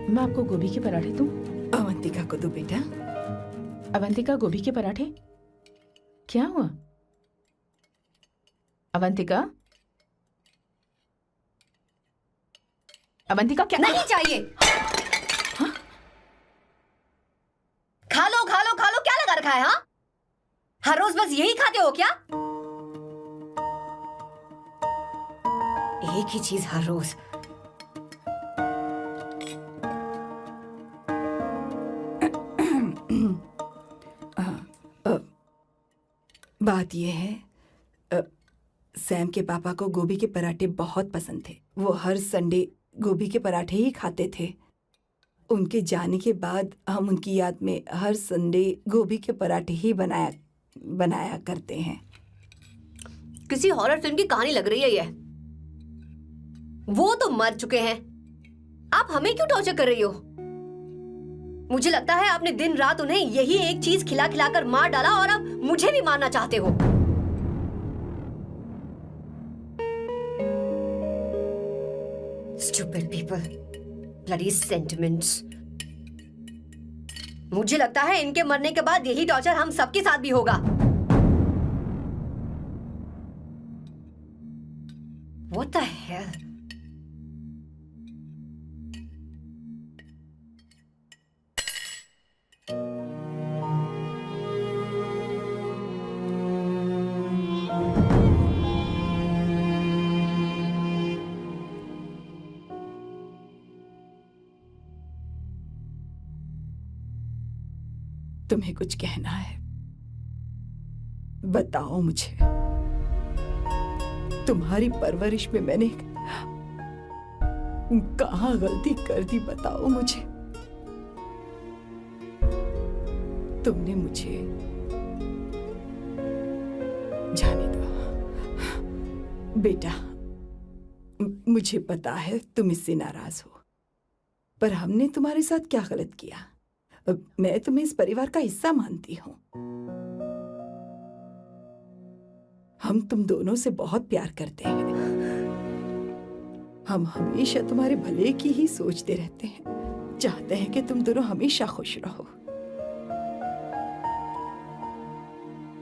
मैं आपको गोभी के पराठे दूं? अवंतिका को दो बेटा। अवंतिका, गोभी के पराठे? क्या हुआ अवंतिका? अवंतिका क्या? नहीं चाहिए। खा लो खा लो खा लो, क्या लगा रखा है? हाँ, हर रोज बस यही खाते हो क्या? एक ही चीज हर रोज। बात यह है, सैम के पापा को गोभी के पराठे बहुत पसंद थे। वो हर संडे गोभी के पराठे ही खाते थे। उनके जाने के बाद हम उनकी याद में हर संडे गोभी के पराठे ही बनाया करते हैं। किसी हॉरर फिल्म की कहानी लग रही है ये। वो तो मर चुके हैं, आप हमें क्यों टॉर्चर कर रही हो? मुझे लगता है आपने दिन रात उन्हें यही एक चीज खिला खिला कर मार डाला और अब मुझे भी मारना चाहते हो। Stupid people, bloody sentiments। मुझे लगता है इनके मरने के बाद यही टॉर्चर हम सबके साथ भी होगा। What the hell? तुम्हें कुछ कहना है? बताओ मुझे। तुम्हारी परवरिश में मैंने कहाँ गलती कर दी, बताओ मुझे। तुमने मुझे जाने दो बेटा। मुझे पता है तुम इससे नाराज हो, पर हमने तुम्हारे साथ क्या गलत किया? मैं तुम्हें इस परिवार का हिस्सा मानती हूँ। हम तुम दोनों से बहुत प्यार करते हैं। हम हमेशा तुम्हारे भले की ही सोचते रहते हैं, चाहते हैं कि तुम दोनों हमेशा खुश रहो।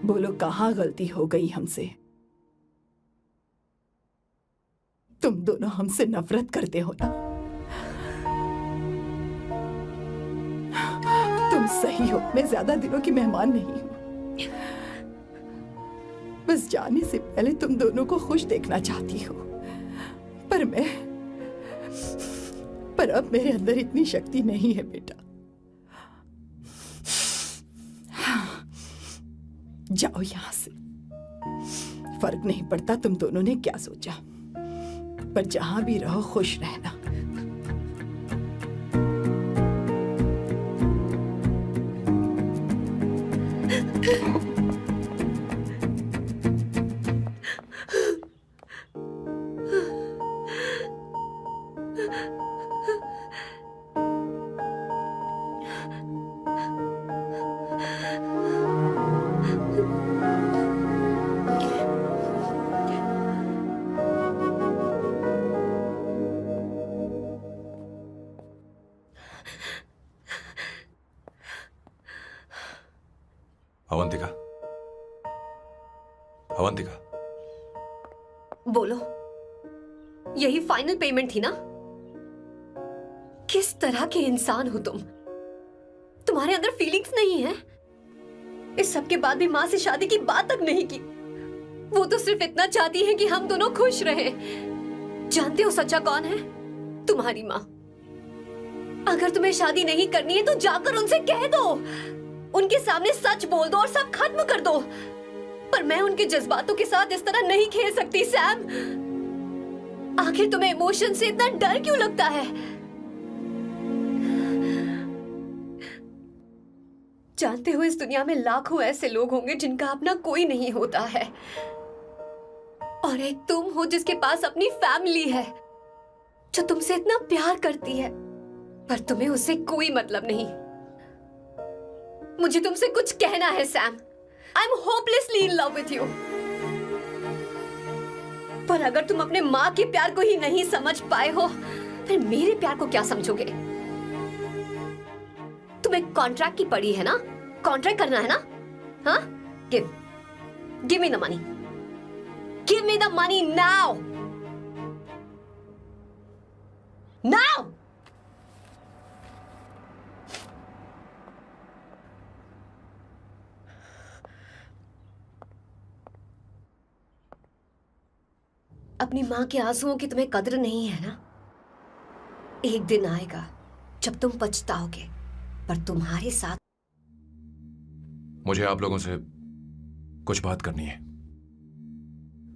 बोलो, कहाँ गलती हो गई हमसे? तुम दोनों हमसे नफरत करते हो ना? तुम सही हो, मैं ज्यादा दिनों की मेहमान नहीं हूं। बस जाने से पहले तुम दोनों को खुश देखना चाहती हो, पर अब मेरे अंदर इतनी शक्ति नहीं है बेटा। जाओ यहां से। फर्क नहीं पड़ता तुम दोनों ने क्या सोचा, पर जहां भी रहो खुश रहना। अवंतिका, अवंतिका, बोलो, यही फाइनल पेमेंट थी ना? किस तरह के इंसान हो तुम? तुम्हारे अंदर फीलिंग्स नहीं है? इस सब के बाद भी माँ से शादी की बात तक नहीं की। वो तो सिर्फ इतना चाहती है कि हम दोनों खुश रहें। जानते हो सच्चा कौन है? तुम्हारी माँ। अगर तुम्हें शादी नहीं करनी है तो जाकर उनसे कह दो, उनके सामने सच बोल दो और सब खत्म कर दो। पर मैं उनके जज्बातों के साथ इस तरह नहीं खेल सकती सैम। आखिर तुम्हें इमोशन से इतना डर क्यों लगता है? जानते हो, इस दुनिया में लाखों ऐसे लोग होंगे जिनका अपना कोई नहीं होता है, और एक तुम हो जिसके पास अपनी फैमिली है जो तुमसे इतना प्यार करती है, पर तुम्हें उससे कोई मतलब नहीं। मुझे तुमसे कुछ कहना है Sam. I am hopelessly in love with you. पर अगर तुम अपने माँ के प्यार को ही नहीं समझ पाए हो, फिर मेरे प्यार को क्या समझोगे? तुम्हें कॉन्ट्रैक्ट की पड़ी है ना? कॉन्ट्रैक्ट करना है ना? हाँ? Give me the money. Give me the money now. Now! अपनी माँ के आंसुओं की तुम्हें कदर नहीं है ना? एक दिन आएगा जब तुम पछताओगे, पर तुम्हारे साथ। मुझे आप लोगों से कुछ बात करनी है।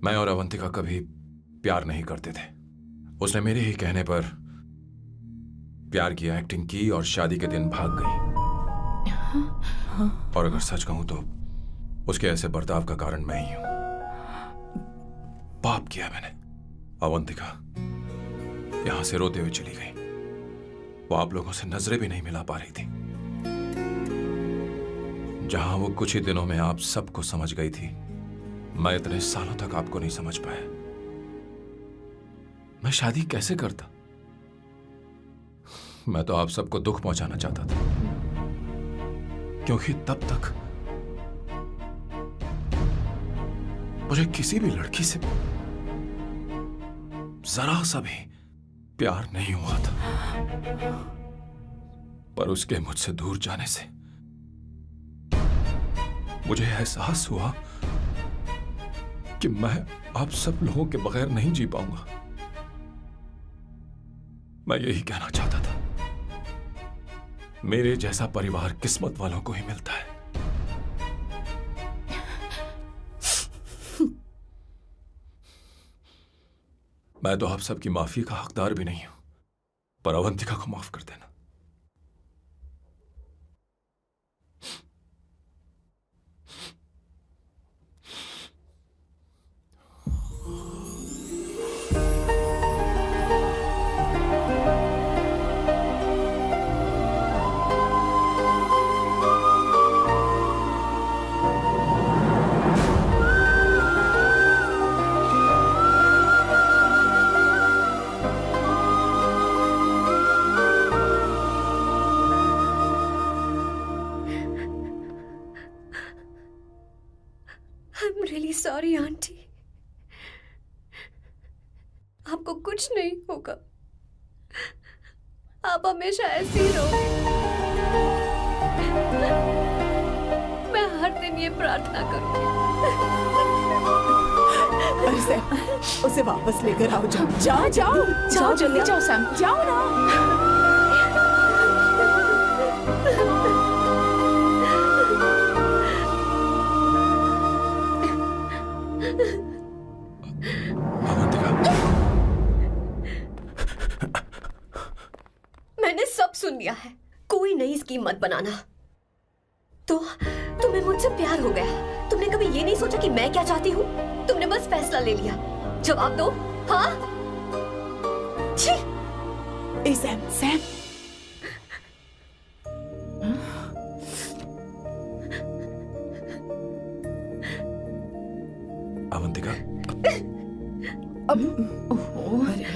मैं और अवंतिका कभी प्यार नहीं करते थे। उसने मेरे ही कहने पर प्यार की एक्टिंग की और शादी के दिन भाग गई। और अगर सच कहूं तो उसके ऐसे बर्ताव का कारण मैं ही हूं। पाप किया मैंने। अवंतिका यहां से रोते हुए चली गई। वो आप लोगों से नजरें भी नहीं मिला पा रही थी। जहां वो कुछ ही दिनों में आप सबको समझ गई थी, मैं इतने सालों तक आपको नहीं समझ पाया। मैं शादी कैसे करता? मैं तो आप सबको दुख पहुंचाना चाहता था, क्योंकि तब तक मुझे किसी भी लड़की से जरा सा भी प्यार नहीं हुआ था। पर उसके मुझसे दूर जाने से मुझे एहसास हुआ कि मैं आप सब लोगों के बगैर नहीं जी पाऊंगा। मैं यही कहना चाहता था, मेरे जैसा परिवार किस्मत वालों को ही मिलता है। मैं तो आप सबकी माफी का हकदार भी नहीं हूं, पर अवंतिका को माफ कर देना। I'm really sorry, aunty. आपको कुछ नहीं होगा। आप हमेशा ऐसी ही रहोगे। मैं हर दिन ये प्रार्थना करूंगी। अरे सैम, उसे वापस लेकर आओ। जाओ जाओ जाओ जाओ, जल्दी जाओ सैम, जाओ ना। मैंने सब सुन लिया है। कोई नई स्कीम मत बनाना। तो तुम्हें मुझसे प्यार हो गया। तुमने कभी ये नहीं सोचा कि मैं क्या चाहती हूँ? तुमने बस फैसला ले लिया। जवाब दो। हाँ? छी! ए सैम, सैम। अवंतिका, अब अरे